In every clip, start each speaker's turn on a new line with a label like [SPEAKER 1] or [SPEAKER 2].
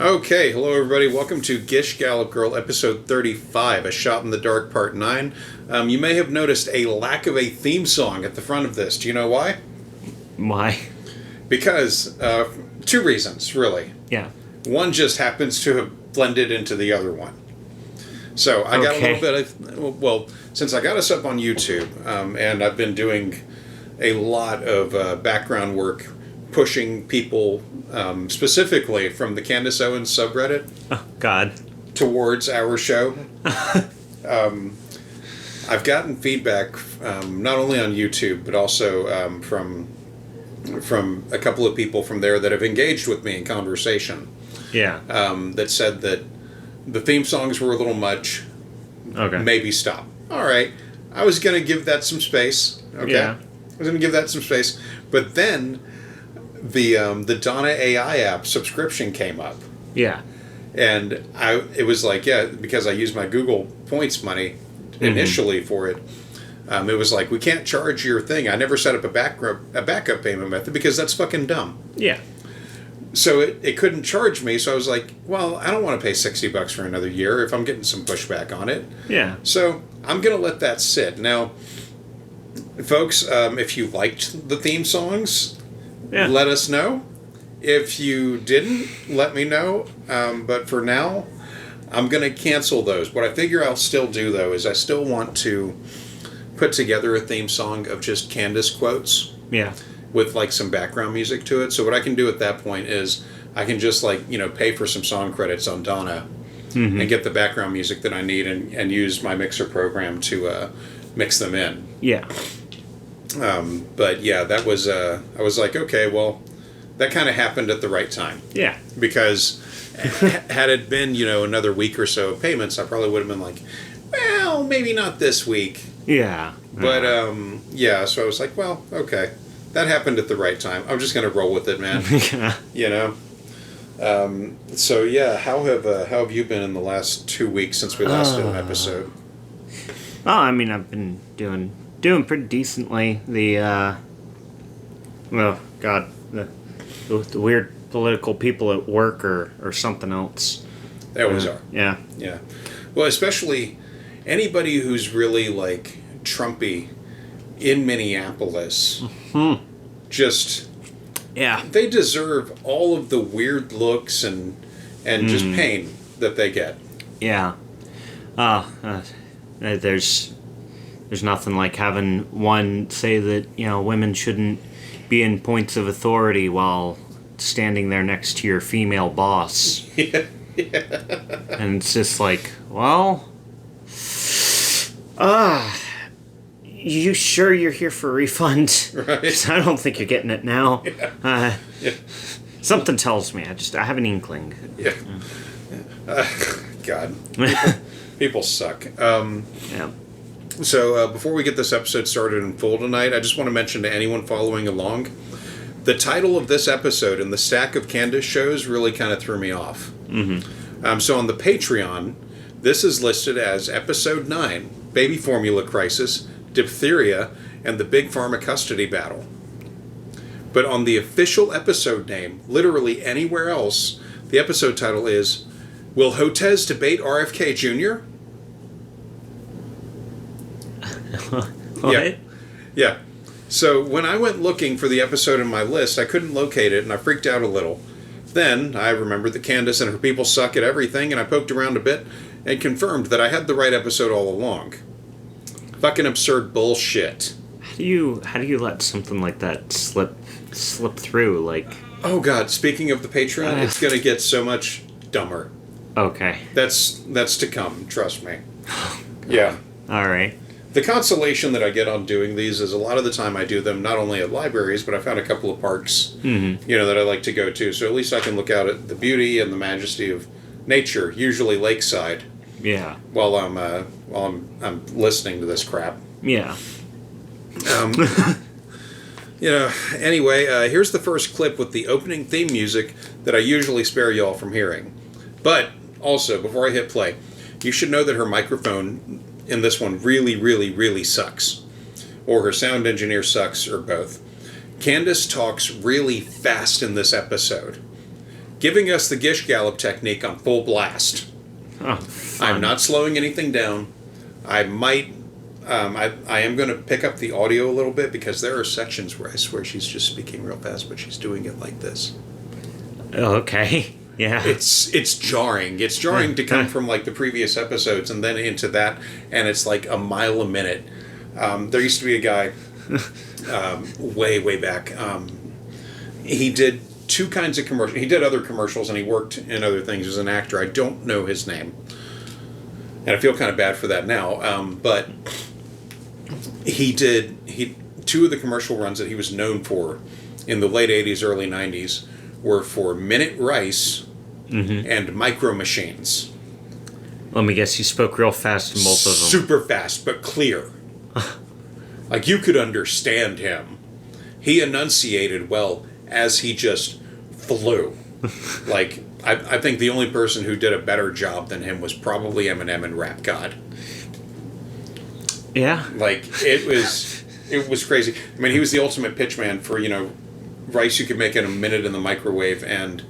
[SPEAKER 1] Okay, hello everybody. Welcome to Gish Gallop Girl, episode 35, A Shot in the Dark, part 9. You may have noticed a lack of a theme song at the front of this. Do you know why?
[SPEAKER 2] Why?
[SPEAKER 1] Because, two reasons, really.
[SPEAKER 2] Yeah.
[SPEAKER 1] One just happens to have blended into the other one. So I got a little bit of, well, since I got us up on YouTube, and I've been doing a lot of background work pushing people, specifically from the Candace Owens subreddit.
[SPEAKER 2] Oh, God.
[SPEAKER 1] Towards our show. I've gotten feedback, not only on YouTube, but also from a couple of people from there that have engaged with me in conversation.
[SPEAKER 2] Yeah.
[SPEAKER 1] That said that the theme songs were a little much.
[SPEAKER 2] Okay.
[SPEAKER 1] Maybe stop. All right. I was going to give that some space. Okay.
[SPEAKER 2] Yeah.
[SPEAKER 1] I was going to give that some space. But then the Donna AI app subscription came up.
[SPEAKER 2] Yeah.
[SPEAKER 1] And it was like, yeah, because I used my Google points money initially for it. It was like, we can't charge your thing. I never set up a backup payment method because that's fucking dumb.
[SPEAKER 2] Yeah.
[SPEAKER 1] So it couldn't charge me. So I was like, well, I don't want to pay $60 for another year if I'm getting some pushback on it.
[SPEAKER 2] Yeah.
[SPEAKER 1] So I'm going to let that sit. Now, folks, if you liked the theme songs, let us know. If you didn't, let me know. But for now, I'm going to cancel those. What I figure I'll still do, though, is I still want to put together a theme song of just Candace quotes.
[SPEAKER 2] Yeah.
[SPEAKER 1] With, like, some background music to it. So what I can do at that point is I can just, like, pay for some song credits on Donna and get the background music that I need and use my mixer program to mix them in.
[SPEAKER 2] Yeah.
[SPEAKER 1] But, yeah, that was, I was like, okay, well, that kind of happened at the right time.
[SPEAKER 2] Yeah.
[SPEAKER 1] Because had it been, another week or so of payments, I probably would have been like, well, maybe not this week.
[SPEAKER 2] Yeah.
[SPEAKER 1] But, yeah, so I was like, well, okay. That happened at the right time. I'm just going to roll with it, man. So, yeah, how have you been in the last 2 weeks since we last did an episode?
[SPEAKER 2] Oh, I mean, I've been doing pretty decently. The weird political people at work or something else.
[SPEAKER 1] They always are.
[SPEAKER 2] Yeah.
[SPEAKER 1] Yeah. Well, especially anybody who's really, like, Trumpy in Minneapolis. Just...
[SPEAKER 2] Yeah.
[SPEAKER 1] They deserve all of the weird looks and just pain that they get.
[SPEAKER 2] Yeah. There's nothing like having one say that, women shouldn't be in points of authority while standing there next to your female boss.
[SPEAKER 1] Yeah.
[SPEAKER 2] And it's just like, well, you sure you're here for a refund? Right. I don't think you're getting it now. Yeah. Something tells me. I have an inkling.
[SPEAKER 1] Yeah. God. People suck.
[SPEAKER 2] Yeah.
[SPEAKER 1] So before we get this episode started in full tonight, I just want to mention to anyone following along, the title of this episode in the stack of Candace shows really kind of threw me off. So on the Patreon, this is listed as Episode 9, Baby Formula Crisis, Diphtheria, and the Big Pharma Custody Battle. But on the official episode name, literally anywhere else, the episode title is, Will Hotez Debate RFK Jr.?
[SPEAKER 2] What?
[SPEAKER 1] Yeah. So when I went looking for the episode in my list, I couldn't locate it, and I freaked out a little. Then I remembered that Candace and her people suck at everything, and I poked around a bit and confirmed that I had the right episode all along. Fucking absurd bullshit.
[SPEAKER 2] How do you let something like that slip through? Like,
[SPEAKER 1] oh God! Speaking of the Patreon, it's gonna get so much dumber.
[SPEAKER 2] Okay.
[SPEAKER 1] That's to come. Trust me. Yeah.
[SPEAKER 2] All right.
[SPEAKER 1] The consolation that I get on doing these is a lot of the time I do them not only at libraries, but I found a couple of parks, that I like to go to. So at least I can look out at the beauty and the majesty of nature, usually lakeside.
[SPEAKER 2] Yeah.
[SPEAKER 1] While I'm listening to this crap.
[SPEAKER 2] Yeah.
[SPEAKER 1] Anyway, here's the first clip with the opening theme music that I usually spare y'all from hearing. But also, before I hit play, you should know that her microphone in this one really, really, really sucks. Or her sound engineer sucks, or both. Candace talks really fast in this episode. giving us the Gish Gallop technique on full blast.
[SPEAKER 2] Oh, fun.
[SPEAKER 1] I'm not slowing anything down. I might... I am going to pick up the audio a little bit because there are sections where I swear she's just speaking real fast, but she's doing it like this.
[SPEAKER 2] Oh, okay. Yeah.
[SPEAKER 1] It's jarring. It's jarring to come from like the previous episodes and then into that, and it's like a mile a minute. There used to be a guy way back. He did two kinds of commercials. He did other commercials and he worked in other things as an actor. I don't know his name, and I feel kind of bad for that now. But he two of the commercial runs that he was known for in the late 80s, early 90s were for Minute Rice and Micro Machines.
[SPEAKER 2] Let me guess, you spoke real fast in both of them.
[SPEAKER 1] Super fast, but clear. Like, you could understand him. He enunciated well as he just flew. Like, I think the only person who did a better job than him was probably Eminem and Rap God.
[SPEAKER 2] Yeah.
[SPEAKER 1] Like, it was crazy. I mean, he was the ultimate pitchman for, rice you could make in a minute in the microwave, and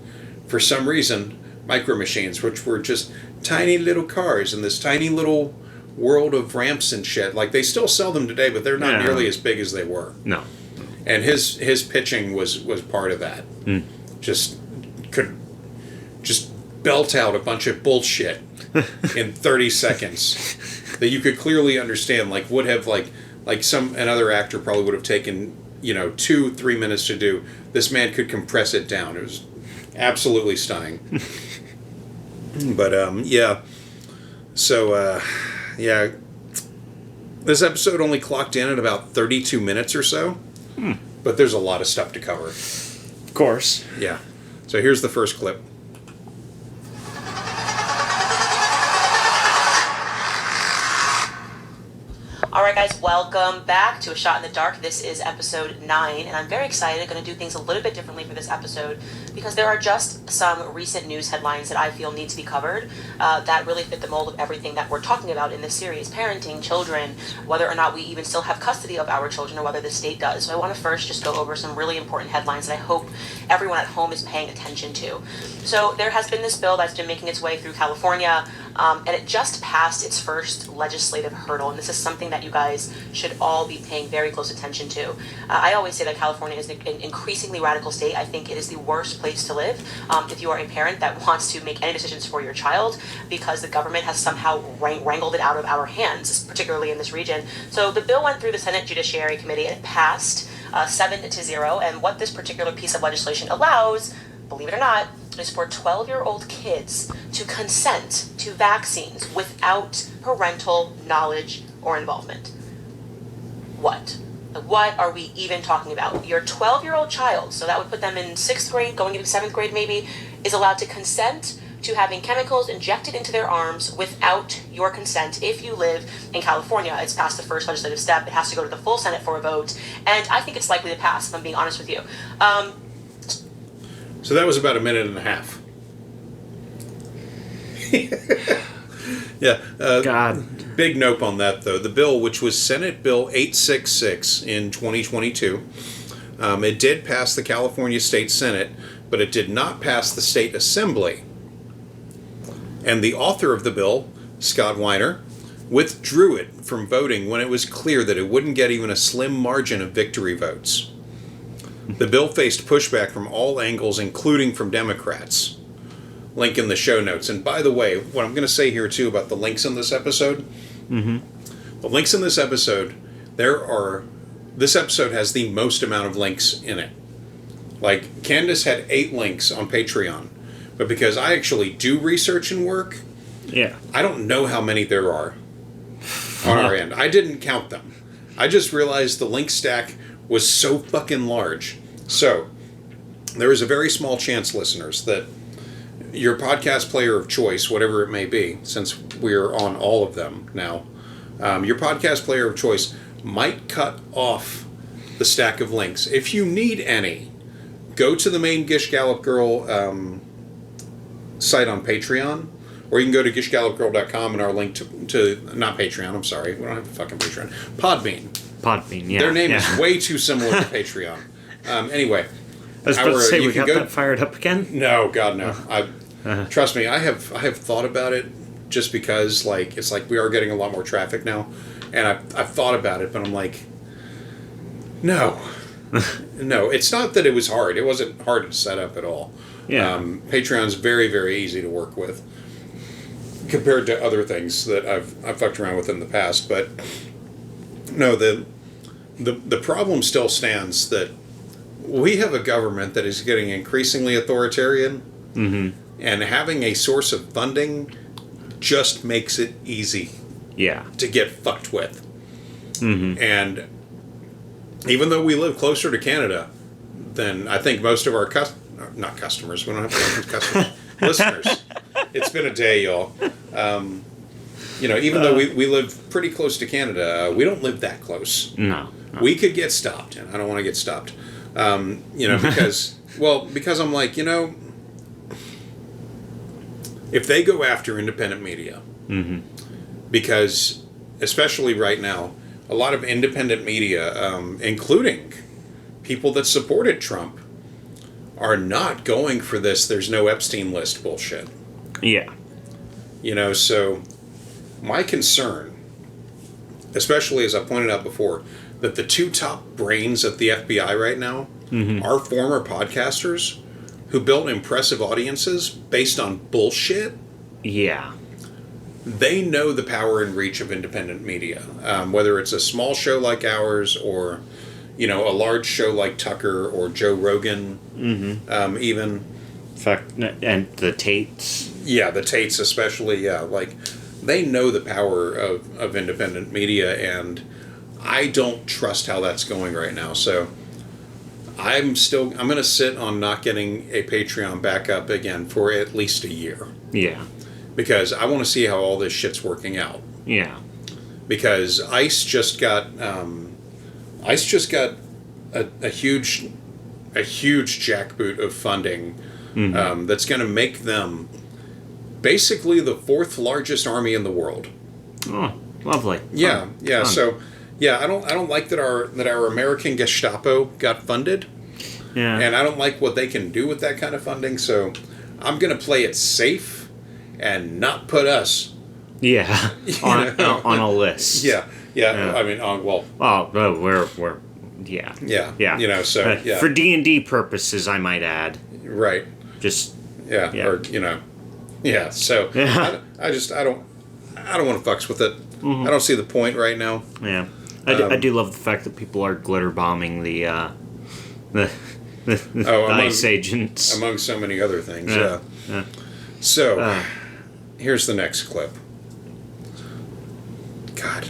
[SPEAKER 1] for some reason, Micro Machines, which were just tiny little cars in this tiny little world of ramps and shit. Like, they still sell them today, but they're not nearly as big as they were.
[SPEAKER 2] No.
[SPEAKER 1] And his pitching was part of that. Could belt out a bunch of bullshit in 30 seconds that you could clearly understand. Like, would have another actor probably would have taken 2-3 minutes to do. This man could compress it down. It was absolutely stunning. But yeah. So yeah, this episode only clocked in at about 32 minutes or so. But there's a lot of stuff to cover.
[SPEAKER 2] Of course.
[SPEAKER 1] Yeah. So here's the first clip.
[SPEAKER 3] Alright guys, welcome back to A Shot in the Dark. This is episode 9, and I'm very excited. I'm going to do things a little bit differently for this episode because there are just some recent news headlines that I feel need to be covered that really fit the mold of everything that we're talking about in this series. Parenting, children, whether or not we even still have custody of our children or whether the state does. So I want to first just go over some really important headlines that I hope everyone at home is paying attention to. So there has been this bill that's been making its way through California, and it just passed its first legislative hurdle, and this is something that you guys should all be paying very close attention to. I always say that California is an increasingly radical state. I think it is the worst place to live if you are a parent that wants to make any decisions for your child because the government has somehow wrangled it out of our hands, particularly in this region. So the bill went through the Senate Judiciary Committee and it passed 7-0, and what this particular piece of legislation allows, believe it or not, is for 12-year-old kids to consent to vaccines without parental knowledge or involvement. What? What are we even talking about? Your 12-year-old child, so that would put them in 6th grade, going into 7th grade maybe, is allowed to consent to having chemicals injected into their arms without your consent if you live in California. It's past the first legislative step. It has to go to the full Senate for a vote, and I think it's likely to pass, if I'm being honest with you.
[SPEAKER 1] So that was about a minute and a half. Yeah.
[SPEAKER 2] God.
[SPEAKER 1] Big nope on that, though. The bill, which was Senate Bill 866 in 2022, it did pass the California State Senate, but it did not pass the State Assembly. And the author of the bill, Scott Weiner, withdrew it from voting when it was clear that it wouldn't get even a slim margin of victory votes. The bill faced pushback from all angles, including from Democrats. Link in the show notes. And by the way, what I'm going to say here, too, about the links in this episode, the links in this episode, this episode has the most amount of links in it. Like, Candace had 8 links on Patreon, but because I actually do research and work, I don't know how many there are on our end. I didn't count them. I just realized the link stack was so fucking large. So, there is a very small chance, listeners, that your podcast player of choice, whatever it may be, since we're on all of them now, your podcast player of choice might cut off the stack of links. If you need any, go to the main Gish Gallop Girl site on Patreon, or you can go to gishgallopgirl.com and our link to not Patreon, I'm sorry, we don't have a fucking Patreon, Podbean.
[SPEAKER 2] Podbean, yeah.
[SPEAKER 1] Their name is way too similar to Patreon. Anyway,
[SPEAKER 2] I was about to say, we got
[SPEAKER 1] go,
[SPEAKER 2] that fired up again?
[SPEAKER 1] No, God, no. Trust me, I have thought about it just because, like, it's like we are getting a lot more traffic now. And I've thought about it, but I'm like, no. No, it's not that it was hard. It wasn't hard to set up at all.
[SPEAKER 2] Yeah.
[SPEAKER 1] Patreon's very, very easy to work with compared to other things that I've fucked around with in the past. But no, the problem still stands that we have a government that is getting increasingly authoritarian, and having a source of funding just makes it easy to get fucked with. And even though we live closer to Canada than I think most of our not customers, we don't have customers, listeners. It's been a day, y'all. Even though we live pretty close to Canada, we don't live that close.
[SPEAKER 2] No.
[SPEAKER 1] We could get stopped, and I don't want to get stopped. Because I'm like, if they go after independent media, because especially right now, a lot of independent media, including people that supported Trump, are not going for this "there's no Epstein list" bullshit.
[SPEAKER 2] Yeah.
[SPEAKER 1] So my concern, especially as I pointed out before, that the two top brains at the FBI right now are former podcasters who built impressive audiences based on bullshit.
[SPEAKER 2] Yeah.
[SPEAKER 1] They know the power and reach of independent media, whether it's a small show like ours or, a large show like Tucker or Joe Rogan, even.
[SPEAKER 2] And the Tates.
[SPEAKER 1] Yeah, the Tates especially, like, they know the power of independent media, and I don't trust how that's going right now. So I'm going to sit on not getting a Patreon back up again for at least a year. Yeah. Because I want to see how all this shit's working out. Yeah. Because ICE just got a huge jackboot of funding that's going to make them basically the fourth largest army in the world.
[SPEAKER 2] Oh, lovely.
[SPEAKER 1] Yeah, yeah. Fun. So, yeah, I don't like that our American Gestapo got funded. Yeah. And I don't like what they can do with that kind of funding. So, I'm going to play it safe and not put us.
[SPEAKER 2] Yeah. On a list.
[SPEAKER 1] Yeah. Yeah. I mean, well.
[SPEAKER 2] Oh, no, we're. Yeah.
[SPEAKER 1] Yeah. Yeah. So yeah.
[SPEAKER 2] For D&D purposes, I might add.
[SPEAKER 1] Right.
[SPEAKER 2] Just.
[SPEAKER 1] Yeah. Or Yeah. So I don't want to fucks with it. I don't see the point right now.
[SPEAKER 2] Yeah. I do love the fact that people are glitter bombing the ICE agents
[SPEAKER 1] among so many other things. Yeah. So here's the next clip. God.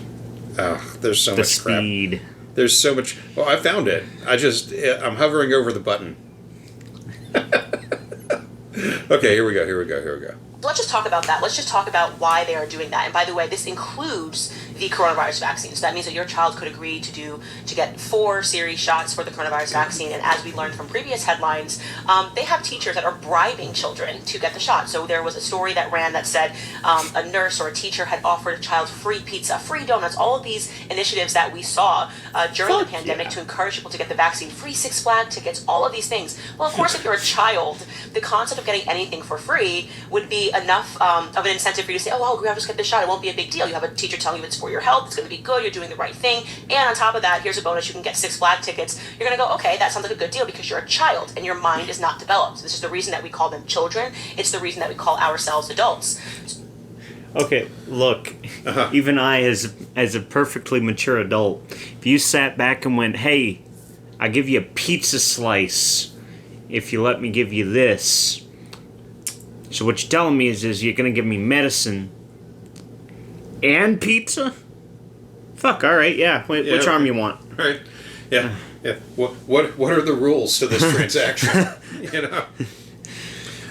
[SPEAKER 1] Oh, there's so much crap.
[SPEAKER 2] Speed.
[SPEAKER 1] There's so much. Well, I found it. I'm hovering over the button. Okay, here we go.
[SPEAKER 3] Let's just talk about that. Let's just talk about why they are doing that. And by the way, this includes the coronavirus vaccine. So that means that your child could agree to get 4 series shots for the coronavirus vaccine. And as we learned from previous headlines, they have teachers that are bribing children to get the shot. So there was a story that ran that said a nurse or a teacher had offered a child free pizza, free donuts, all of these initiatives that we saw during the pandemic to encourage people to get the vaccine, free Six Flags tickets, all of these things. Well, of course, if you're a child, the concept of getting anything for free would be enough of an incentive for you to say, oh, well, I'll just get this shot. It won't be a big deal. You have a teacher telling you it's for your health. It's going to be good. You're doing the right thing. And on top of that, here's a bonus. You can get Six Flags tickets. You're going to go, okay, that sounds like a good deal because you're a child and your mind is not developed. This is the reason that we call them children. It's the reason that we call ourselves adults.
[SPEAKER 2] Okay, look, even I, as a perfectly mature adult, if you sat back and went, hey, I'll give you a pizza slice if you let me give you this. So what you're telling me is you're going to give me medicine and pizza? Fuck, all right, yeah. Which arm you want?
[SPEAKER 1] Right. Yeah. Yeah. What are the rules to this transaction?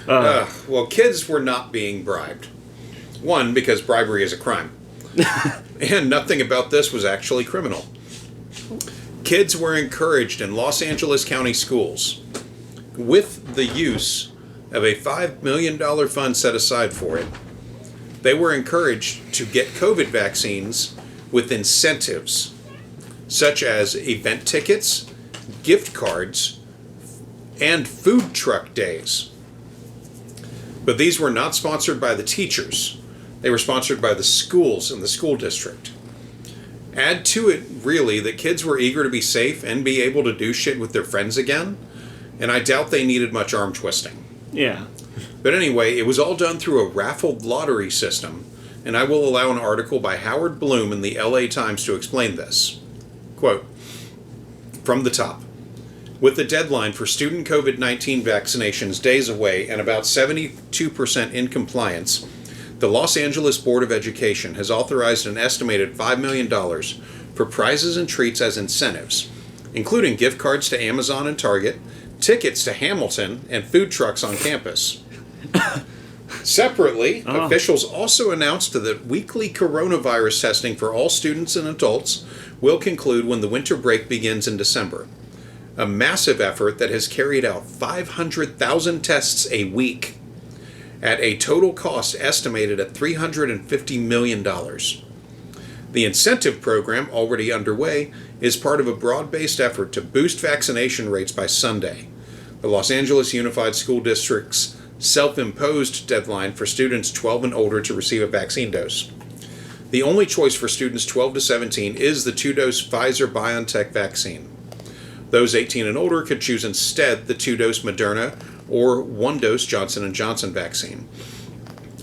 [SPEAKER 1] Well, kids were not being bribed. One, because bribery is a crime. And nothing about this was actually criminal. Kids were encouraged in Los Angeles County schools with the use of a $5 million fund set aside for it. They were encouraged to get COVID vaccines with incentives, such as event tickets, gift cards, and food truck days. But these were not sponsored by the teachers. They were sponsored by the schools and the school district. Add to it, really, that kids were eager to be safe and be able to do shit with their friends again, and I doubt they needed much arm twisting.
[SPEAKER 2] Yeah.
[SPEAKER 1] But anyway, it was all done through a raffled lottery system, and I will allow an article by Howard Bloom in the LA Times to explain this. Quote, from the top. With the deadline for student COVID-19 vaccinations days away and about 72% in compliance, the Los Angeles Board of Education has authorized an estimated $5 million for prizes and treats as incentives, including gift cards to Amazon and Target, tickets to Hamilton, and food trucks on campus. Separately, officials also announced that weekly coronavirus testing for all students and adults will conclude when the winter break begins in December. A massive effort that has carried out 500,000 tests a week at a total cost estimated at $350 million. The incentive program, already underway, is part of a broad-based effort to boost vaccination rates by Sunday. The Los Angeles Unified School District's self-imposed deadline for students 12 and older to receive a vaccine dose. The only choice for students 12 to 17 is the 2-dose Pfizer-BioNTech vaccine. Those 18 and older could choose instead the 2-dose Moderna or 1-dose Johnson & Johnson vaccine.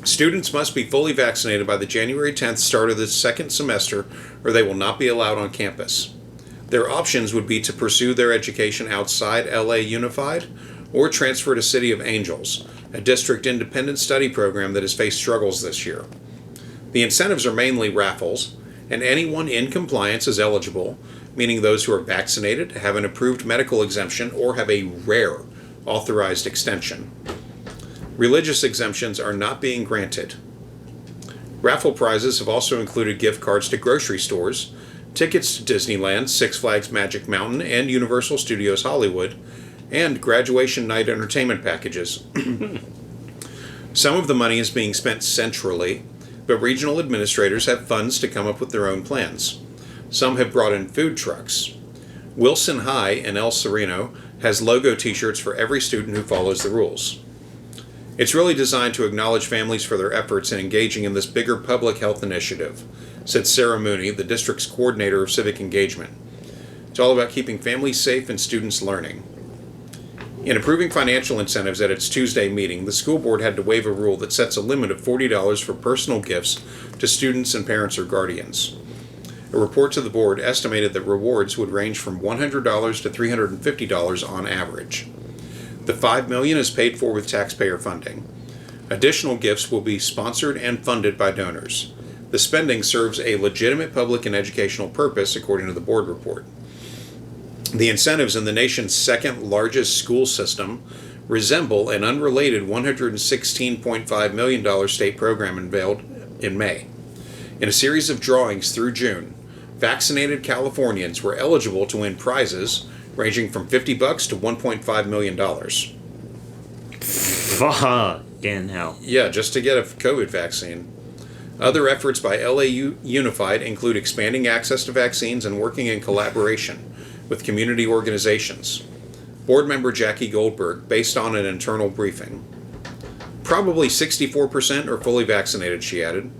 [SPEAKER 1] Students must be fully vaccinated by the January 10th start of the second semester, or they will not be allowed on campus. Their options would be to pursue their education outside LA Unified or transfer to City of Angels, a district independent study program that has faced struggles this year. The incentives are mainly raffles, and anyone in compliance is eligible, meaning those who are vaccinated, have an approved medical exemption, or have a rare authorized extension. Religious exemptions are not being granted. Raffle prizes have also included gift cards to grocery stores, tickets to Disneyland, Six Flags Magic Mountain, and Universal Studios Hollywood, and graduation night entertainment packages. Some of the money is being spent centrally, but regional administrators have funds to come up with their own plans. Some have brought in food trucks. Wilson High in El Sereno has logo t-shirts for every student who follows the rules. It's really designed to acknowledge families for their efforts in engaging in this bigger public health initiative, said Sarah Mooney, the district's coordinator of civic engagement. It's all about keeping families safe and students learning. In approving financial incentives at its Tuesday meeting, the school board had to waive a rule that sets a limit of $40 for personal gifts to students and parents or guardians. A report to the board estimated that rewards would range from $100 to $350 on average. The $5 million is paid for with taxpayer funding. Additional gifts will be sponsored and funded by donors. The spending serves a legitimate public and educational purpose, according to the board report. The incentives in the nation's second largest school system resemble an unrelated $116.5 million state program unveiled in May. In a series of drawings through June, vaccinated Californians were eligible to win prizes ranging from $50 to $1.5 million.
[SPEAKER 2] Fucking hell.
[SPEAKER 1] Yeah, just to get a COVID vaccine. Other efforts by LA Unified include expanding access to vaccines and working in collaboration with community organizations. Board member Jackie Goldberg, based on an internal briefing. Probably 64% are fully vaccinated, she added.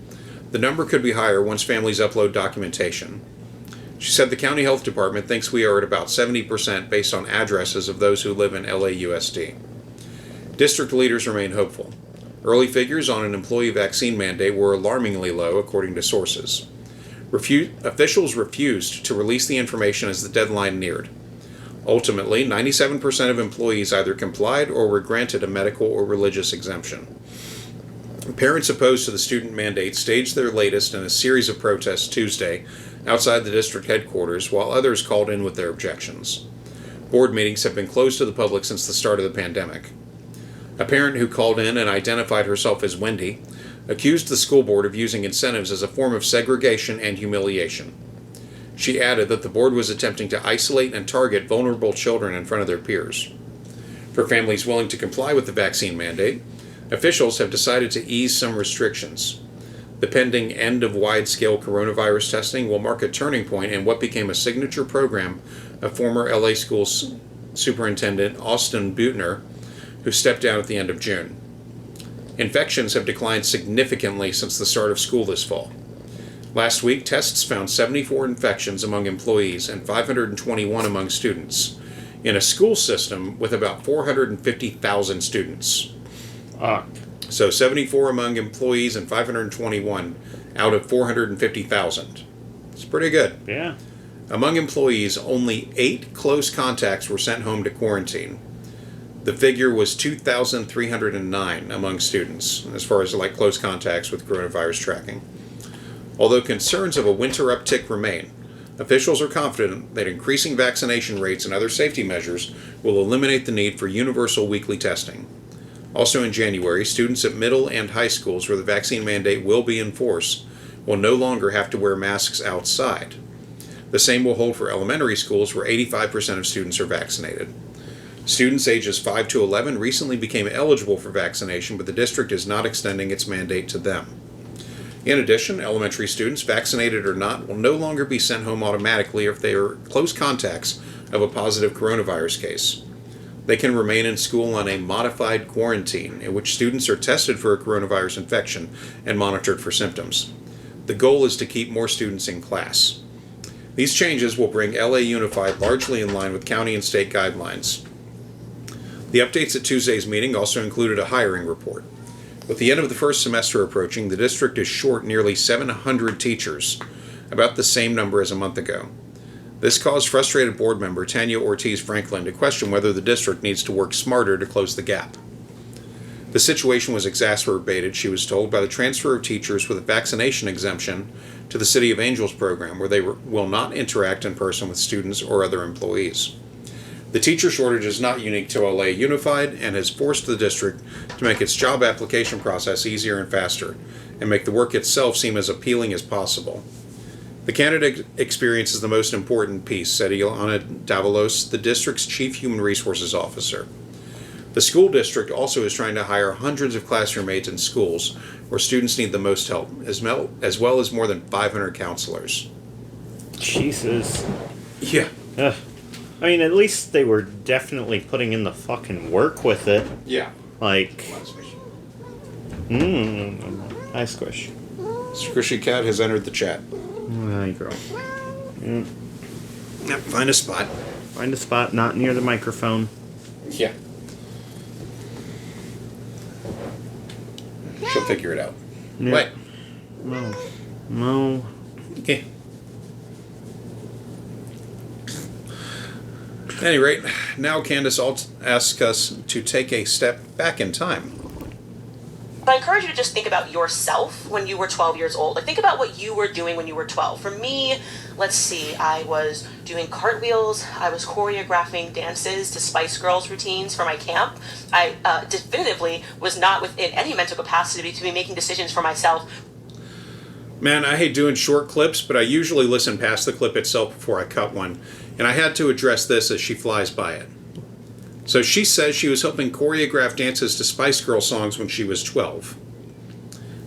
[SPEAKER 1] The number could be higher once families upload documentation. She said the county health department thinks we are at about 70% based on addresses of those who live in LAUSD. District leaders remain hopeful. Early figures on an employee vaccine mandate were alarmingly low, according to sources. Officials refused to release the information as the deadline neared. Ultimately, 97% of employees either complied or were granted a medical or religious exemption. Parents opposed to the student mandate staged their latest in a series of protests Tuesday outside the district headquarters, while others called in with their objections. Board meetings have been closed to the public since the start of the pandemic. A parent who called in and identified herself as Wendy accused the school board of using incentives as a form of segregation and humiliation. She added that the board was attempting to isolate and target vulnerable children in front of their peers. For families willing to comply with the vaccine mandate, officials have decided to ease some restrictions. The pending end of wide-scale coronavirus testing will mark a turning point in what became a signature program of former LA school Superintendent Austin Butner, who stepped down at the end of June. Infections have declined significantly since the start of school this fall. Last week, tests found 74 infections among employees and 521 among students, in a school system with about 450,000 students. So 74 among employees and 521 out of 450,000. It's pretty good.
[SPEAKER 2] Yeah.
[SPEAKER 1] Among employees, only 8 close contacts were sent home to quarantine. The figure was 2,309 among students, as far as like close contacts with coronavirus tracking. Although concerns of a winter uptick remain, officials are confident that increasing vaccination rates and other safety measures will eliminate the need for universal weekly testing. Also in January, students at middle and high schools where the vaccine mandate will be in force will no longer have to wear masks outside. The same will hold for elementary schools where 85% of students are vaccinated. Students ages 5 to 11 recently became eligible for vaccination, but the district is not extending its mandate to them. In addition, elementary students, vaccinated or not, will no longer be sent home automatically if they are close contacts of a positive coronavirus case. They can remain in school on a modified quarantine, in which students are tested for a coronavirus infection and monitored for symptoms. The goal is to keep more students in class. These changes will bring LA Unified largely in line with county and state guidelines. The updates at Tuesday's meeting also included a hiring report. With the end of the first semester approaching, the district is short nearly 700 teachers, about the same number as a month ago. This caused frustrated board member Tanya Ortiz Franklin to question whether the district needs to work smarter to close the gap. The situation was exacerbated, she was told, by the transfer of teachers with a vaccination exemption to the City of Angels program, where they will not interact in person with students or other employees. The teacher shortage is not unique to LA Unified and has forced the district to make its job application process easier and faster, and make the work itself seem as appealing as possible. The candidate experience is the most important piece, said Ilana Davalos, the district's chief human resources officer. The school district also is trying to hire hundreds of classroom aides in schools where students need the most help, as well as more than 500 counselors.
[SPEAKER 2] Jesus.
[SPEAKER 1] Yeah.
[SPEAKER 2] Ugh. I mean, at least they were definitely putting in the fucking work with it.
[SPEAKER 1] Yeah.
[SPEAKER 2] Like... Hi, Squish.
[SPEAKER 1] Squishy Cat has entered the chat.
[SPEAKER 2] Hi, girl.
[SPEAKER 1] Yep, find a spot.
[SPEAKER 2] Find a spot not near the microphone.
[SPEAKER 1] Yeah. She'll figure it out.
[SPEAKER 2] Yeah.
[SPEAKER 1] Wait.
[SPEAKER 2] No.
[SPEAKER 1] Okay. At any rate, now Candace asks us to take a step back in time.
[SPEAKER 3] But I encourage you to just think about yourself when you were 12 years old. Like, think about what you were doing when you were 12. For me, let's see, I was doing cartwheels. I was choreographing dances to Spice Girls routines for my camp. I definitively was not within any mental capacity to be making decisions for myself.
[SPEAKER 1] Man, I hate doing short clips, but I usually listen past the clip itself before I cut one. And I had to address this as she flies by it. So she says she was helping choreograph dances to Spice Girl songs when she was 12.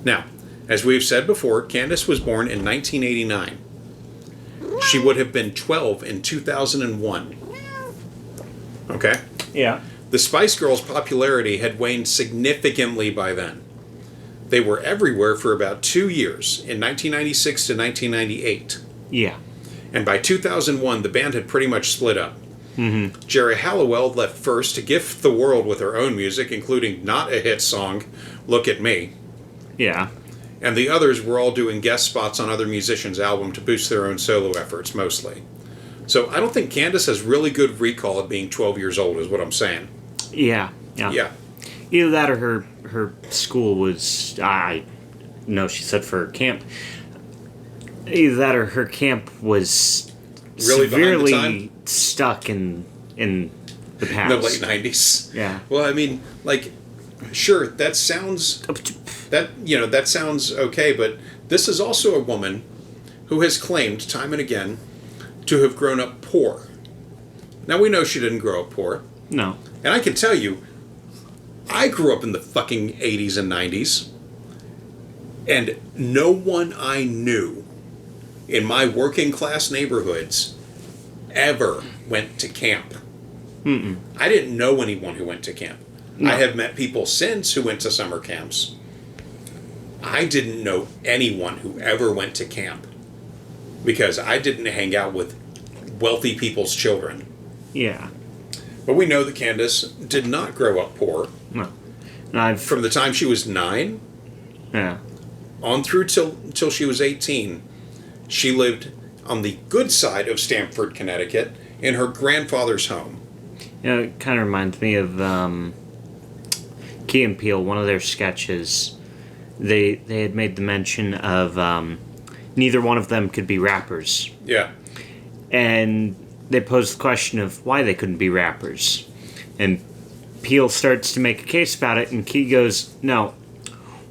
[SPEAKER 1] Now, as we've said before, Candace was born in 1989. She would have been 12 in 2001. Okay?
[SPEAKER 2] Yeah.
[SPEAKER 1] The Spice Girls' popularity had waned significantly by then. They were everywhere for about 2 years, in 1996 to 1998.
[SPEAKER 2] Yeah.
[SPEAKER 1] And by 2001, the band had pretty much split up.
[SPEAKER 2] Mm-hmm.
[SPEAKER 1] Jerry Halliwell left first to gift the world with her own music, including not a hit song, Look at Me.
[SPEAKER 2] Yeah.
[SPEAKER 1] And the others were all doing guest spots on other musicians' albums to boost their own solo efforts, mostly. So I don't think Candace has really good recall at being 12 years old, is what I'm saying.
[SPEAKER 2] Yeah. Either that or her school was... No, she said for her camp. Either that or her camp was...
[SPEAKER 1] Really
[SPEAKER 2] severely stuck in the past.
[SPEAKER 1] In the late 90s.
[SPEAKER 2] Yeah.
[SPEAKER 1] Well, I mean, like, sure, that sounds okay, but this is also a woman who has claimed time and again to have grown up poor. Now, we know she didn't grow up poor.
[SPEAKER 2] No.
[SPEAKER 1] And I can tell you, I grew up in the fucking 80s and 90s, and no one I knew in my working class neighborhoods ever went to camp.
[SPEAKER 2] Mm-mm.
[SPEAKER 1] I didn't know anyone who went to camp. No. I have met people since who went to summer camps. I didn't know anyone who ever went to camp because I didn't hang out with wealthy people's children.
[SPEAKER 2] Yeah.
[SPEAKER 1] But we know that Candace did not grow up poor.
[SPEAKER 2] No. And
[SPEAKER 1] from the time she was 9 on through till she was 18, she lived on the good side of Stamford, Connecticut, in her grandfather's home.
[SPEAKER 2] You know, it kind of reminds me of Key and Peele, one of their sketches. They had made the mention of neither one of them could be rappers.
[SPEAKER 1] Yeah.
[SPEAKER 2] And they posed the question of why they couldn't be rappers. And Peele starts to make a case about it, and Key goes, no.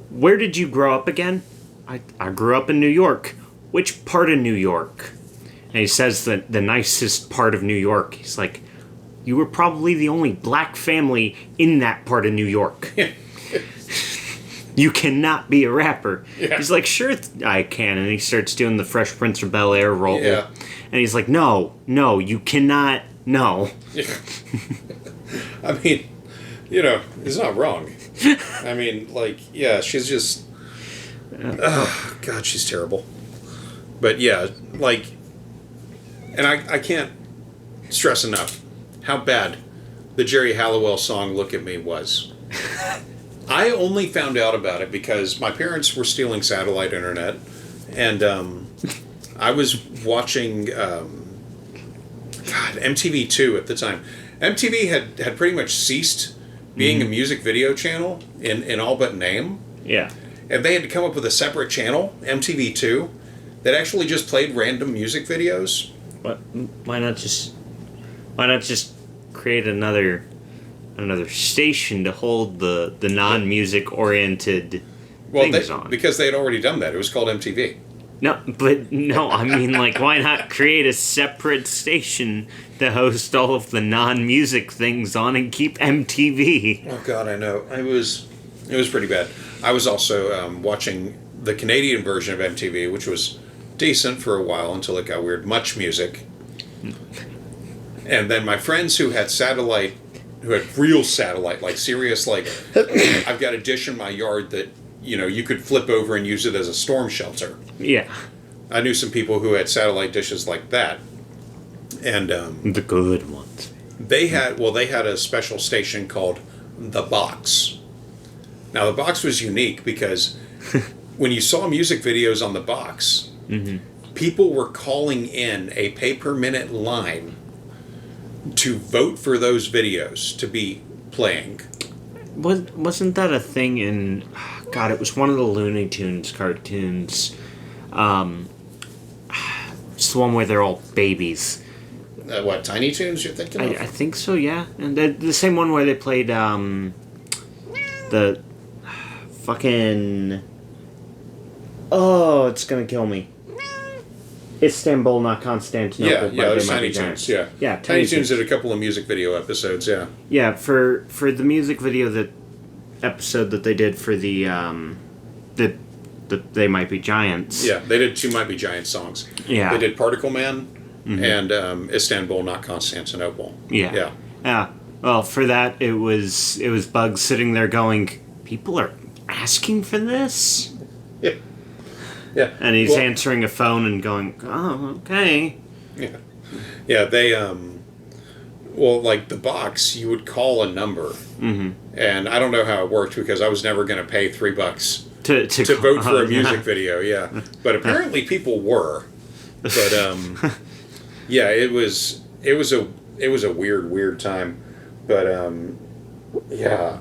[SPEAKER 2] Where did you grow up again? I grew up in New York. Which part of New York? And he says the nicest part of New York. He's like, you were probably the only black family in that part of New York. You cannot be a rapper. Yeah. He's like, sure, I can. And he starts doing the Fresh Prince of Bel-Air roll.
[SPEAKER 1] Yeah.
[SPEAKER 2] And he's like, no, you cannot, no.
[SPEAKER 1] Yeah. I mean, you know, he's not wrong. I mean, like, yeah, she's just... Oh, God, she's terrible. But, yeah, like... And I can't stress enough how bad the Jerry Halliwell song Look at Me was. I only found out about it because my parents were stealing satellite internet, and I was watching MTV2 at the time. MTV had pretty much ceased being a music video channel in all but name.
[SPEAKER 2] Yeah.
[SPEAKER 1] And they had to come up with a separate channel, MTV2, that actually just played random music videos.
[SPEAKER 2] But why not just create another station to hold the non-music oriented things on?
[SPEAKER 1] Because they had already done that. It was called MTV.
[SPEAKER 2] No, I mean, like, why not create a separate station to host all of the non-music things on and keep MTV?
[SPEAKER 1] Oh, God, I know. It was pretty bad. I was also watching the Canadian version of MTV, which was decent for a while until it got weird. Much Music. And then my friends who had real satellite, like serious, like, I've got a dish in my yard that, you know, you could flip over and use it as a storm shelter.
[SPEAKER 2] Yeah.
[SPEAKER 1] I knew some people who had satellite dishes like that. And
[SPEAKER 2] the good ones.
[SPEAKER 1] They had a special station called The Box. Now, The Box was unique because when you saw music videos on The Box, people were calling in a pay-per-minute line to vote for those videos to be playing.
[SPEAKER 2] Wasn't that a thing in... God, it was one of the Looney Tunes cartoons. It's the one where they're all babies.
[SPEAKER 1] What, Tiny Toons you're thinking of?
[SPEAKER 2] I think so, yeah. And the same one where they played the fucking... Oh, it's gonna kill me. Istanbul, not Constantinople.
[SPEAKER 1] Yeah, there's Tiny Toons, yeah.
[SPEAKER 2] Yeah,
[SPEAKER 1] Tiny Toons did a couple of music video episodes, yeah.
[SPEAKER 2] Yeah, for the music video episode that they did for the They Might Be Giants.
[SPEAKER 1] Yeah, they did 2 Might Be Giants songs.
[SPEAKER 2] Yeah.
[SPEAKER 1] They did Particle Man and Istanbul, not Constantinople.
[SPEAKER 2] Yeah.
[SPEAKER 1] Yeah.
[SPEAKER 2] Yeah. Well, for that, it was Bugs sitting there going, people are asking for this?
[SPEAKER 1] Yeah. Yeah.
[SPEAKER 2] And he's answering a phone and going, oh, okay.
[SPEAKER 1] Yeah. Yeah, they, like The Box, you would call a number. And I don't know how it worked because I was never going to pay $3 to vote for a music video, yeah. But apparently people were. But, yeah, it was a weird time. But, yeah,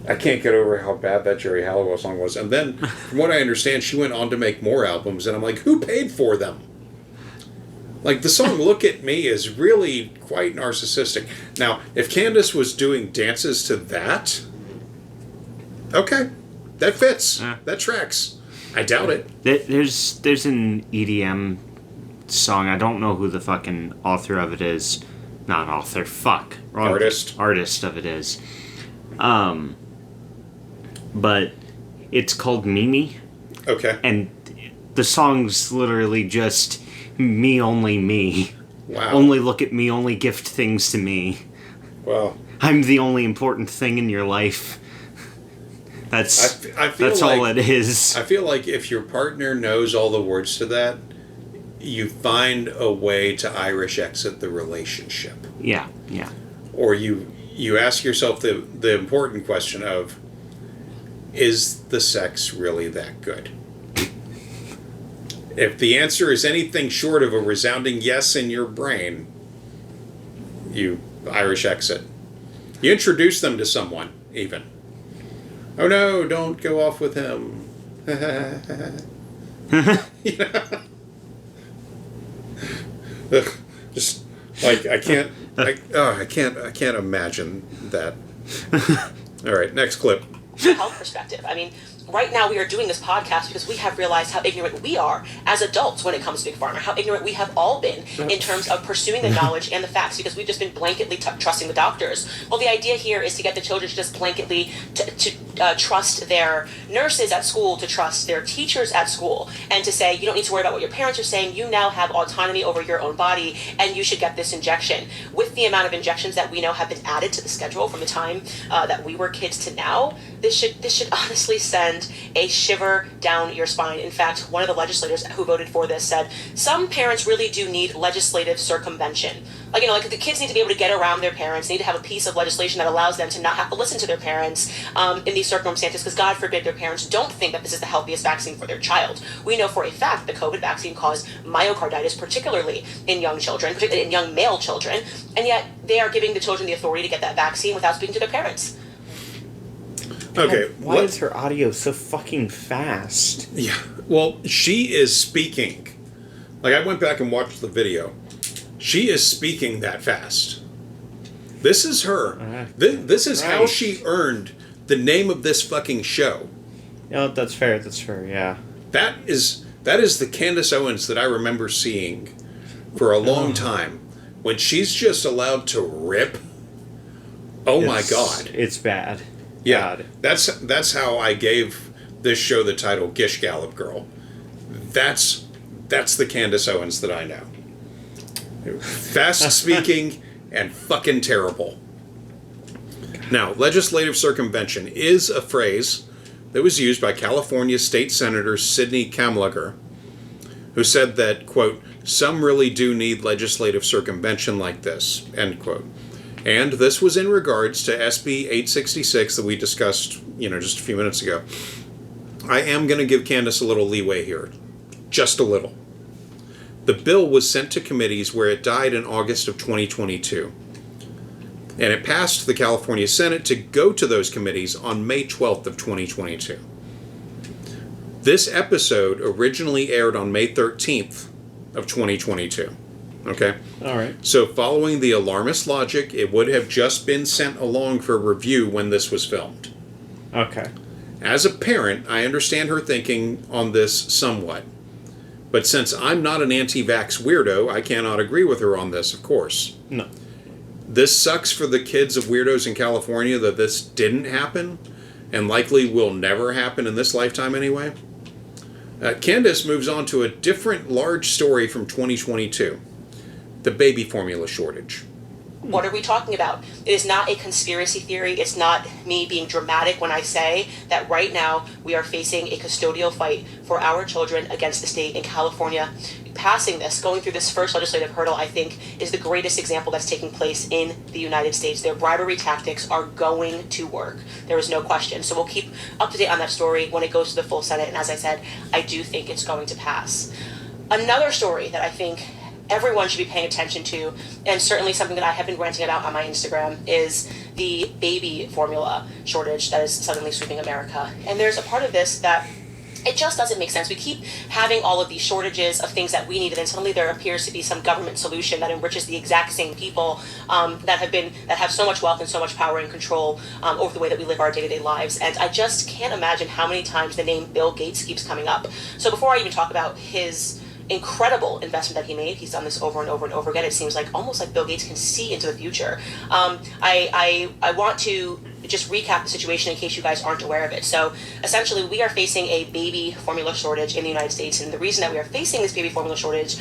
[SPEAKER 1] I can't get over how bad that Jerry Halliwell song was. And then, from what I understand, she went on to make more albums, and I'm like, who paid for them? Like, the song Look at Me is really quite narcissistic. Now, if Candace was doing dances to that, okay, that fits. That tracks. I doubt it.
[SPEAKER 2] There's an EDM song. I don't know who the fucking author of it is. Not author, fuck. Wrong. Artist of it is. But it's called Mimi.
[SPEAKER 1] Okay.
[SPEAKER 2] And the song's literally just me, only me.
[SPEAKER 1] Wow.
[SPEAKER 2] Only look at me, only gift things to me.
[SPEAKER 1] Well,
[SPEAKER 2] I'm the only important thing in your life. That's
[SPEAKER 1] I feel
[SPEAKER 2] that's
[SPEAKER 1] like,
[SPEAKER 2] all it is.
[SPEAKER 1] I feel like if your partner knows all the words to that, you find a way to Irish exit the relationship.
[SPEAKER 2] Yeah.
[SPEAKER 1] Or you ask yourself the important question of, is the sex really that good? If the answer is anything short of a resounding yes in your brain, you Irish exit. You introduce them to someone, even. Oh no, don't go off with him. You know? Ugh, just like I can't imagine that. All right, next clip.
[SPEAKER 3] Health perspective. I mean, right now we are doing this podcast because we have realized how ignorant we are as adults when it comes to Big Pharma, how ignorant we have all been in terms of pursuing the knowledge and the facts, because we've just been blanketly trusting the doctors. Well, the idea here is to get the children to just blanketly trust their nurses at school, to trust their teachers at school, and to say, you don't need to worry about what your parents are saying, you now have autonomy over your own body, and you should get this injection. With the amount of injections that we know have been added to the schedule from the time that we were kids to now, this should honestly send a shiver down your spine. In fact, one of the legislators who voted for this said, some parents really do need legislative circumvention. Like the kids need to be able to get around their parents, need to have a piece of legislation that allows them to not have to listen to their parents in these circumstances, because God forbid their parents don't think that this is the healthiest vaccine for their child. We know for a fact the COVID vaccine caused myocarditis, particularly in young children, particularly in young male children, and yet they are giving the children the authority to get that vaccine without speaking to their parents.
[SPEAKER 1] Okay.
[SPEAKER 2] Why is her audio so fucking fast?
[SPEAKER 1] Yeah. Well, she is speaking. Like, I went back and watched the video. She is speaking that fast. This is her. This is how she earned the name of this fucking show.
[SPEAKER 2] No, that's fair. That's fair. Yeah.
[SPEAKER 1] That is the Candace Owens that I remember seeing for a long time. When she's just allowed to rip. Oh my God.
[SPEAKER 2] It's bad.
[SPEAKER 1] Yeah, that's how I gave this show the title Gish Gallop Girl. That's the Candace Owens that I know. Fast speaking and fucking terrible. Now, legislative circumvention is a phrase that was used by California State Senator Sidney Kamlager, who said that, quote, some really do need legislative circumvention like this, end quote. And this was in regards to SB 866 that we discussed, just a few minutes ago. I am going to give Candace a little leeway here. Just a little. The bill was sent to committees where it died in August of 2022. And it passed the California Senate to go to those committees on May 12th of 2022. This episode originally aired on May 13th of 2022. Okay?
[SPEAKER 2] All right.
[SPEAKER 1] So following the alarmist logic, it would have just been sent along for review when this was filmed.
[SPEAKER 2] Okay.
[SPEAKER 1] As a parent, I understand her thinking on this somewhat. But since I'm not an anti-vax weirdo, I cannot agree with her on this, of course.
[SPEAKER 2] No.
[SPEAKER 1] This sucks for the kids of weirdos in California that this didn't happen, and likely will never happen in this lifetime anyway. Candace moves on to a different large story from 2022. The baby formula shortage.
[SPEAKER 3] What are we talking about? It is not a conspiracy theory. It's not me being dramatic when I say that right now we are facing a custodial fight for our children against the state in California. Passing this, going through this first legislative hurdle, I think, is the greatest example that's taking place in the United States. Their bribery tactics are going to work. There is no question. So we'll keep up to date on that story when it goes to the full Senate. And as I said, I do think it's going to pass. Another story that I think everyone should be paying attention to, and certainly something that I have been ranting about on my Instagram, is the baby formula shortage that is suddenly sweeping America. And there's a part of this that it just doesn't make sense. We keep having all of these shortages of things that we need, and then suddenly there appears to be some government solution that enriches the exact same people that have so much wealth and so much power and control over the way that we live our day-to-day lives. And I just can't imagine how many times the name Bill Gates keeps coming up. So before I even talk about his incredible investment that he made, he's done this over and over and over again. It seems like almost like Bill Gates can see into the future. I want to just recap the situation in case you guys aren't aware of it. So essentially, we are facing a baby formula shortage in the United States, and the reason that we are facing this baby formula shortage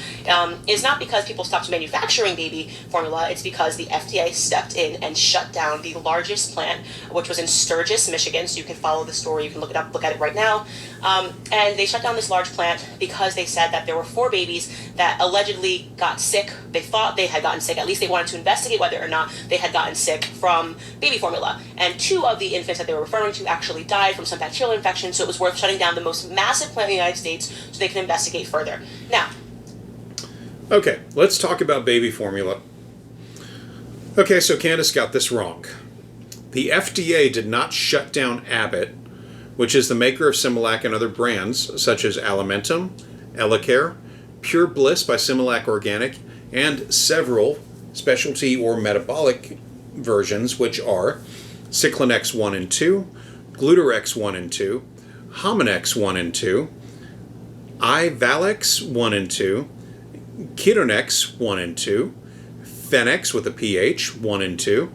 [SPEAKER 3] is not because people stopped manufacturing baby formula. It's because the FDA stepped in and shut down the largest plant, which was in Sturgis, Michigan. So you can follow the story, you can look it up, look at it right now. And they shut down this large plant because they said that there were 4 babies that allegedly got sick. They thought they had gotten sick. At least they wanted to investigate whether or not they had gotten sick from baby formula. And 2 of the infants that they were referring to actually died from some bacterial infection, so it was worth shutting down the most massive plant in the United States so they can investigate further. Now,
[SPEAKER 1] okay, let's talk about baby formula. Okay, so Candace got this wrong. The FDA did not shut down Abbott, which is the maker of Similac and other brands such as Alimentum, Elecare, Pure Bliss by Similac Organic, and several specialty or metabolic versions, which are Cyclonex 1 and 2, Gluterex 1 and 2, Hominex 1 and 2, Ivalex 1 and 2, Ketonex 1 and 2, Phenex with a PH 1 and 2,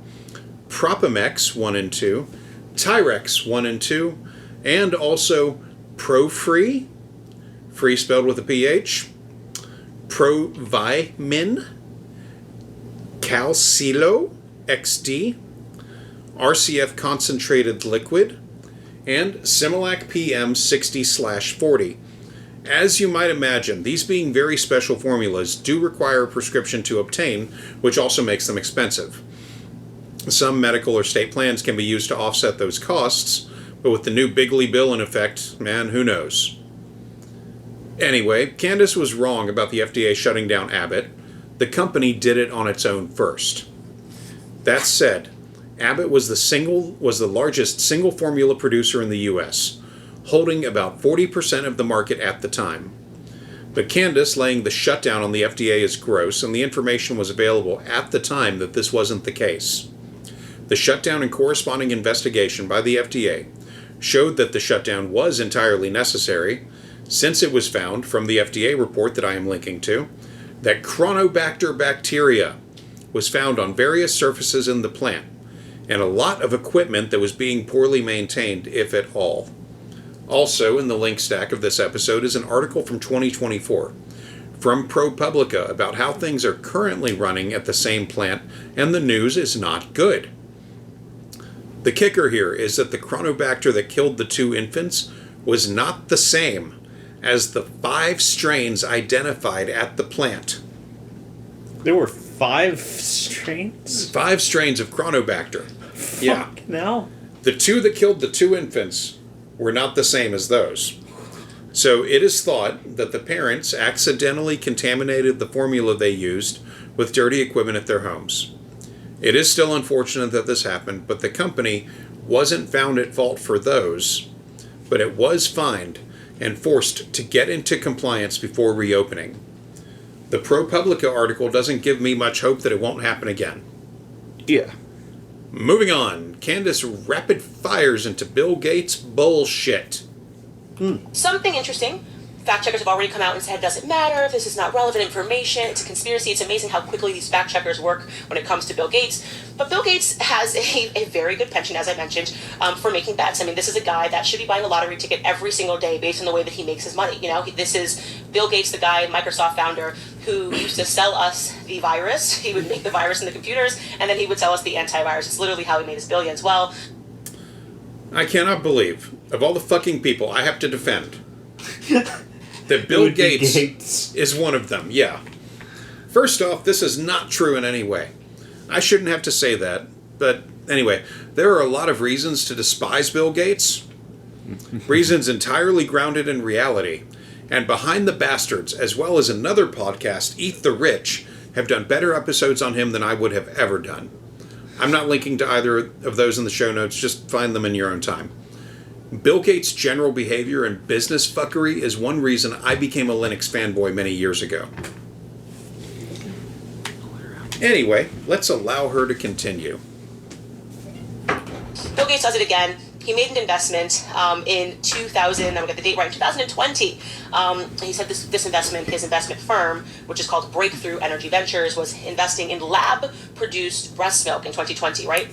[SPEAKER 1] Propomex 1 and 2, Tyrex 1 and 2, and also ProFree, free spelled with a PH, Provimin, Calcilo XD, RCF concentrated liquid, and Similac PM 60/40. As you might imagine, these being very special formulas do require a prescription to obtain, which also makes them expensive. Some medical or state plans can be used to offset those costs, but with the new Bigly bill in effect, man, who knows? Anyway, Candace was wrong about the FDA shutting down Abbott. The company did it on its own first. That said, Abbott was the largest single formula producer in the U.S., holding about 40% of the market at the time. But Candace laying the shutdown on the FDA is gross, and the information was available at the time that this wasn't the case. The shutdown and corresponding investigation by the FDA showed that the shutdown was entirely necessary, since it was found from the FDA report that I am linking to that Chronobacter bacteria was found on various surfaces in the plant, and a lot of equipment that was being poorly maintained, if at all. Also, in the link stack of this episode is an article from 2024 from ProPublica about how things are currently running at the same plant, and the news is not good. The kicker here is that the Chronobacter that killed the 2 infants was not the same as the 5 strains identified at the plant.
[SPEAKER 2] There were 5 strains?
[SPEAKER 1] 5 strains of Chronobacter. Yeah.
[SPEAKER 2] No.
[SPEAKER 1] The 2 that killed the 2 infants were not the same as those. So it is thought that the parents accidentally contaminated the formula they used with dirty equipment at their homes. It is still unfortunate that this happened, but the company wasn't found at fault for those, but it was fined and forced to get into compliance before reopening. The ProPublica article doesn't give me much hope that it won't happen again.
[SPEAKER 2] Yeah.
[SPEAKER 1] Moving on, Candace rapid fires into Bill Gates bullshit.
[SPEAKER 3] Something interesting. Fact checkers have already come out and said it doesn't matter, this is not relevant information, it's a conspiracy. It's amazing how quickly these fact checkers work when it comes to Bill Gates. But Bill Gates has a very good penchant, as I mentioned, for making bets. I mean, this is a guy that should be buying a lottery ticket every single day based on the way that he makes his money. You know, this is Bill Gates, the guy, Microsoft founder, who used to sell us the virus. He would make the virus in the computers, and then he would sell us the antivirus. It's literally how he made his billions. Well,
[SPEAKER 1] I cannot believe, of all the fucking people I have to defend, that Bill Gates is one of them, yeah. First off, this is not true in any way. I shouldn't have to say that, but anyway, there are a lot of reasons to despise Bill Gates. Reasons entirely grounded in reality. And Behind the Bastards, as well as another podcast, Eat the Rich, have done better episodes on him than I would have ever done. I'm not linking to either of those in the show notes, just find them in your own time. Bill Gates' general behavior and business fuckery is one reason I became a Linux fanboy many years ago. Anyway, let's allow her to continue.
[SPEAKER 3] Bill Gates does it again. He made an investment in 2000, I'm going to get the date right, in 2020. He said this investment, his investment firm, which is called Breakthrough Energy Ventures, was investing in lab-produced breast milk in 2020, right?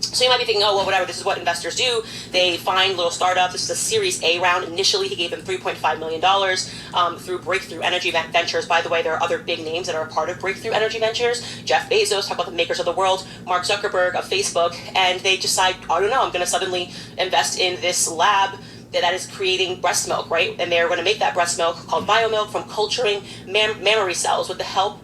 [SPEAKER 3] So you might be thinking, oh, well, whatever, this is what investors do. They find little startups. This is a Series A round. Initially, he gave them $3.5 million through Breakthrough Energy Ventures. By the way, there are other big names that are a part of Breakthrough Energy Ventures. Jeff Bezos, talk about the makers of the world, Mark Zuckerberg of Facebook, and they decide, I don't know, I'm going to suddenly invest in this lab that is creating breast milk, right? And they're going to make that breast milk called Biomilq from culturing mammary cells with the help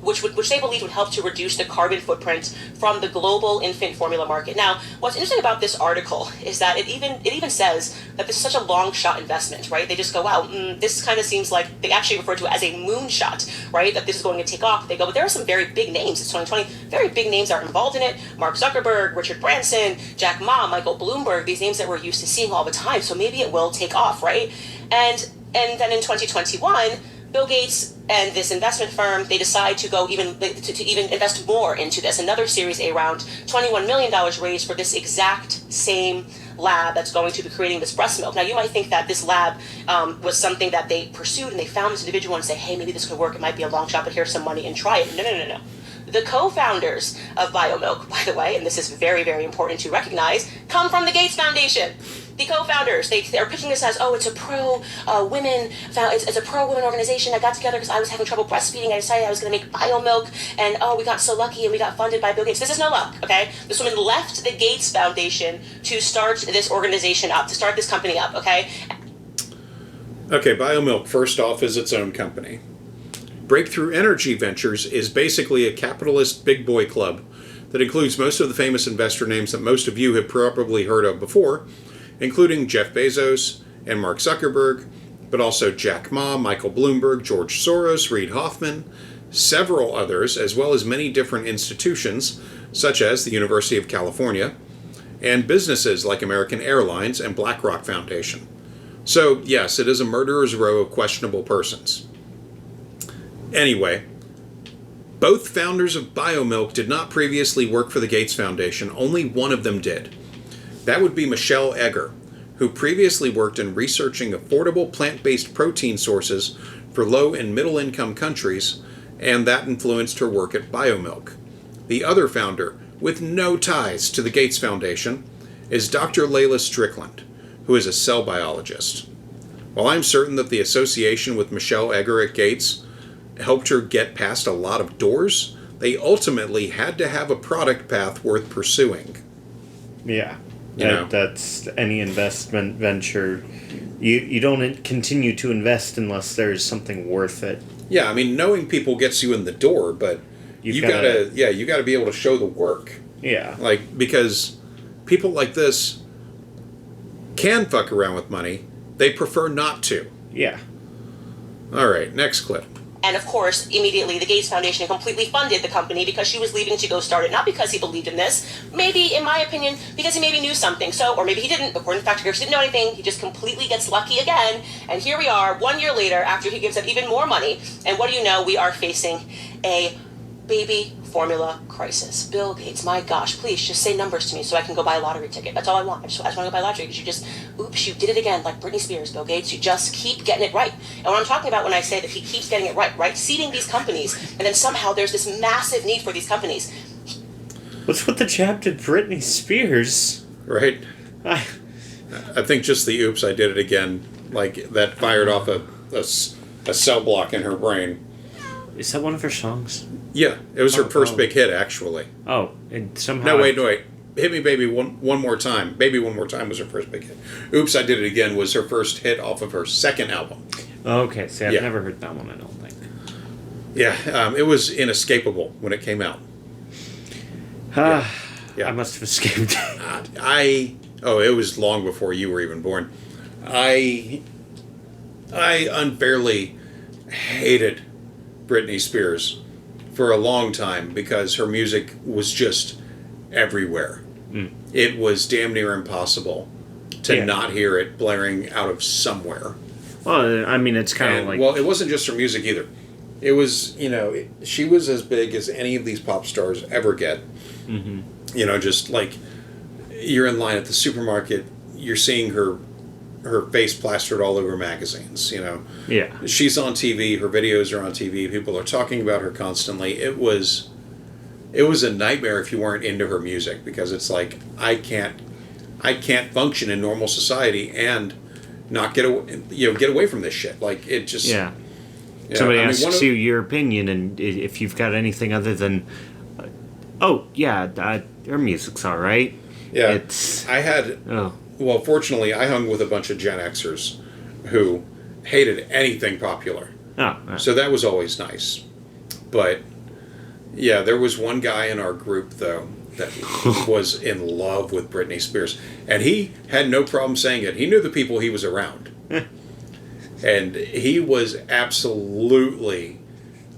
[SPEAKER 3] which they believe would help to reduce the carbon footprint from the global infant formula market. Now, what's interesting about this article is that it even says that this is such a long shot investment, right? They just go, wow, this kind of seems like they actually refer to it as a moonshot, right? That this is going to take off. They go, but there are some very big names. It's 2020. Very big names are involved in it. Mark Zuckerberg, Richard Branson, Jack Ma, Michael Bloomberg, these names that we're used to seeing all the time. So maybe it will take off, right? And then in 2021, Bill Gates and this investment firm, they decide to go even invest more into this. Another Series A round, $21 million raised for this exact same lab that's going to be creating this breast milk. Now, you might think that this lab was something that they pursued and they found this individual and say, hey, maybe this could work. It might be a long shot, but here's some money and try it. No. The co-founders of Biomilq, by the way, and this is very, very important to recognize, come from the Gates Foundation. The co-founders, they're pitching this as, oh, it's a pro-women, it's a pro-women organization. I got together because I was having trouble breastfeeding. I decided I was going to make Biomilq, and oh, we got so lucky and we got funded by Bill Gates. This is no luck, okay? This woman left the Gates Foundation to start this organization up, to start this company up, okay?
[SPEAKER 1] Okay, Biomilq, first off, is its own company. Breakthrough Energy Ventures is basically a capitalist big boy club that includes most of the famous investor names that most of you have probably heard of before, including Jeff Bezos and Mark Zuckerberg, but also Jack Ma, Michael Bloomberg, George Soros, Reid Hoffman, several others, as well as many different institutions, such as the University of California, and businesses like American Airlines and BlackRock Foundation. So, yes, it is a murderer's row of questionable persons. Anyway, both founders of Biomilq did not previously work for the Gates Foundation. Only one of them did. That would be Michelle Egger, who previously worked in researching affordable plant-based protein sources for low- and middle-income countries, and that influenced her work at Biomilq. The other founder, with no ties to the Gates Foundation, is Dr. Layla Strickland, who is a cell biologist. While I'm certain that the association with Michelle Egger at Gates helped her get past a lot of doors, they ultimately had to have a product path worth pursuing.
[SPEAKER 2] Yeah. That's any investment venture. You don't continue to invest unless there's something worth it.
[SPEAKER 1] Yeah, I mean, knowing people gets you in the door, but you gotta be able to show the work.
[SPEAKER 2] Yeah.
[SPEAKER 1] Like, because people like this can fuck around with money. They prefer not to.
[SPEAKER 2] Yeah.
[SPEAKER 1] All right, next clip.
[SPEAKER 3] And of course, immediately the Gates Foundation completely funded the company because she was leaving to go start it. Not because he believed in this. Maybe, in my opinion, because he maybe knew something. So, or maybe he didn't. According to Dr. Gersh, didn't know anything. He just completely gets lucky again. And here we are, 1 year later, after he gives up even more money. And what do you know? We are facing a baby formula crisis. Bill Gates, my gosh, please just say numbers to me so I can go buy a lottery ticket. That's all I want. I just want to go buy a lottery because you did it again, like Britney Spears, Bill Gates. You just keep getting it right. And what I'm talking about when I say that he keeps getting it right? Seeding these companies, and then somehow there's this massive need for these companies.
[SPEAKER 2] What's with the jab to Britney Spears?
[SPEAKER 1] Right? I think just the oops, I did it again, like that fired off a cell block in her brain.
[SPEAKER 2] Is that one of her songs?
[SPEAKER 1] Yeah, it was her first big hit, actually.
[SPEAKER 2] Oh, and somehow...
[SPEAKER 1] No, wait. Hit Me Baby one More Time. Baby One More Time was her first big hit. Oops, I Did It Again was her first hit off of her second album.
[SPEAKER 2] Okay, see, I've never heard that one, I don't think.
[SPEAKER 1] Yeah, it was inescapable when it came out.
[SPEAKER 2] Yeah. I must have escaped.
[SPEAKER 1] It was long before you were even born. I unfairly hated Britney Spears for a long time because her music was just everywhere. It was damn near impossible to not hear it blaring out of somewhere.
[SPEAKER 2] Well, I mean, it's kind of like...
[SPEAKER 1] Well, it wasn't just her music either. It was, she was as big as any of these pop stars ever get. Mm-hmm. Just like you're in line at the supermarket, you're seeing her face plastered all over magazines,
[SPEAKER 2] Yeah.
[SPEAKER 1] She's on TV, her videos are on TV, people are talking about her constantly. It was it was a nightmare if you weren't into her music, because it's like I can't function in normal society and not get away from this shit. Like it just
[SPEAKER 2] Somebody asks you your opinion, and if you've got anything other than, her music's all right.
[SPEAKER 1] Yeah, well, fortunately, I hung with a bunch of Gen Xers who hated anything popular. So that was always nice. But yeah, there was one guy in our group though that was in love with Britney Spears, and he had no problem saying it. He knew the people he was around. And he was absolutely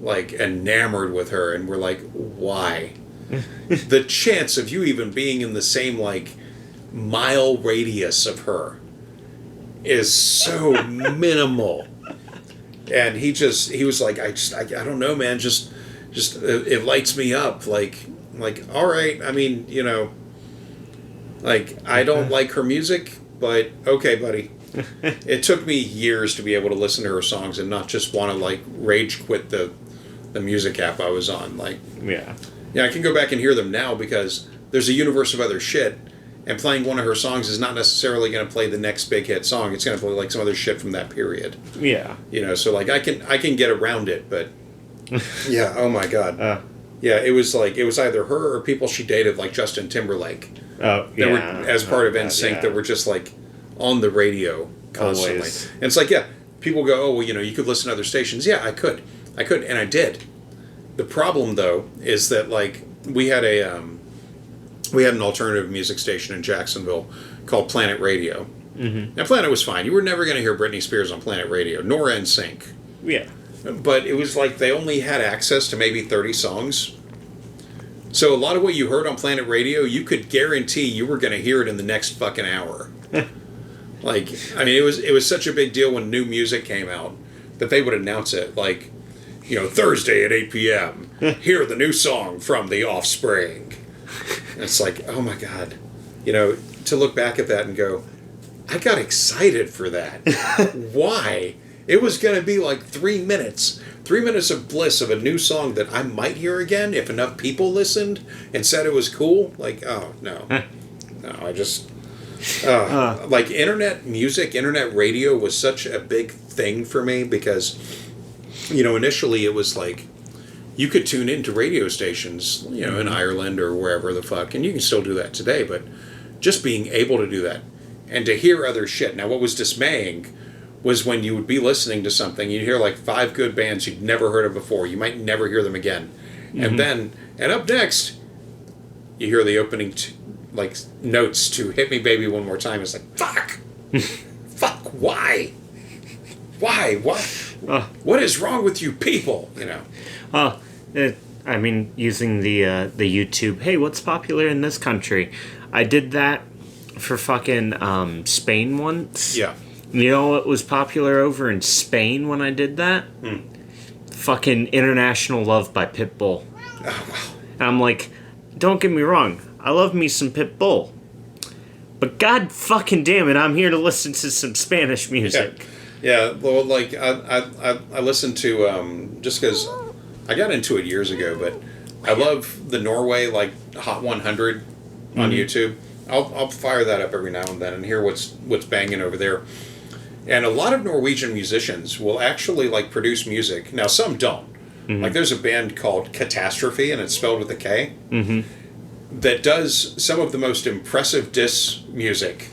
[SPEAKER 1] like enamored with her, and we're like, why? The chance of you even being in the same like mile radius of her is so minimal. And he was like, I don't know, man, just it lights me up, like all right, I mean, like I don't like her music, but okay, buddy. It took me years to be able to listen to her songs and not just want to like rage quit the music app I was on. Like, yeah, I can go back and hear them now because there's a universe of other shit, and playing one of her songs is not necessarily going to play the next big hit song. It's going to play like some other shit from that period. Yeah, so like I can get around it, but yeah, oh my god, yeah, it was either her or people she dated, like Justin Timberlake. That were as part of NSYNC that were just like on the radio constantly. Always. And it's like, yeah, people go, oh, well, you could listen to other stations. Yeah, I could, and I did. The problem, though, is that, like, we had an alternative music station in Jacksonville called Planet Radio. Mm-hmm. Now, Planet was fine. You were never going to hear Britney Spears on Planet Radio, nor NSYNC. Yeah. But it was like they only had access to maybe 30 songs. So a lot of what you heard on Planet Radio, you could guarantee you were going to hear it in the next fucking hour. Like, I mean, it was such a big deal when new music came out that they would announce it, like, Thursday at 8 p.m., hear the new song from The Offspring. And it's like, oh my God. To look back at that and go, I got excited for that. Why? It was going to be like 3 minutes. 3 minutes of bliss of a new song that I might hear again if enough people listened and said it was cool. Like, oh, no. No, I just... like internet music, internet radio was such a big thing for me because, initially it was like you could tune into radio stations, in Ireland or wherever the fuck, and you can still do that today, but just being able to do that and to hear other shit. Now, what was dismaying was when you would be listening to something, you'd hear like 5 good bands you'd never heard of before. You might never hear them again. Mm-hmm. And up next, you hear the opening like notes to "Hit Me Baby One More Time." It's like, fuck, why, what is wrong with you people?
[SPEAKER 2] I mean, using the YouTube. Hey, what's popular in this country? I did that for fucking Spain once. Yeah. You know what was popular over in Spain when I did that? Fucking International Love by Pitbull. Oh wow. And I'm like, don't get me wrong. I love me some Pitbull. But god fucking damn it, I'm here to listen to some Spanish music.
[SPEAKER 1] Yeah, well, like, I listened to, just because I got into it years ago, but I love the Norway, like, Hot 100 on YouTube. I'll fire that up every now and then and hear what's banging over there. And a lot of Norwegian musicians will actually, like, produce music. Now, some don't. Mm-hmm. Like, there's a band called Catastrophe, and it's spelled with a K. Mm-hmm. That does some of the most impressive diss music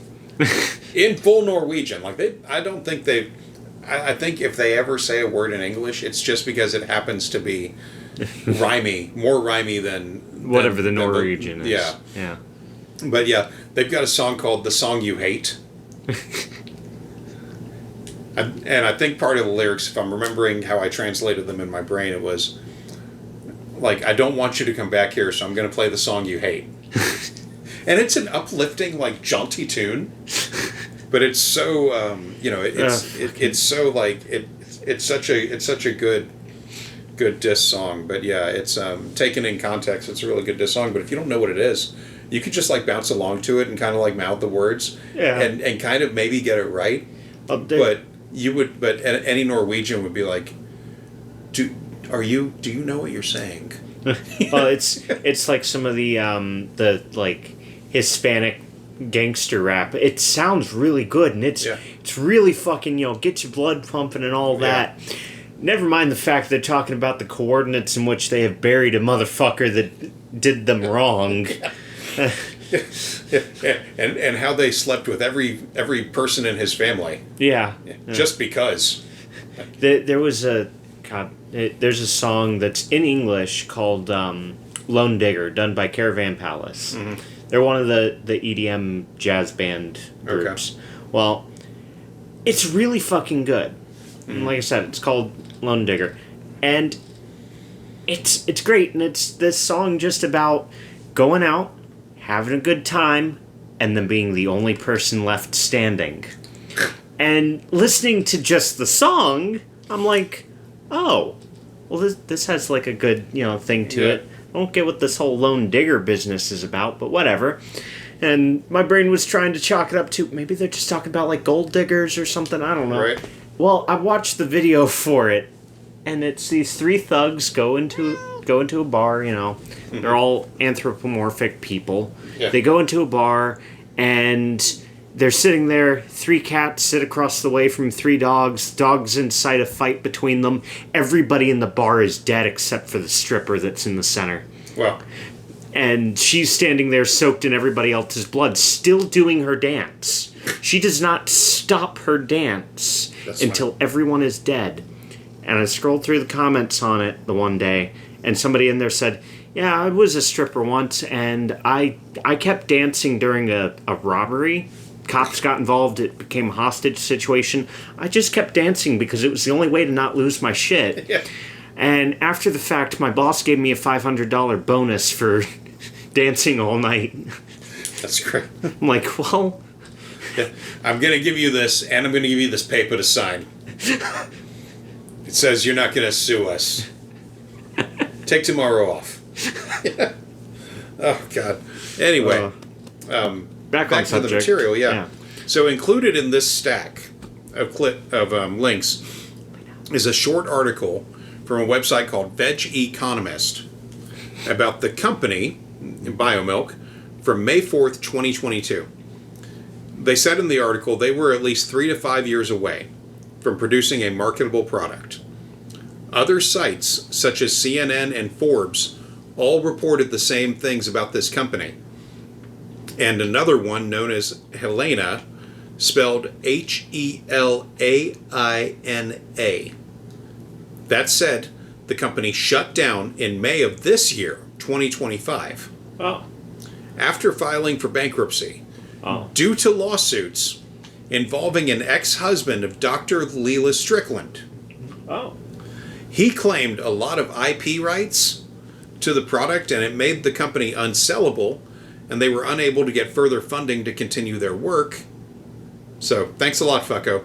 [SPEAKER 1] in full Norwegian. Like I think if they ever say a word in English, it's just because it happens to be more rymey than
[SPEAKER 2] whatever the Norwegian is.
[SPEAKER 1] Yeah. Yeah. But yeah, they've got a song called "The Song You Hate." And I think part of the lyrics, if I'm remembering how I translated them in my brain, it was like, I don't want you to come back here, so I'm going to play the song you hate. And it's an uplifting, like, jaunty tune, but it's so, it's so, like, it's such a good diss song. But yeah, it's taken in context, it's a really good diss song. But if you don't know what it is, you could just like bounce along to it and kind of like mouth the words, and kind of maybe get it right. But any Norwegian would be like, do you know what you're saying?
[SPEAKER 2] Well, it's like some of the like Hispanic gangster rap. It sounds really good, and it's really fucking, get your blood pumping and all that. Never mind the fact they're talking about the coordinates in which they have buried a motherfucker that did them wrong.
[SPEAKER 1] and how they slept with every person in his family.
[SPEAKER 2] Yeah.
[SPEAKER 1] Just because.
[SPEAKER 2] There was there's a song that's in English called Lone Digger, done by Caravan Palace. Mm-hmm. They're one of the EDM jazz band groups. Okay. Well, it's really fucking good. Mm-hmm. Like I said, it's called Lone Digger. And it's great, and it's this song just about going out, having a good time, and then being the only person left standing. And listening to just the song, I'm like, oh, well, this has like a good, thing to it. I don't get what this whole lone digger business is about, but whatever. And my brain was trying to chalk it up to, maybe they're just talking about like gold diggers or something, I don't know.
[SPEAKER 1] Right.
[SPEAKER 2] Well, I watched the video for it, and it's these three thugs go into a bar, Mm-hmm. They're all anthropomorphic people. Yeah. They go into a bar, and they're sitting there, three cats sit across the way from three dogs incite a fight between them. Everybody in the bar is dead except for the stripper that's in the center.
[SPEAKER 1] Wow.
[SPEAKER 2] And she's standing there soaked in everybody else's blood, still doing her dance. She does not stop her dance until everyone is dead. And I scrolled through the comments on it the one day, and somebody in there said, yeah, I was a stripper once, and I kept dancing during a robbery. Cops got involved, it became a hostage situation. I just kept dancing because it was the only way to not lose my shit. Yeah. And after the fact, my boss gave me a $500 bonus for dancing all night.
[SPEAKER 1] That's great.
[SPEAKER 2] I'm like, well...
[SPEAKER 1] Yeah. I'm going to give you this, and I'm going to give you this paper to sign. It says you're not going to sue us. Take tomorrow off. Oh, God. Anyway, back to the material, yeah. So included in this stack of links is a short article from a website called Veg Economist about the company, Biomilq, from May 4th, 2022. They said in the article they were at least 3 to 5 years away from producing a marketable product. Other sites, such as CNN and Forbes, all reported the same things about this company. And another one known as Helena, spelled Helaina. That said, the company shut down in May of this year, 2025.
[SPEAKER 2] Oh.
[SPEAKER 1] After filing for bankruptcy, due to lawsuits involving an ex-husband of Dr. Leela Strickland.
[SPEAKER 2] Oh.
[SPEAKER 1] He claimed a lot of IP rights to the product, and it made the company unsellable, and they were unable to get further funding to continue their work. So, thanks a lot, fucko.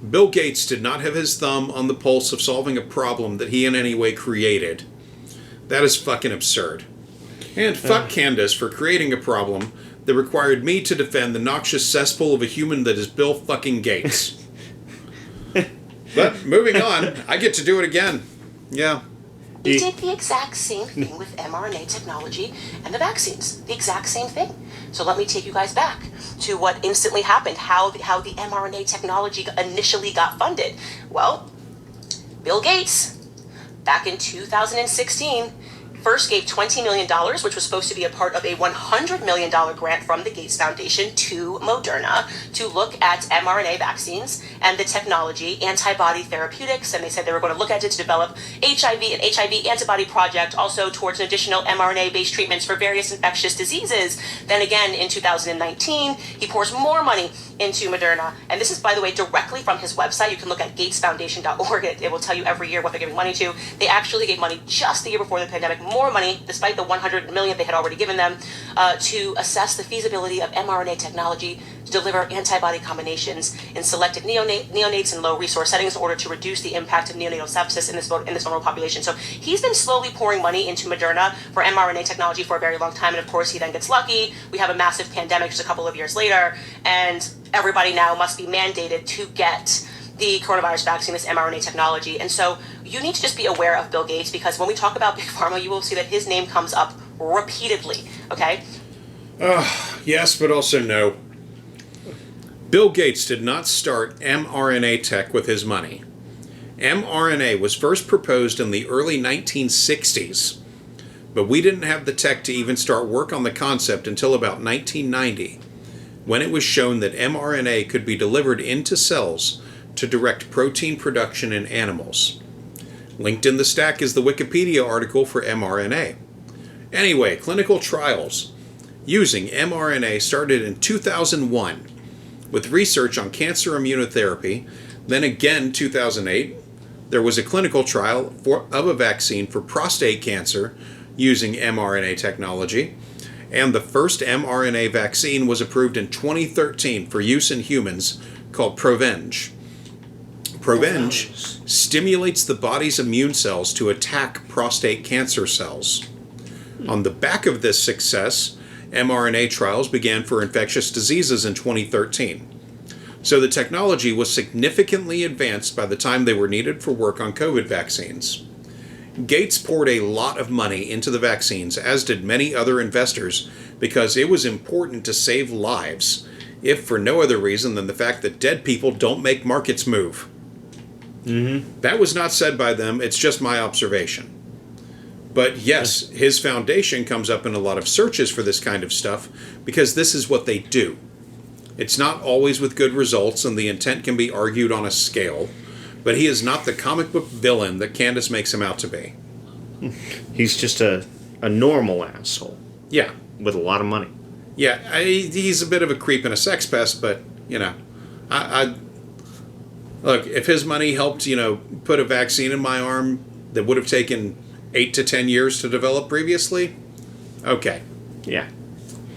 [SPEAKER 1] Bill Gates did not have his thumb on the pulse of solving a problem that he in any way created. That is fucking absurd. And fuck Candace for creating a problem that required me to defend the noxious cesspool of a human that is Bill fucking Gates. But, moving on, I get to do it again. Yeah.
[SPEAKER 3] We did the exact same thing with mRNA technology and the vaccines. The exact same thing. So let me take you guys back to what instantly happened, how the mRNA technology initially got funded. Well, Bill Gates, back in 2016, first gave $20 million, which was supposed to be a part of a $100 million grant from the Gates Foundation to Moderna to look at mRNA vaccines and the technology, antibody therapeutics, and they said they were going to look at it to develop HIV and HIV antibody project, also towards an additional mRNA-based treatments for various infectious diseases. Then again, in 2019, he pours more money into Moderna, and this is, by the way, directly from his website. You can look at gatesfoundation.org. It will tell you every year what they're giving money to. They actually gave money just the year before the pandemic, more money, despite the $100 million they had already given them, to assess the feasibility of mRNA technology to deliver antibody combinations in selected neonates in low-resource settings in order to reduce the impact of neonatal sepsis in this vulnerable population. So he's been slowly pouring money into Moderna for mRNA technology for a very long time, and of course he then gets lucky. We have a massive pandemic just a couple of years later, and everybody now must be mandated to get the coronavirus vaccine, this mRNA technology. And so you need to just be aware of Bill Gates, because when we talk about Big Pharma, you will see that his name comes up repeatedly, okay?
[SPEAKER 1] Yes, but also no. Bill Gates did not start mRNA tech with his money. mRNA was first proposed in the early 1960s, but we didn't have the tech to even start work on the concept until about 1990, when it was shown that mRNA could be delivered into cells to direct protein production in animals. Linked in the stack is the Wikipedia article for mRNA. Anyway, clinical trials using mRNA started in 2001 with research on cancer immunotherapy. Then again, 2008, there was a clinical trial of a vaccine for prostate cancer using mRNA technology. And the first mRNA vaccine was approved in 2013 for use in humans, called Provenge. Provenge stimulates the body's immune cells to attack prostate cancer cells. On the back of this success, mRNA trials began for infectious diseases in 2013. So the technology was significantly advanced by the time they were needed for work on COVID vaccines. Gates poured a lot of money into the vaccines, as did many other investors, because it was important to save lives, if for no other reason than the fact that dead people don't make markets move. That was not said by them, it's just my observation. But yes, his foundation comes up in a lot of searches for this kind of stuff, because this is what they do. It's not always with good results, and the intent can be argued on a scale, but he is not the comic book villain that Candace makes him out to be.
[SPEAKER 2] He's just a normal asshole.
[SPEAKER 1] Yeah.
[SPEAKER 2] With a lot of money.
[SPEAKER 1] Yeah, he's a bit of a creep and a sex pest, but, you know, I look, if his money helped, put a vaccine in my arm that would have taken 8 to 10 years to develop previously, okay.
[SPEAKER 2] Yeah.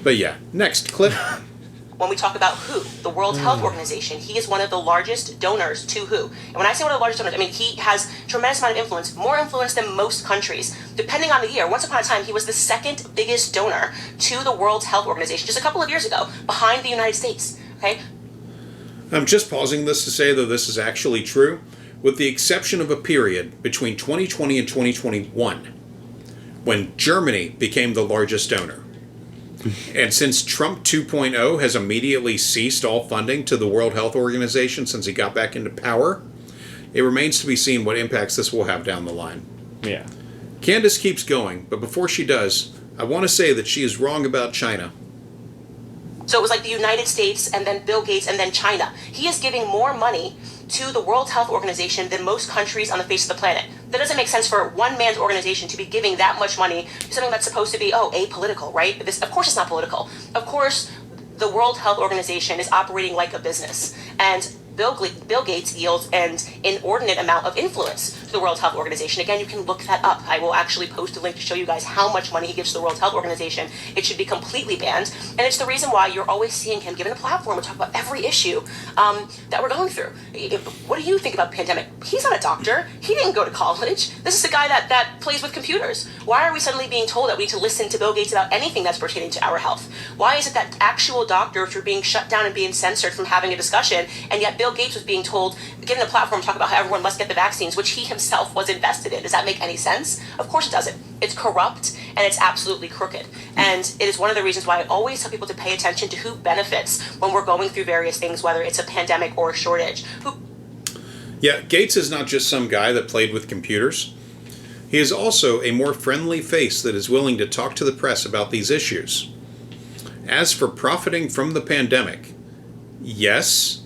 [SPEAKER 1] But yeah, next clip.
[SPEAKER 3] When we talk about WHO, the World Health Organization, he is one of the largest donors to WHO. And when I say one of the largest donors, I mean he has tremendous amount of influence, more influence than most countries. Depending on the year, once upon a time, he was the second biggest donor to the World Health Organization just a couple of years ago, behind the United States, okay?
[SPEAKER 1] I'm just pausing this to say, though, this is actually true, with the exception of a period between 2020 and 2021, when Germany became the largest donor. And since Trump 2.0 has immediately ceased all funding to the World Health Organization since he got back into power, it remains to be seen what impacts this will have down the line.
[SPEAKER 2] Yeah.
[SPEAKER 1] Candace keeps going, but before she does, I want to say that she is wrong about China.
[SPEAKER 3] So it was like the United States, and then Bill Gates, and then China. He is giving more money to the World Health Organization than most countries on the face of the planet. That doesn't make sense for one man's organization to be giving that much money to something that's supposed to be, apolitical, right? Of course it's not political. Of course, the World Health Organization is operating like a business. And Bill Gates yields an inordinate amount of influence to the World Health Organization. Again, you can look that up. I will actually post a link to show you guys how much money he gives to the World Health Organization. It should be completely banned. And it's the reason why you're always seeing him given a platform to talk about every issue that we're going through. What do you think about the pandemic? He's not a doctor. He didn't go to college. This is the guy that plays with computers. Why are we suddenly being told that we need to listen to Bill Gates about anything that's pertaining to our health? Why is it that actual doctors are being shut down and being censored from having a discussion, and yet Bill Gates was being told, given a platform to talk about how everyone must get the vaccines, which he himself was invested in? Does that make any sense? Of course it doesn't. It's corrupt, and it's absolutely crooked. And it is one of the reasons why I always tell people to pay attention to who benefits when we're going through various things, whether it's a pandemic or a shortage.
[SPEAKER 1] Yeah, Gates is not just some guy that played with computers. He is also a more friendly face that is willing to talk to the press about these issues. As for profiting from the pandemic, yes,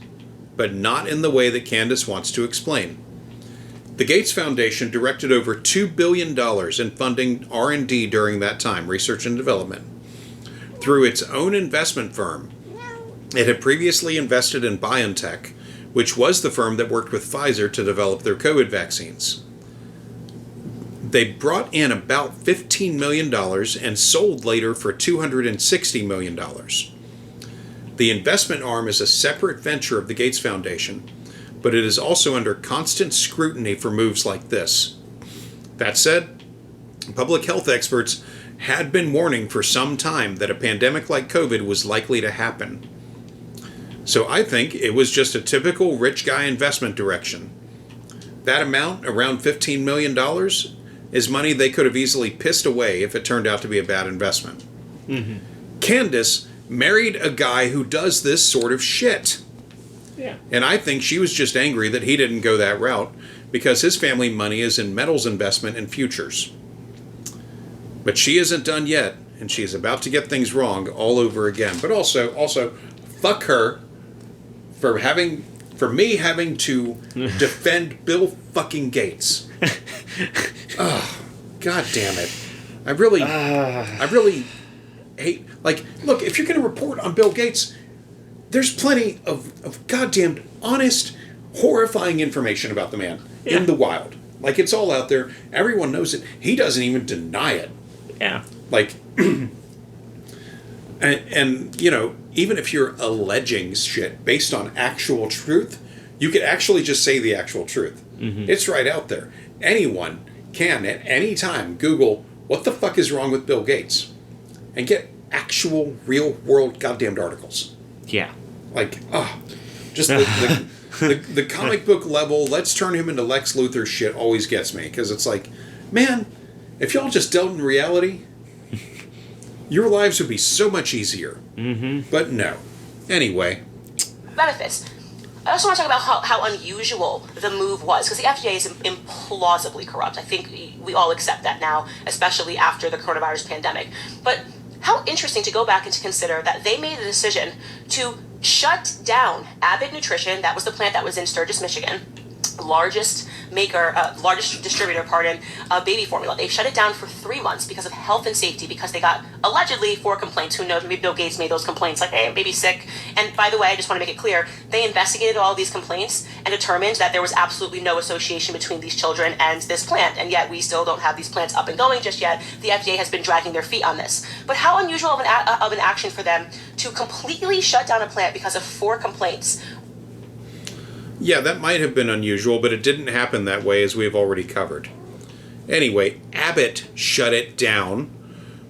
[SPEAKER 1] but not in the way that Candace wants to explain. The Gates Foundation directed over $2 billion in funding R&D during that time, research and development. Through its own investment firm, it had previously invested in BioNTech, which was the firm that worked with Pfizer to develop their COVID vaccines. They brought in about $15 million and sold later for $260 million. The investment arm is a separate venture of the Gates Foundation, but it is also under constant scrutiny for moves like this. That said, public health experts had been warning for some time that a pandemic like COVID was likely to happen. So I think it was just a typical rich guy investment direction. that amount, around $15 million, is money they could have easily pissed away if it turned out to be a bad investment. Mm-hmm. Candace married a guy who does this sort of shit.
[SPEAKER 2] Yeah.
[SPEAKER 1] And I think she was just angry that he didn't go that route because his family money is in metals investment and futures. But she isn't done yet, and she is about to get things wrong all over again. But also, fuck her for me having to defend Bill fucking Gates. Oh, God damn it. I really hate, like, look, if you're going to report on Bill Gates, there's plenty of goddamn honest, horrifying information about the man in the wild. Like, it's all out there. Everyone knows it. He doesn't even deny it.
[SPEAKER 2] Yeah.
[SPEAKER 1] Like, and you know, even if you're alleging shit based on actual truth, you could actually just say the actual truth. Mm-hmm. It's right out there. Anyone can, at any time, Google, what the fuck is wrong with Bill Gates? And get actual, real-world goddamned articles.
[SPEAKER 2] Yeah.
[SPEAKER 1] Like, just the comic book level, let's turn him into Lex Luthor shit always gets me. Because it's like, man, if y'all just dealt in reality, your lives would be so much easier. Mm-hmm. But no. Anyway.
[SPEAKER 3] Benefits. I also want to talk about how unusual the move was, because the FDA is implausibly corrupt. I think we all accept that now, especially after the coronavirus pandemic. But how interesting to go back and to consider that they made a decision to shut down Abbott Nutrition. That was the plant that was in Sturgis, Michigan. Largest distributor, of baby formula. They shut it down for 3 months because of health and safety, because they got allegedly 4 complaints. Who knows? Maybe Bill Gates made those complaints, like, hey, baby's sick. And by the way, I just want to make it clear, they investigated all of these complaints and determined that there was absolutely no association between these children and this plant. And yet we still don't have these plants up and going just yet. The FDA has been dragging their feet on this. But how unusual of an action for them to completely shut down a plant because of 4 complaints.
[SPEAKER 1] Yeah, that might have been unusual, but it didn't happen that way, as we have already covered. Anyway, Abbott shut it down,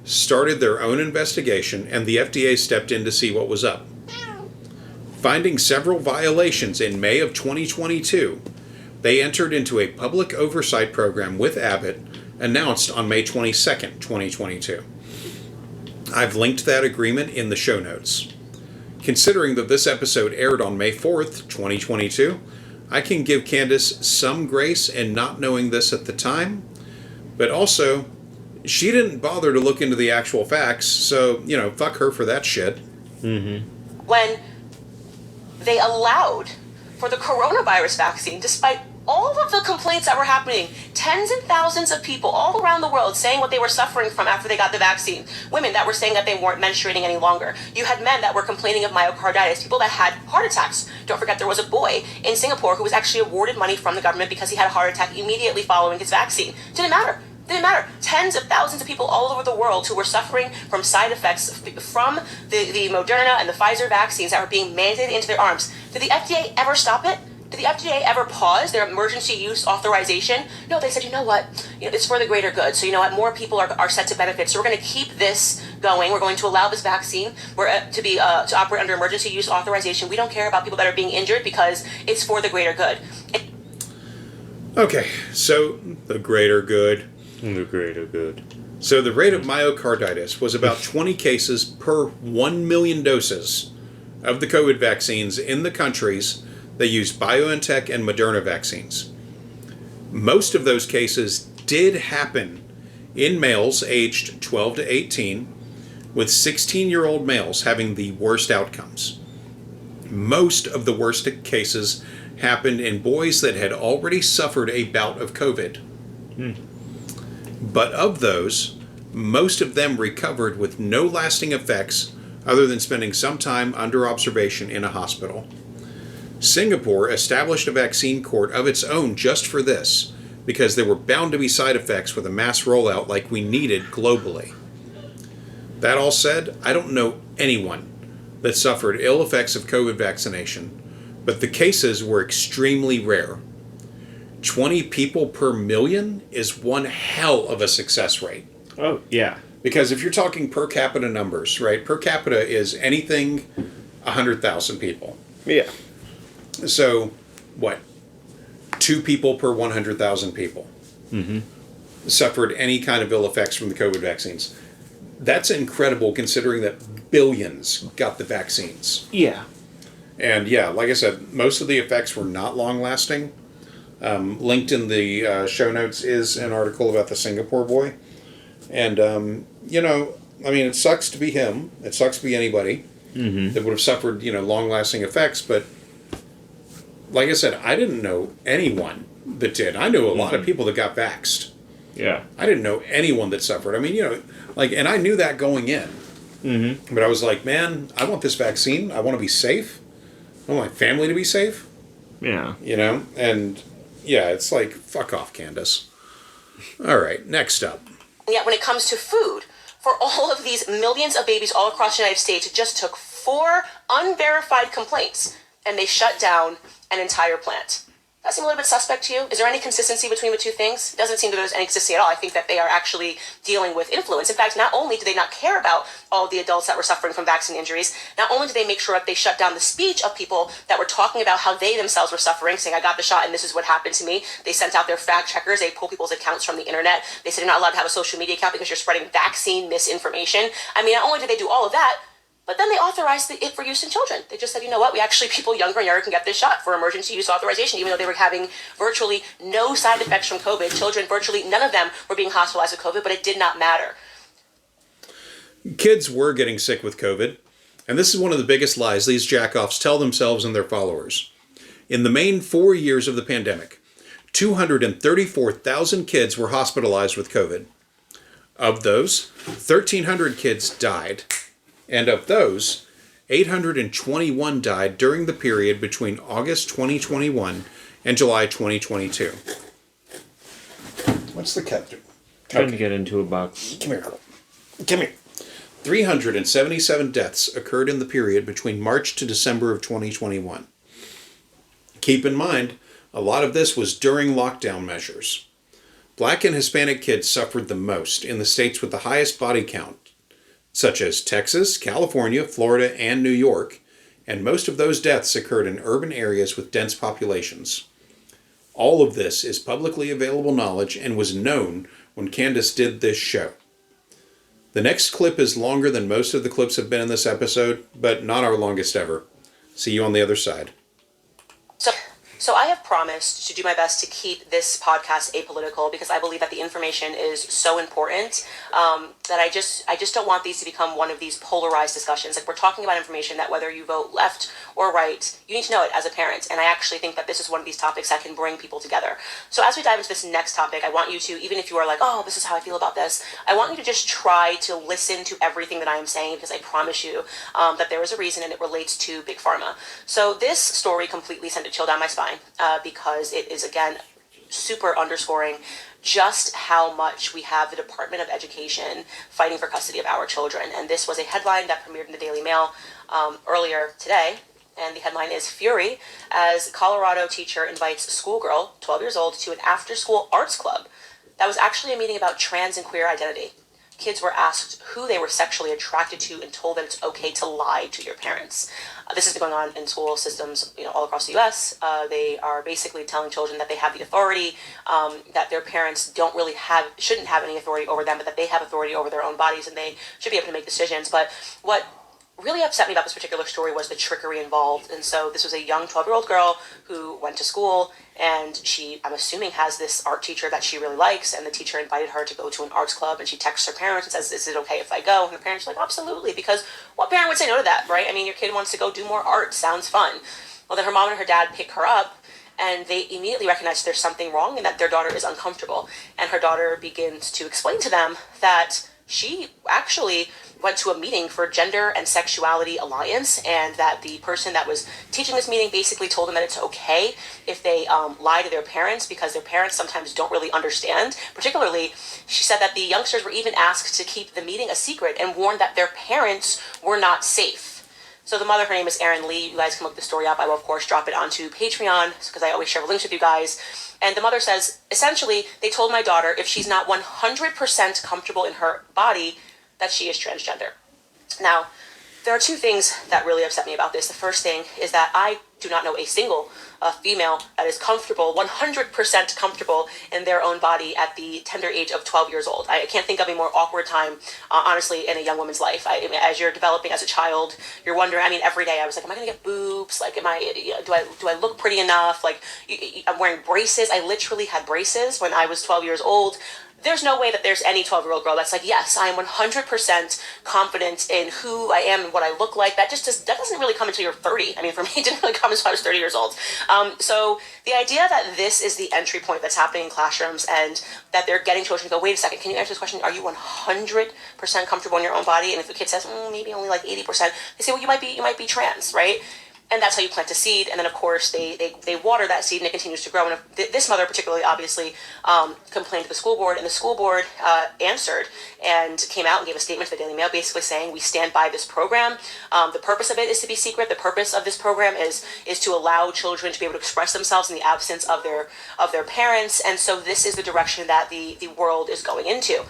[SPEAKER 1] started their own investigation, and the FDA stepped in to see what was up. Finding several violations in May of 2022, they entered into a public oversight program with Abbott, announced on May 22nd, 2022. I've linked that agreement in the show notes. Considering that this episode aired on May 4th, 2022, I can give Candace some grace in not knowing this at the time, but also, she didn't bother to look into the actual facts, so, you know, fuck her for that shit.
[SPEAKER 2] Mm-hmm.
[SPEAKER 3] When they allowed for the coronavirus vaccine, despite all of the complaints that were happening, tens and thousands of people all around the world saying what they were suffering from after they got the vaccine. Women that were saying that they weren't menstruating any longer. You had men that were complaining of myocarditis, people that had heart attacks. Don't forget, there was a boy in Singapore who was actually awarded money from the government because he had a heart attack immediately following his vaccine. Didn't matter. Tens of thousands of people all over the world who were suffering from side effects from the Moderna and the Pfizer vaccines that were being mandated into their arms. Did the FDA ever stop it? Did the FDA ever pause their emergency use authorization? No, they said, you know what? It's for the greater good. So you know what? More people are set to benefit. So we're going to keep this going. We're going to allow this vaccine to operate under emergency use authorization. We don't care about people that are being injured because it's for the greater good.
[SPEAKER 1] Okay, so the greater good.
[SPEAKER 2] The greater good.
[SPEAKER 1] So the rate of myocarditis was about 20 cases per 1 million doses of the COVID vaccines in the countries that used BioNTech and Moderna vaccines. Most of those cases did happen in males aged 12 to 18, with 16-year-old males having the worst outcomes. Most of the worst cases happened in boys that had already suffered a bout of COVID. But of those, most of them recovered with no lasting effects other than spending some time under observation in a hospital. Singapore established a vaccine court of its own just for this, because there were bound to be side effects with a mass rollout like we needed globally. That all said, I don't know anyone that suffered ill effects of COVID vaccination, but the cases were extremely rare. 20 people per million is one hell of a success rate.
[SPEAKER 2] Oh, yeah.
[SPEAKER 1] Because if you're talking per capita numbers, right? Per capita is anything 100,000 people.
[SPEAKER 2] Yeah.
[SPEAKER 1] So, what? 2 people per 100,000 people suffered any kind of ill effects from the COVID vaccines. That's incredible considering that billions got the vaccines.
[SPEAKER 2] Yeah.
[SPEAKER 1] And yeah, like I said, most of the effects were not long lasting. Linked in the show notes is an article about the Singapore boy. And, you know, I mean, it sucks to be him. It sucks to be anybody that would have suffered, you know, long lasting effects. But like I said, I didn't know anyone that did. I knew a lot of people that got vaxxed.
[SPEAKER 2] Yeah.
[SPEAKER 1] I didn't know anyone that suffered. I mean, you know, like, and I knew that going in. But I was like, man, I want this vaccine. I want to be safe. I want my family to be safe.
[SPEAKER 2] Yeah.
[SPEAKER 1] You know? And yeah, it's like, fuck off, Candace. All right, next up.
[SPEAKER 3] Yet when it comes to food, for all of these millions of babies all across the United States, it just took 4 unverified complaints and they shut down an entire plant. That seem a little bit suspect to you? Is there any consistency between the two things? It doesn't seem that there's any consistency at all. I think that they are actually dealing with influence. In fact, not only do they not care about all of the adults that were suffering from vaccine injuries, not only did they make sure that they shut down the speech of people that were talking about how they themselves were suffering, saying, I got the shot and this is what happened to me. They sent out their fact checkers. They pulled people's accounts from the internet. They said you're not allowed to have a social media account because you're spreading vaccine misinformation. I mean, not only did they do all of that, but then they authorized it for use in children. They just said, you know what, we actually, people younger and younger can get this shot for emergency use authorization, even though they were having virtually no side effects from COVID. Children, virtually none of them were being hospitalized with COVID, but it did not matter.
[SPEAKER 1] Kids were getting sick with COVID, and this is one of the biggest lies these jackoffs tell themselves and their followers. In the main 4 years of the pandemic, 234,000 kids were hospitalized with COVID. Of those, 1,300 kids died. And of those, 821 died during the period between August 2021 and July 2022. What's the cat doing?
[SPEAKER 2] Trying to get into a box.
[SPEAKER 1] Come here, girl. Come here. 377 deaths occurred in the period between March to December of 2021. Keep in mind, a lot of this was during lockdown measures. Black and Hispanic kids suffered the most in the states with the highest body count, such as Texas, California, Florida, and New York, and most of those deaths occurred in urban areas with dense populations. All of this is publicly available knowledge and was known when Candace did this show. The next clip is longer than most of the clips have been in this episode, but not our longest ever. See you on the other side.
[SPEAKER 3] So I have promised to do my best to keep this podcast apolitical because I believe that the information is so important that I just don't want these to become one of these polarized discussions. Like, we're talking about information that whether you vote left or right, you need to know it as a parent. And I actually think that this is one of these topics that can bring people together. So as we dive into this next topic, I want you to, even if you are like, oh, this is how I feel about this, I want you to just try to listen to everything that I am saying because I promise you that there is a reason and it relates to Big Pharma. So this story completely sent a chill down my spine. Because it is, again, super underscoring just how much we have the Department of Education fighting for custody of our children. And this was a headline that premiered in the Daily Mail earlier today. And the headline is Fury as Colorado teacher invites schoolgirl, 12 years old, to an after-school arts club. That was actually a meeting about trans and queer identity. Kids were asked who they were sexually attracted to and told that it's okay to lie to your parents. This has been going on in school systems, all across the U.S. They are basically telling children that they have the authority, that their parents shouldn't have any authority over them, but that they have authority over their own bodies and they should be able to make decisions. But what really upset me about this particular story was the trickery involved. And so this was a young 12-year-old girl who went to school, and she, I'm assuming, has this art teacher that she really likes, and the teacher invited her to go to an arts club, and she texts her parents and says, is it okay if I go? And the parents are like, absolutely, because what parent would say no to that, right? I mean, your kid wants to go do more art, sounds fun. Well, then her mom and her dad pick her up, and they immediately recognize there's something wrong and that their daughter is uncomfortable. And her daughter begins to explain to them that she actually went to a meeting for Gender and Sexuality Alliance, and that the person that was teaching this meeting basically told them that it's okay if they lie to their parents because their parents sometimes don't really understand. Particularly, she said that the youngsters were even asked to keep the meeting a secret and warned that their parents were not safe. So the mother, her name is Erin Lee. You guys can look the story up. I will, of course, drop it onto Patreon because I always share links with you guys. And the mother says, essentially, they told my daughter if she's not 100% comfortable in her body, that she is transgender. Now, There are two things that really upset me about this. The first thing is that I do not know a single female that is comfortable, 100% comfortable in their own body at the tender age of 12 years old. I can't think of a more awkward time, honestly, in a young woman's life. As you're developing as a child, you're wondering, I mean, every day I was like, am I going to get boobs? Like, do I look pretty enough? Like, I'm wearing braces. I literally had braces when I was 12 years old. There's no way that there's any 12-year-old girl that's like, yes, I am 100% confident in who I am and what I look like. That doesn't really come until you're 30. I mean, for me, it didn't really come until I was 30 years old. So the idea that this is the entry point that's happening in classrooms and that they're getting children to go, wait a second, can you answer this question? Are you 100% comfortable in your own body? And if the kid says, maybe only like 80%, they say, well, you might be trans, right? And that's how you plant a seed. And then, of course, they water that seed and it continues to grow. And this mother particularly, obviously, complained to the school board. And the school board answered and came out and gave a statement to the Daily Mail basically saying, we stand by this program. The purpose of it is to be secret. The purpose of this program is to allow children to be able to express themselves in the absence of their parents. And so this is the direction that the world is going into.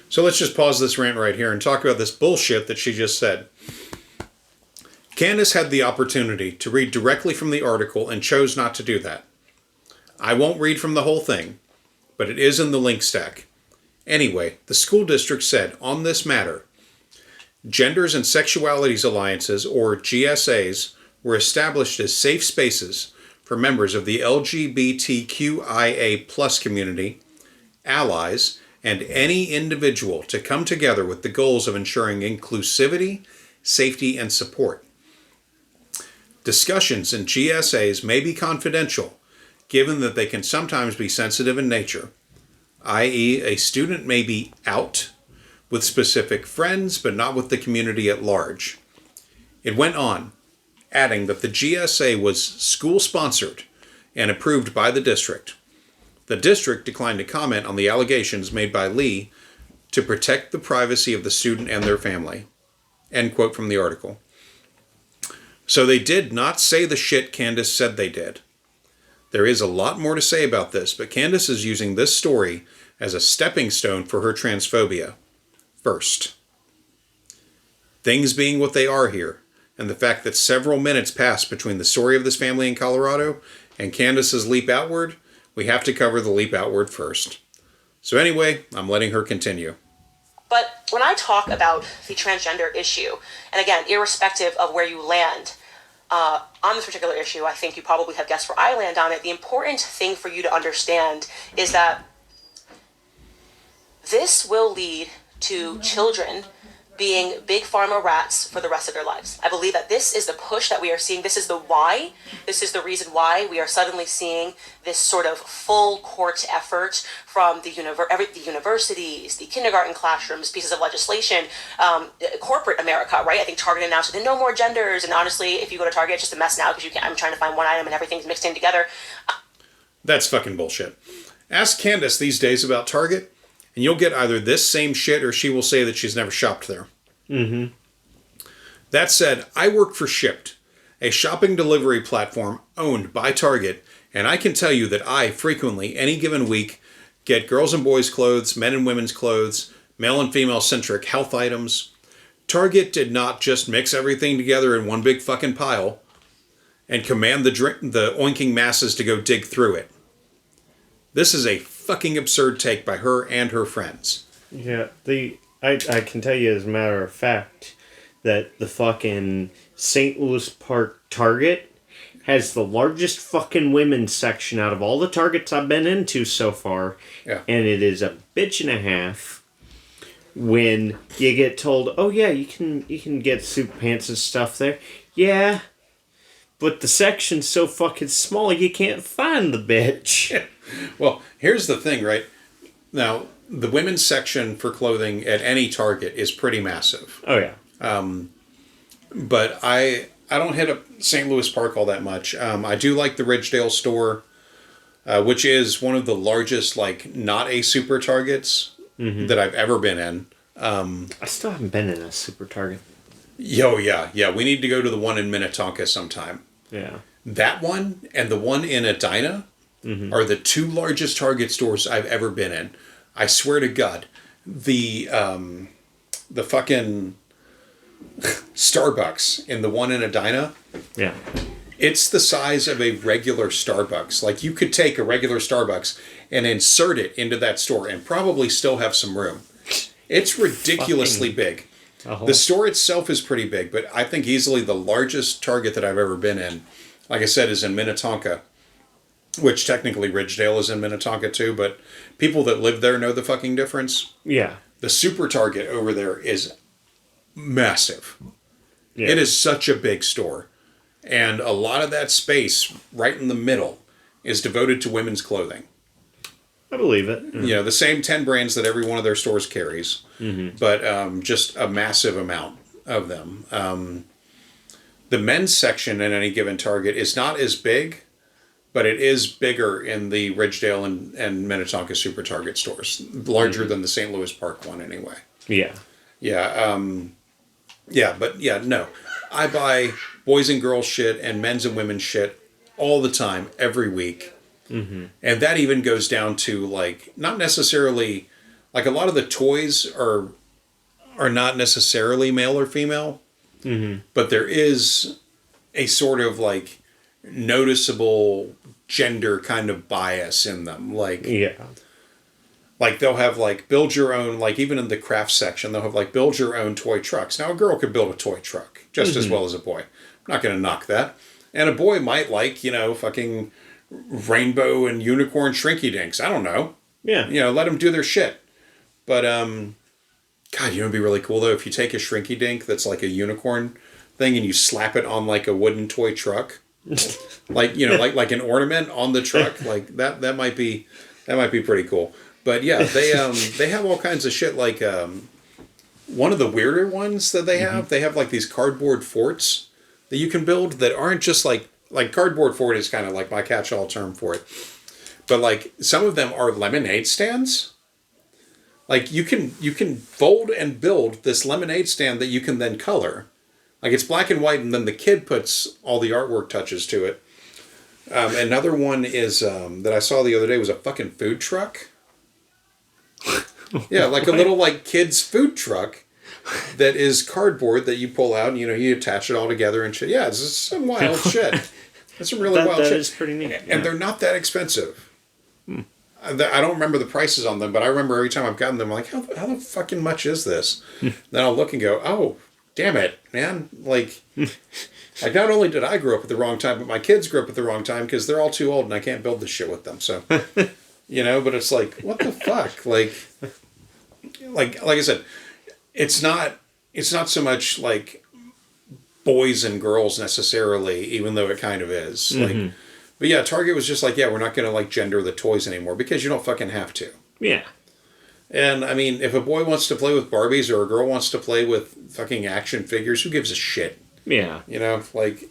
[SPEAKER 1] So let's just pause this rant right here and talk about this bullshit that she just said. Candace had the opportunity to read directly from the article and chose not to do that. I won't read from the whole thing, but it is in the link stack. Anyway, the school district said on this matter, Genders and Sexualities Alliances, or GSAs, were established as safe spaces for members of the LGBTQIA+ community, allies, and any individual to come together with the goals of ensuring inclusivity, safety, and support. Discussions in GSAs may be confidential, given that they can sometimes be sensitive in nature, i.e., a student may be out with specific friends, but not with the community at large. It went on, adding that the GSA was school-sponsored and approved by the district. The district declined to comment on the allegations made by Lee to protect the privacy of the student and their family. End quote from the article. So they did not say the shit Candace said they did. There is a lot more to say about this, but Candace is using this story as a stepping stone for her transphobia. First, things being what they are here, and the fact that several minutes passed between the story of this family in Colorado and Candace's leap outward, we have to cover the leap outward first. So anyway, I'm letting her continue.
[SPEAKER 3] But when I talk about the transgender issue, and again, irrespective of where you land on this particular issue, I think you probably have guessed where I land on it. The important thing for you to understand is that this will lead to children being big pharma rats for the rest of their lives. I believe that this is the push that we are seeing. This is the why. This is the reason why we are suddenly seeing this sort of full court effort from the universities, the kindergarten classrooms, pieces of legislation, corporate America, right? I think Target announced that no more genders. And honestly, if you go to Target, it's just a mess now because I'm trying to find one item and everything's mixed in together.
[SPEAKER 1] That's fucking bullshit. Ask Candace these days about Target, and you'll get either this same shit or she will say that she's never shopped there.
[SPEAKER 2] Mm-hmm.
[SPEAKER 1] That said, I work for Shipt, a shopping delivery platform owned by Target, and I can tell you that I frequently, any given week, get girls' and boys' clothes, men and women's clothes, male and female-centric health items. Target did not just mix everything together in one big fucking pile and command the oinking masses to go dig through it. This is a fucking absurd take by her and her friends.
[SPEAKER 2] Yeah, I can tell you as a matter of fact that the fucking St. Louis Park Target has the largest fucking women's section out of all the Targets I've been into so far.
[SPEAKER 1] Yeah.
[SPEAKER 2] And it is a bitch and a half when you get told, oh yeah, you can get suit pants and stuff there. Yeah, but the section's so fucking small you can't find the bitch.
[SPEAKER 1] Well, here's the thing, right? Now, the women's section for clothing at any Target is pretty massive.
[SPEAKER 2] Oh, yeah.
[SPEAKER 1] But I don't hit up St. Louis Park all that much. I do like the Ridgedale store, which is one of the largest, like, not a super Targets that I've ever been in.
[SPEAKER 2] I still haven't been in a super Target.
[SPEAKER 1] Yeah. We need to go to the one in Minnetonka sometime.
[SPEAKER 2] Yeah.
[SPEAKER 1] That one and the one in Edina are the two largest Target stores I've ever been in. I swear to God, the fucking Starbucks in the one in Edina.
[SPEAKER 2] Yeah.
[SPEAKER 1] It's the size of a regular Starbucks. Like, you could take a regular Starbucks and insert it into that store and probably still have some room. It's ridiculously big. The store itself is pretty big, but I think easily the largest Target that I've ever been in, like I said, is in Minnetonka, which technically Ridgedale is in Minnetonka too, but people that live there know the fucking difference.
[SPEAKER 2] Yeah.
[SPEAKER 1] The Super Target over there is massive.
[SPEAKER 2] Yeah.
[SPEAKER 1] It is such a big store. And a lot of that space right in the middle is devoted to women's clothing.
[SPEAKER 2] I believe it.
[SPEAKER 1] You know, the same 10 brands that every one of their stores carries, but just a massive amount of them. The men's section in any given Target is not as big, but it is bigger in the Ridgedale and Minnetonka Super Target stores. Larger than the St. Louis Park one anyway.
[SPEAKER 2] Yeah.
[SPEAKER 1] Yeah. No. I buy boys and girls shit and men's and women's shit all the time, every week. Mm-hmm. And that even goes down to, like, not necessarily, like, a lot of the toys are not necessarily male or female, but there is a sort of, like, noticeable gender kind of bias in them. Like, like, they'll have, like, build your own, like, even in the craft section, they'll have, like, build your own toy trucks. Now, a girl could build a toy truck just as well as a boy. I'm not going to knock that. And a boy might like, you know, fucking rainbow and unicorn shrinky dinks. I don't know.
[SPEAKER 2] Yeah.
[SPEAKER 1] You know, let them do their shit. But, God, you know, it'd be really cool, though, if you take a shrinky dink that's like a unicorn thing and you slap it on, like, a wooden toy truck. Like, you know, like an ornament on the truck. Like, that might be pretty cool. But yeah, they have all kinds of shit. Like, one of the weirder ones that they have like these cardboard forts that you can build that aren't just like cardboard fort is kind of like my catch-all term for it. But like, some of them are lemonade stands. Like, you can fold and build this lemonade stand that you can then color. Like, it's black and white, and then the kid puts all the artwork touches to it. Another one is that I saw the other day was a fucking food truck. Yeah, like a little, like, kid's food truck that is cardboard that you pull out and, you know, you attach it all together and shit. Yeah, it's some wild shit. That's some really wild shit. That is
[SPEAKER 2] pretty neat.
[SPEAKER 1] And they're not that expensive. I don't remember the prices on them, but I remember every time I've gotten them, I'm like, how the fucking much is this? Then I'll look and go, oh, damn it, man. Like, not only did I grow up at the wrong time, but my kids grew up at the wrong time because they're all too old and I can't build this shit with them. So... You know, but it's like, what the fuck? Like I said, it's not so much like boys and girls necessarily, even though it kind of is. Like, but yeah, Target was just like, yeah, we're not going to like gender the toys anymore because you don't fucking have to. Yeah. And I mean, if a boy wants to play with Barbies or a girl wants to play with fucking action figures, who gives a shit? Yeah. You know, like,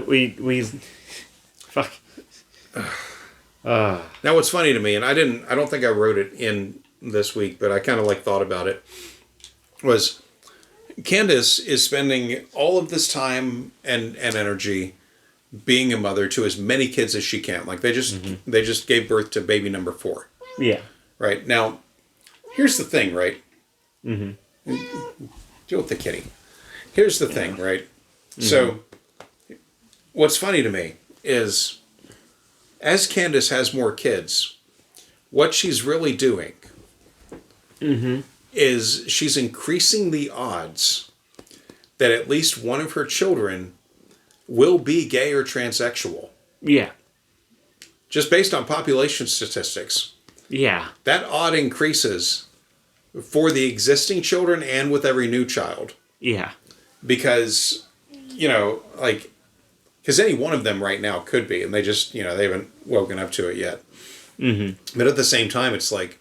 [SPEAKER 2] we fuck.
[SPEAKER 1] Now, what's funny to me, and I don't think I wrote it in this week, but I kind of like thought about it, was Candace is spending all of this time and energy being a mother to as many kids as she can. Like, they just gave birth to baby number 4. Yeah. Right. Now, here's the thing, right? Deal with the kitty. Here's the thing, right? So, what's funny to me is, as Candace has more kids, what she's really doing is she's increasing the odds that at least one of her children will be gay or transsexual. Yeah. Just based on population statistics. Yeah. That odd increases for the existing children and with every new child. Yeah. Because, you know, like... Because any one of them right now could be, and they just, you know, they haven't woken up to it yet. But at the same time, it's like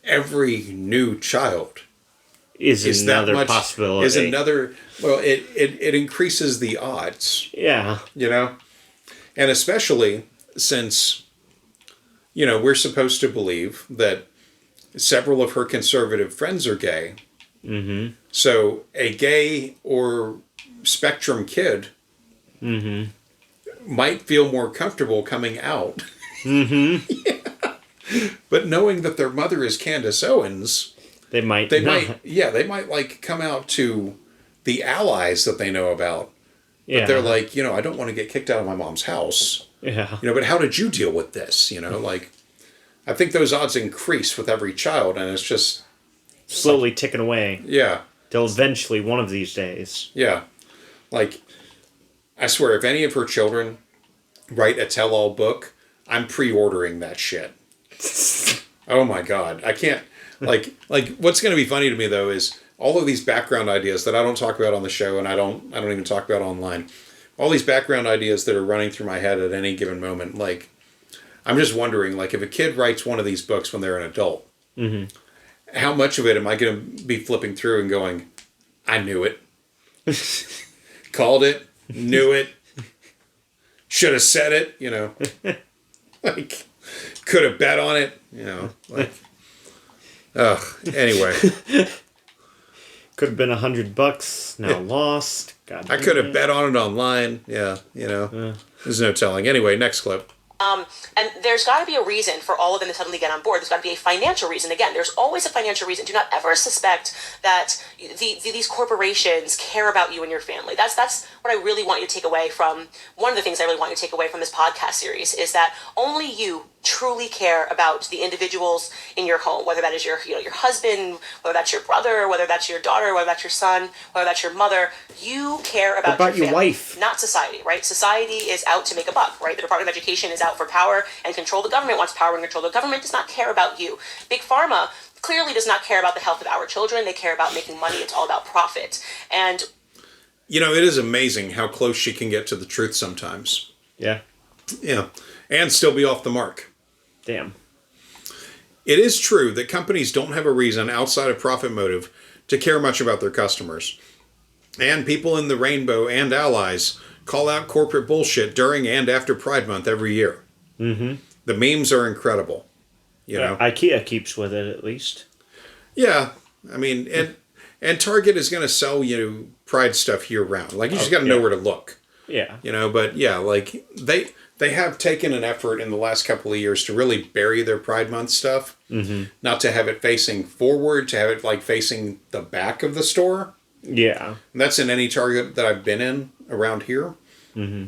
[SPEAKER 1] every new child
[SPEAKER 2] is another possibility.
[SPEAKER 1] Is another, well, it increases the odds. Yeah. You know? And especially since, you know, we're supposed to believe that several of her conservative friends are gay. So a gay or spectrum kid might feel more comfortable coming out. Yeah. But knowing that their mother is Candace Owens, they might like come out to the allies that they know about.
[SPEAKER 2] Yeah.
[SPEAKER 1] But they're like, I don't want to get kicked out of my mom's house.
[SPEAKER 2] Yeah.
[SPEAKER 1] But how did you deal with this? Like, I think those odds increase with every child, and it's just...
[SPEAKER 2] slowly ticking away.
[SPEAKER 1] Yeah.
[SPEAKER 2] Till eventually, one of these days.
[SPEAKER 1] Yeah. Like, I swear, if any of her children write a tell-all book, I'm pre-ordering that shit. Oh my God. I can't... Like, what's going to be funny to me, though, is all of these background ideas that I don't talk about on the show, and I don't even talk about online. All these background ideas that are running through my head at any given moment. Like, I'm just wondering, like, if a kid writes one of these books when they're an adult, how much of it am I going to be flipping through and going, I knew it. Called it. Knew it. Should have said it, Like, could have bet on it, like... Ugh. Anyway,
[SPEAKER 2] could have been $100. Now lost. God.
[SPEAKER 1] I could have bet on it online. Yeah, there's no telling. Anyway, next clip.
[SPEAKER 3] And there's got to be a reason for all of them to suddenly get on board. There's got to be a financial reason. Again, there's always a financial reason. Do not ever suspect that these corporations care about you and your family. That's what I really want you to take away from, one of the things I really want you to take away from this podcast series is that only you truly care about the individuals in your home, whether that is your husband, whether that's your brother, whether that's your daughter, whether that's your son, whether that's your mother. You care about
[SPEAKER 2] your
[SPEAKER 3] family,
[SPEAKER 2] wife,
[SPEAKER 3] not society, right? Society is out to make a buck, right? The Department of Education is out for power and control. The government wants power and control. The government does not care about you. Big Pharma clearly does not care about the health of our children. They care about making money. It's all about profit. And
[SPEAKER 1] it is amazing how close she can get to the truth sometimes.
[SPEAKER 2] Yeah.
[SPEAKER 1] Yeah. And still be off the mark.
[SPEAKER 2] Damn.
[SPEAKER 1] It is true that companies don't have a reason outside of profit motive to care much about their customers. And people in the rainbow and allies call out corporate bullshit during and after Pride Month every year.
[SPEAKER 2] Mm-hmm.
[SPEAKER 1] The memes are incredible.
[SPEAKER 2] IKEA keeps with it, at least.
[SPEAKER 1] Yeah. I mean, and Target is going to sell, Pride stuff year round. Like, you just got to know where to look.
[SPEAKER 2] Yeah.
[SPEAKER 1] But yeah, like, they have taken an effort in the last couple of years to really bury their Pride Month stuff. Mm-hmm. Not to have it facing forward, to have it, like, facing the back of the store.
[SPEAKER 2] Yeah.
[SPEAKER 1] And that's in any Target that I've been in around here. Mm-hmm.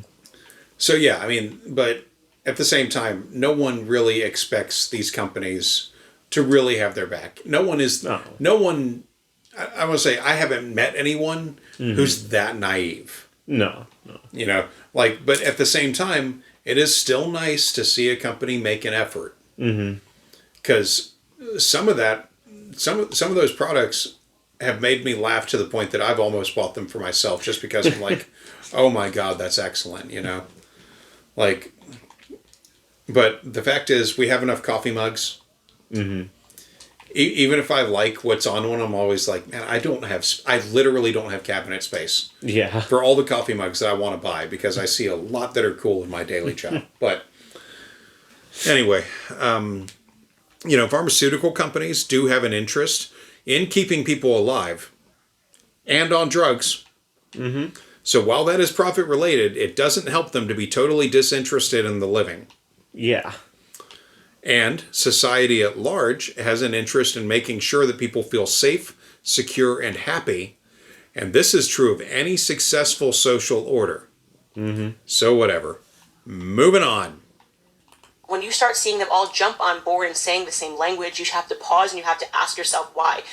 [SPEAKER 1] So, yeah, I mean, but at the same time, no one really expects these companies to really have their back. No one, I want to say, I haven't met anyone who's that naive.
[SPEAKER 2] No.
[SPEAKER 1] But at the same time, it is still nice to see a company make an effort. Because some of those products have made me laugh to the point that I've almost bought them for myself just because I'm like, oh my God, that's excellent, Like, but the fact is, we have enough coffee mugs. Mm-hmm. Even if I like what's on one, I'm always like, man, I literally don't have cabinet space.
[SPEAKER 2] Yeah.
[SPEAKER 1] For all the coffee mugs that I want to buy, because I see a lot that are cool in my daily job. But anyway, pharmaceutical companies do have an interest in keeping people alive and on drugs. Mm-hmm. So while that is profit related, it doesn't help them to be totally disinterested in the living.
[SPEAKER 2] Yeah.
[SPEAKER 1] And society at large has an interest in making sure that people feel safe, secure, and happy. And this is true of any successful social order. Mm-hmm. So whatever. Moving on.
[SPEAKER 3] When you start seeing them all jump on board and saying the same language, you have to pause and you have to ask yourself why.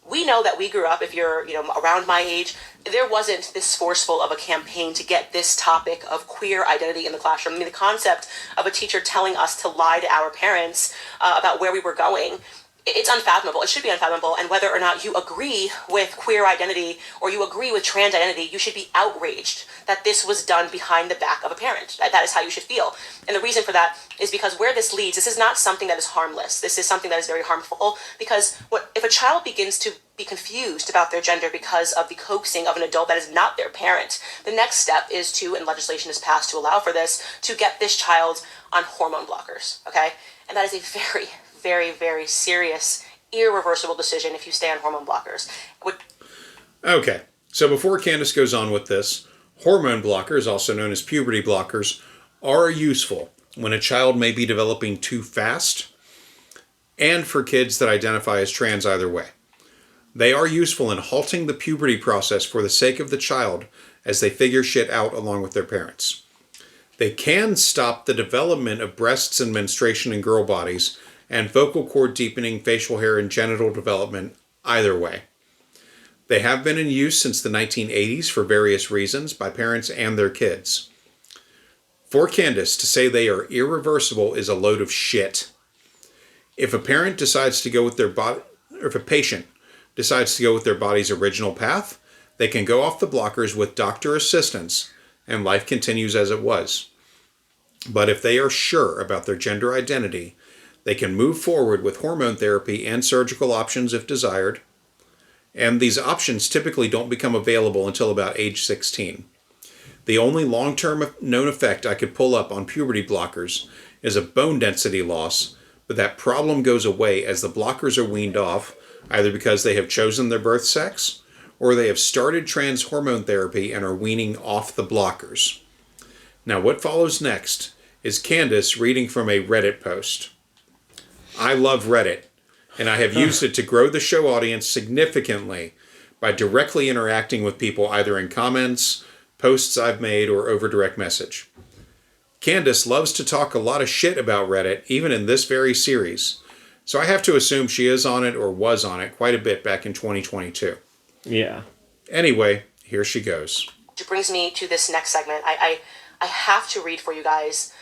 [SPEAKER 3] We know that we grew up, if you're around my age, there wasn't this forceful of a campaign to get this topic of queer identity in the classroom. I mean, the concept of a teacher telling us to lie to our parents about where we were going, it's unfathomable. It should be unfathomable. And whether or not you agree with queer identity or you agree with trans identity, you should be outraged that this was done behind the back of a parent. That is how you should feel. And the reason for that is because where this leads, this is not something that is harmless. This is something that is very harmful, because if a child begins to be confused about their gender because of the coaxing of an adult that is not their parent, the next step is to, and legislation is passed to allow for this, to get this child on hormone blockers, okay? And that is a very, very, very serious, irreversible decision if you stay on hormone blockers.
[SPEAKER 1] Okay, so before Candace goes on with this, hormone blockers, also known as puberty blockers, are useful when a child may be developing too fast and for kids that identify as trans either way. They are useful in halting the puberty process for the sake of the child as they figure shit out along with their parents. They can stop the development of breasts and menstruation in girl bodies and vocal cord deepening, facial hair, and genital development either way. They have been in use since the 1980s for various reasons by parents and their kids. For Candace, to say they are irreversible is a load of shit. If a parent decides to go with their body, or if a patient decides to go with their body's original path, they can go off the blockers with doctor assistance, and life continues as it was. But if they are sure about their gender identity, they can move forward with hormone therapy and surgical options if desired, and these options typically don't become available until about age 16. The only long-term known effect I could pull up on puberty blockers is a bone density loss, but that problem goes away as the blockers are weaned off, either because they have chosen their birth sex, or they have started trans hormone therapy and are weaning off the blockers. Now what follows next is Candace reading from a Reddit post. I love Reddit, and I have used it to grow the show audience significantly by directly interacting with people either in comments, posts I've made, or over direct message. Candace loves to talk a lot of shit about Reddit, even in this very series, so I have to assume she is on it or was on it quite a bit back in 2022.
[SPEAKER 2] Yeah.
[SPEAKER 1] Anyway, here she goes.
[SPEAKER 3] Which brings me to this next segment. I have to read for you guys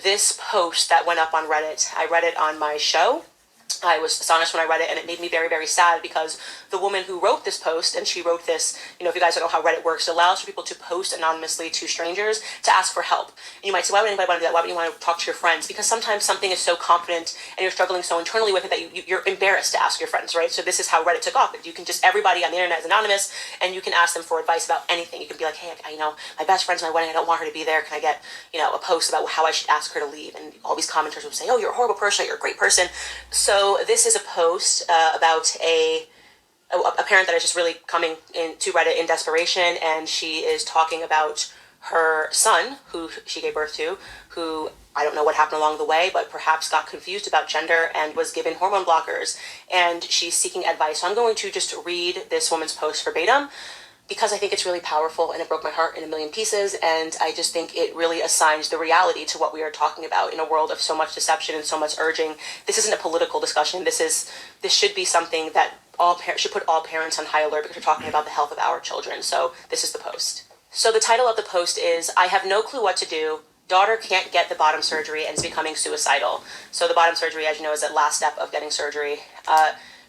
[SPEAKER 3] this post that went up on Reddit. I read it on my show. I was astonished when I read it, and it made me very, very sad because the woman who wrote this post, and she wrote this, if you guys don't know how Reddit works, it allows for people to post anonymously to strangers to ask for help. And you might say, why would anybody want to do that? Why would you want to talk to your friends? Because sometimes something is so confident and you're struggling so internally with it that you're embarrassed to ask your friends, right? So this is how Reddit took off. You can just, everybody on the internet is anonymous, and you can ask them for advice about anything. You can be like, hey, my best friend's at my wedding, I don't want her to be there. Can I get, a post about how I should ask her to leave? And all these commenters will say, oh, you're a horrible person, you're a great person. So this is a post about a parent that is just really coming into Reddit in desperation, and she is talking about her son, who she gave birth to, who I don't know what happened along the way, but perhaps got confused about gender and was given hormone blockers, and she's seeking advice. So I'm going to just read this woman's post verbatim, because I think it's really powerful, and it broke my heart in a million pieces, and I just think it really assigns the reality to what we are talking about in a world of so much deception and so much urging. This isn't a political discussion. This should be something that should put all parents on high alert, because we're talking about the health of our children. So this is the post. So the title of the post is, I have no clue what to do. Daughter can't get the bottom surgery and is becoming suicidal. So the bottom surgery, as you know, is that last step of getting surgery.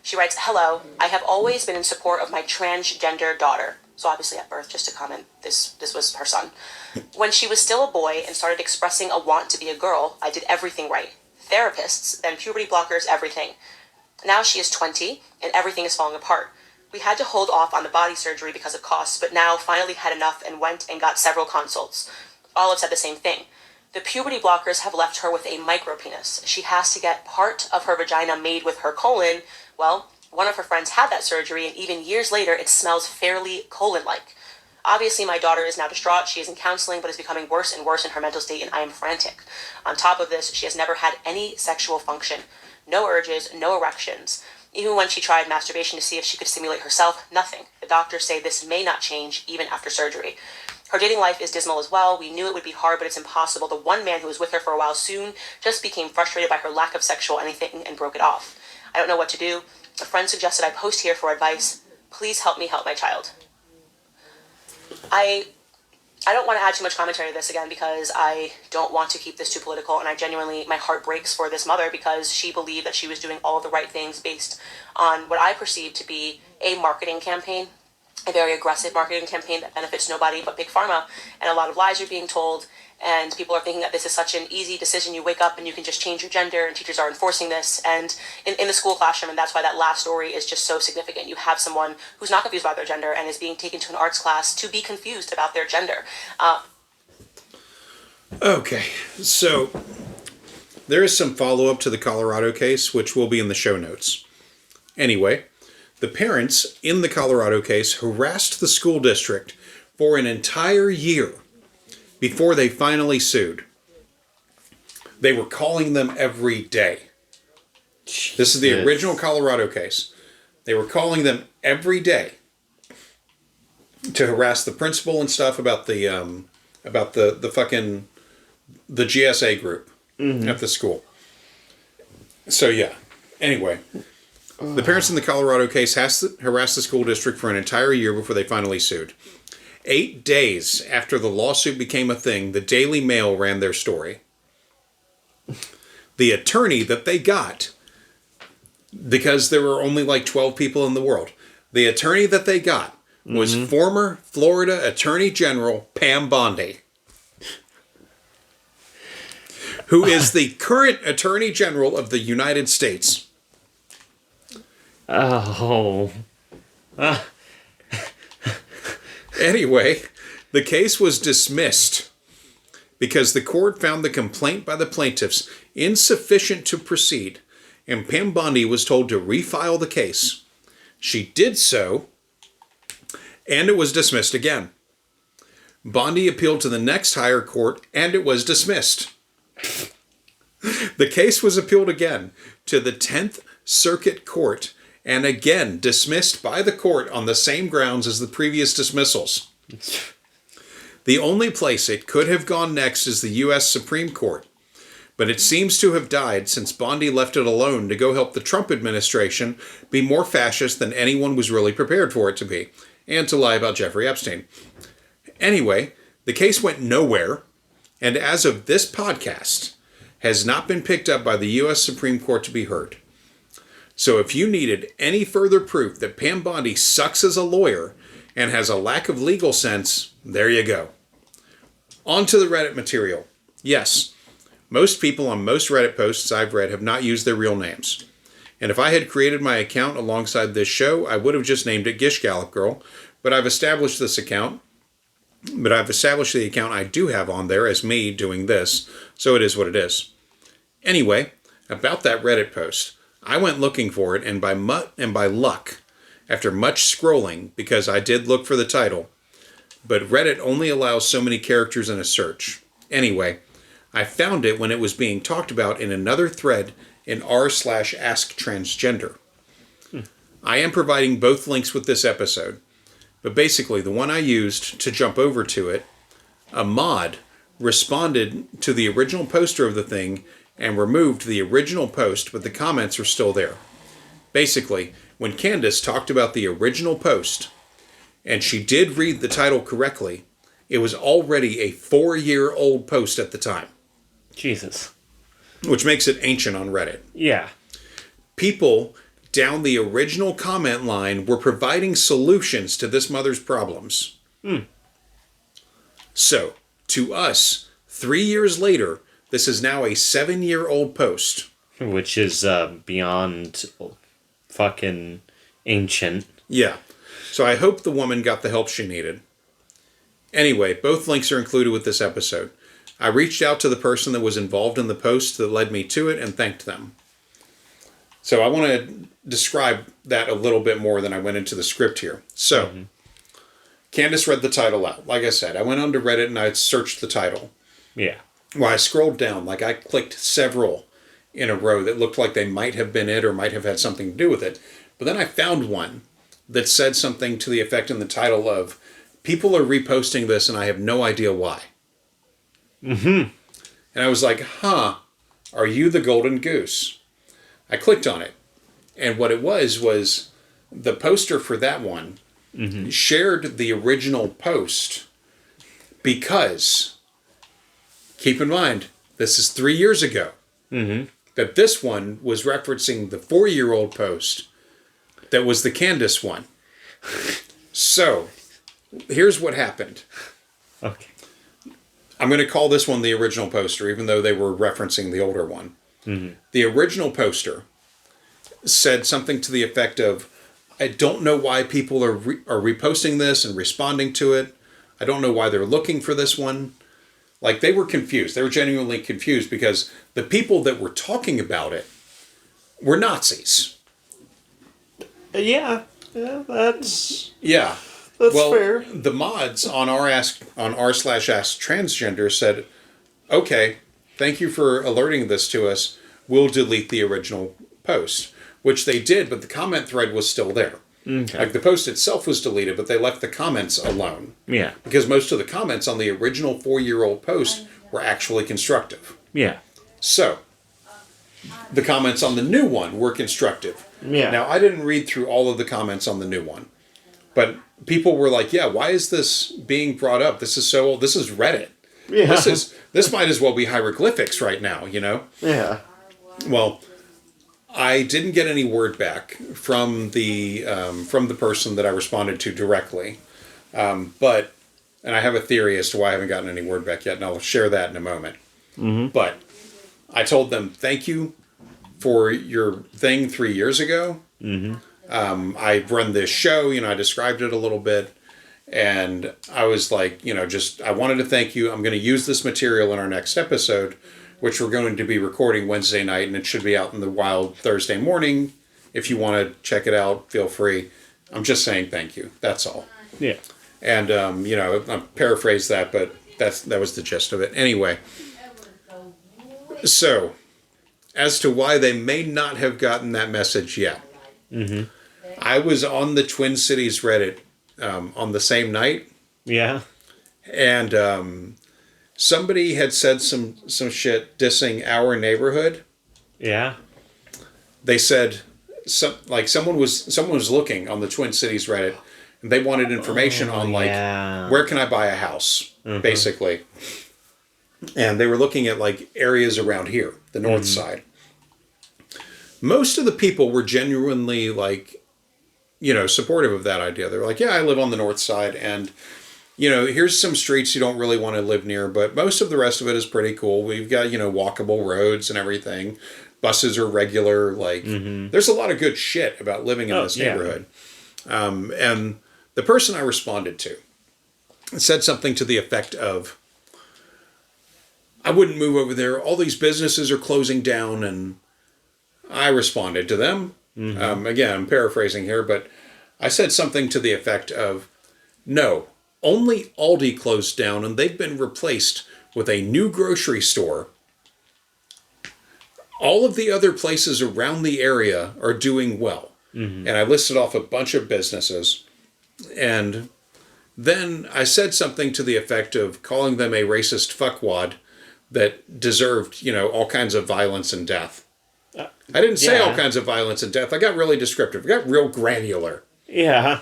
[SPEAKER 3] She writes, hello, I have always been in support of my transgender daughter. So obviously at birth, just to comment, this was her son. When she was still a boy and started expressing a want to be a girl, I did everything right. Therapists, then puberty blockers, everything. Now she is 20, and everything is falling apart. We had to hold off on the body surgery because of costs, but now finally had enough and went and got several consults. All have said the same thing. The puberty blockers have left her with a micropenis. She has to get part of her vagina made with her colon. Well, one of her friends had that surgery, and even years later, it smells fairly colon-like. Obviously, my daughter is now distraught. She is in counseling, but is becoming worse and worse in her mental state, and I am frantic. On top of this, she has never had any sexual function. No urges, no erections. Even when she tried masturbation to see if she could stimulate herself, nothing. The doctors say this may not change even after surgery. Her dating life is dismal as well. We knew it would be hard, but it's impossible. The one man who was with her for a while soon just became frustrated by her lack of sexual anything and broke it off. I don't know what to do. A friend suggested I post here for advice. Please help me help my child. I don't want to add too much commentary to this again, because I don't want to keep this too political, and I genuinely, my heart breaks for this mother, because she believed that she was doing all the right things based on what I perceive to be a marketing campaign, a very aggressive marketing campaign that benefits nobody but Big Pharma, and a lot of lies are being told, and people are thinking that this is such an easy decision. You wake up and you can just change your gender, and teachers are enforcing this, and in the school classroom, and that's why that last story is just so significant. You have someone who's not confused about their gender and is being taken to an arts class to be confused about their gender.
[SPEAKER 1] Okay, so there is some follow-up to the Colorado case, which will be in the show notes. Anyway, the parents in the Colorado case harassed the school district for an entire year before they finally sued. They were calling them every day. Jesus. This is the original Colorado case. They were calling them every day to harass the principal and stuff about the GSA group at the school. So yeah. Anyway, the parents in the Colorado case harassed the school district for an entire year before they finally sued. 8 days after the lawsuit became a thing, the Daily Mail ran their story. The attorney that they got, because there were only like 12 people in the world, the attorney that they got was former Florida Attorney General Pam Bondi, who is the current Attorney General of the United States.
[SPEAKER 2] Oh.
[SPEAKER 1] Anyway, the case was dismissed because the court found the complaint by the plaintiffs insufficient to proceed, and Pam Bondi was told to refile the case. She did so, and it was dismissed again. Bondi appealed to the next higher court, and it was dismissed. The case was appealed again to the 10th Circuit Court, and again dismissed by the court on the same grounds as the previous dismissals. The only place it could have gone next is the U.S. Supreme Court, but it seems to have died since Bondi left it alone to go help the Trump administration be more fascist than anyone was really prepared for it to be, and to lie about Jeffrey Epstein. Anyway, the case went nowhere, and as of this podcast, has not been picked up by the U.S. Supreme Court to be heard. So if you needed any further proof that Pam Bondi sucks as a lawyer and has a lack of legal sense, there you go. On to the Reddit material. Yes, most people on most Reddit posts I've read have not used their real names. And if I had created my account alongside this show, I would have just named it Gish Gallop Girl, but I've established the account I do have on there as me doing this, so it is what it is. Anyway, about that Reddit post, I went looking for it, and by luck, after much scrolling, because I did look for the title, but Reddit only allows so many characters in a search. Anyway, I found it when it was being talked about in another thread in r/asktransgender. I am providing both links with this episode, but basically the one I used to jump over to it, a mod responded to the original poster of the thing and removed the original post, but the comments are still there. Basically, when Candace talked about the original post, and she did read the title correctly, it was already a 4-year-old post at the time.
[SPEAKER 2] Jesus.
[SPEAKER 1] Which makes it ancient on Reddit.
[SPEAKER 2] Yeah.
[SPEAKER 1] People down the original comment line were providing solutions to this mother's problems. So, to us, 3 years later, this is now a 7-year-old post.
[SPEAKER 2] Which is beyond fucking ancient.
[SPEAKER 1] Yeah. So I hope the woman got the help she needed. Anyway, both links are included with this episode. I reached out to the person that was involved in the post that led me to it and thanked them. So I want to describe that a little bit more than I went into the script here. So, Candace read the title out. Like I said, I went onto Reddit and I searched the title.
[SPEAKER 2] Yeah.
[SPEAKER 1] Well, I scrolled down, like I clicked several in a row that looked like they might have been it or might have had something to do with it. But then I found one that said something to the effect in the title of, people are reposting this and I have no idea why. And I was like, are you the golden goose? I clicked on it. And what it was the poster for that one shared the original post because, keep in mind, this is 3 years ago, that this one was referencing the 4-year-old post that was the Candace one. So, here's what happened.
[SPEAKER 2] Okay.
[SPEAKER 1] I'm going to call this one the original poster, even though they were referencing the older one. The original poster said something to the effect of, I don't know why people are reposting this and responding to it. I don't know why they're looking for this one. Like, they were confused. They were genuinely confused because the people that were talking about it were Nazis.
[SPEAKER 2] Yeah, that's...
[SPEAKER 1] Yeah.
[SPEAKER 2] That's fair.
[SPEAKER 1] The mods on r/asktransgender said, okay, thank you for alerting this to us. We'll delete the original post. which they did, but the comment thread was still there.
[SPEAKER 2] Okay.
[SPEAKER 1] Like the post itself was deleted, but they left the comments alone.
[SPEAKER 2] Yeah.
[SPEAKER 1] Because most of the comments on the original 4-year-old post were actually constructive.
[SPEAKER 2] Yeah.
[SPEAKER 1] So, the comments on the new one were constructive.
[SPEAKER 2] Yeah.
[SPEAKER 1] Now, I didn't read through all of the comments on the new one. But people were like, yeah, why is this being brought up? This is so old. This is Reddit.
[SPEAKER 2] Yeah.
[SPEAKER 1] This might as well be hieroglyphics right now, you know?
[SPEAKER 2] Yeah.
[SPEAKER 1] Well, I didn't get any word back from the person that I responded to directly. But, and I have a theory as to why I haven't gotten any word back yet, and I'll share that in a moment. Mm-hmm. But I told them, thank you for your thing 3 years ago. Mm-hmm. I run this show, I described it a little bit. And I was like, I wanted to thank you. I'm going to use this material in our next episode, which we're going to be recording Wednesday night, and it should be out in the wild Thursday morning. If you want to check it out, feel free. I'm just saying thank you. That's all.
[SPEAKER 2] Yeah.
[SPEAKER 1] And, I paraphrased that, but that was the gist of it. Anyway, so as to why they may not have gotten that message yet, I was on the Twin Cities Reddit on the same night.
[SPEAKER 2] Yeah.
[SPEAKER 1] And somebody had said some shit dissing our neighborhood.
[SPEAKER 2] Yeah.
[SPEAKER 1] They said someone was looking on the Twin Cities Reddit, and they wanted information on where can I buy a house, basically. And they were looking at areas around here, the north side. Most of the people were genuinely supportive of that idea. They were like, yeah, I live on the north side, and here's some streets you don't really want to live near, but most of the rest of it is pretty cool. We've got, walkable roads and everything. Buses are regular. There's a lot of good shit about living in this neighborhood. And the person I responded to said something to the effect of, I wouldn't move over there. All these businesses are closing down. And I responded to them. Again, I'm paraphrasing here, but I said something to the effect of, no, only Aldi closed down and they've been replaced with a new grocery store. All of the other places around the area are doing well. And I listed off a bunch of businesses. And then I said something to the effect of calling them a racist fuckwad that deserved, all kinds of violence and death. I didn't say all kinds of violence and death. I got really descriptive. I got real granular.
[SPEAKER 2] Yeah.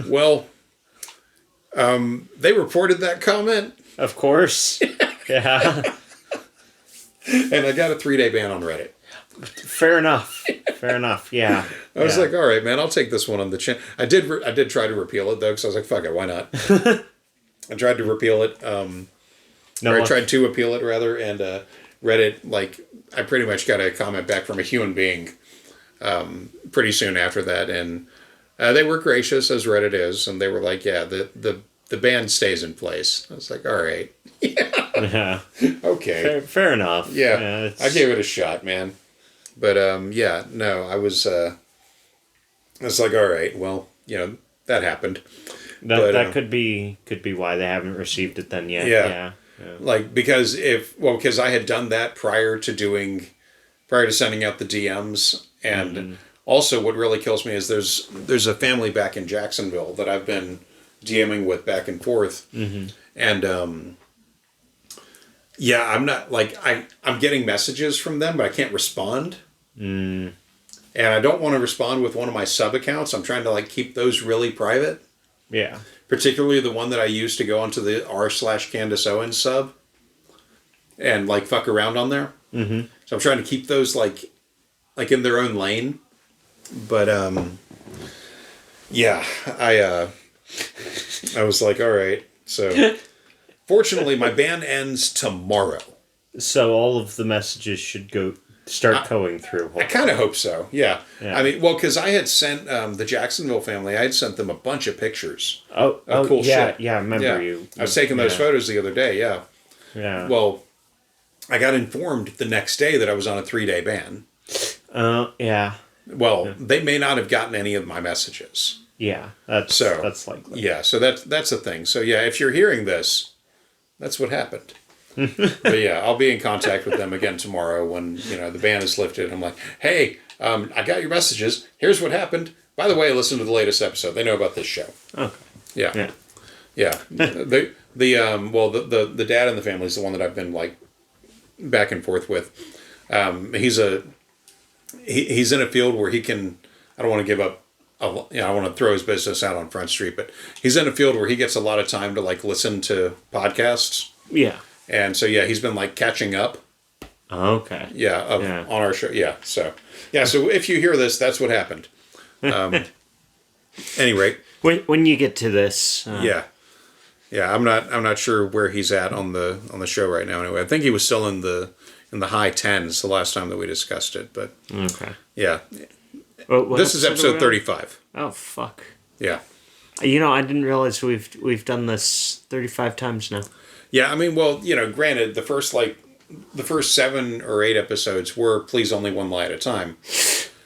[SPEAKER 1] Well, they reported that comment.
[SPEAKER 2] Of course. Yeah.
[SPEAKER 1] And I got a 3-day ban on Reddit.
[SPEAKER 2] Fair enough. Yeah.
[SPEAKER 1] I was like, all right, man, I'll take this one on the chin. I did try to repeal it, though, because I was like, fuck it, why not? I tried to repeal it. I tried to appeal it, rather, and Reddit, I pretty much got a comment back from a human being pretty soon after that, and they were gracious, as Reddit is, and they were like, yeah, the ban stays in place. I was like, all right.
[SPEAKER 2] Yeah.
[SPEAKER 1] Okay.
[SPEAKER 2] Fair enough.
[SPEAKER 1] Yeah, I gave it a shot, man. But, I was like, all right, well, that happened.
[SPEAKER 2] That could be why they haven't received it then yet. Yeah.
[SPEAKER 1] Because because I had done that prior to sending out the DMs, and also what really kills me is there's a family back in Jacksonville that I've been DMing with back and forth, and I'm not I'm getting messages from them, but I can't respond, and I don't want to respond with one of my sub accounts. I'm trying to keep those really private.
[SPEAKER 2] Yeah.
[SPEAKER 1] Particularly the one that I use to go onto the r/Candace Owens sub and fuck around on there. Mm-hmm. So I'm trying to keep those in their own lane. But I was like, all right. So fortunately, my ban ends tomorrow.
[SPEAKER 2] So all of the messages should start going through. Hopefully.
[SPEAKER 1] I kind of hope so. Yeah. I mean, because I had sent the Jacksonville family. I had sent them a bunch of pictures.
[SPEAKER 2] Of cool shit. Yeah, I remember you.
[SPEAKER 1] I was taking those photos the other day. Yeah.
[SPEAKER 2] Yeah.
[SPEAKER 1] Well, I got informed the next day that I was on a 3-day ban.
[SPEAKER 2] Yeah.
[SPEAKER 1] Well, they may not have gotten any of my messages.
[SPEAKER 2] Yeah. That's likely.
[SPEAKER 1] Yeah. So that's the thing. So yeah, if you're hearing this, that's what happened. But yeah, I'll be in contact with them again tomorrow when, the ban is lifted. I'm like, hey, I got your messages. Here's what happened. By the way, listen to the latest episode. They know about this show.
[SPEAKER 2] Okay.
[SPEAKER 1] Yeah. The dad in the family is the one that I've been like back and forth with. He's in a field where he can. I don't want to give up. I want to throw his business out on Front Street, but he's in a field where he gets a lot of time to like listen to podcasts.
[SPEAKER 2] Yeah.
[SPEAKER 1] And so he's been like catching up.
[SPEAKER 2] Okay.
[SPEAKER 1] On our show. Yeah. So if you hear this, that's what happened. Anyway.
[SPEAKER 2] When you get to this.
[SPEAKER 1] Yeah. I'm not sure where he's at on the show right now. Anyway, I think he was still in the high tens the last time that we discussed it. But
[SPEAKER 2] okay.
[SPEAKER 1] Yeah.
[SPEAKER 2] This
[SPEAKER 1] is episode 35.
[SPEAKER 2] Oh fuck.
[SPEAKER 1] Yeah.
[SPEAKER 2] I didn't realize we've done this 35 times now.
[SPEAKER 1] Yeah, I mean, well, granted, the first 7 or 8 episodes were Please Only One Lie at a Time.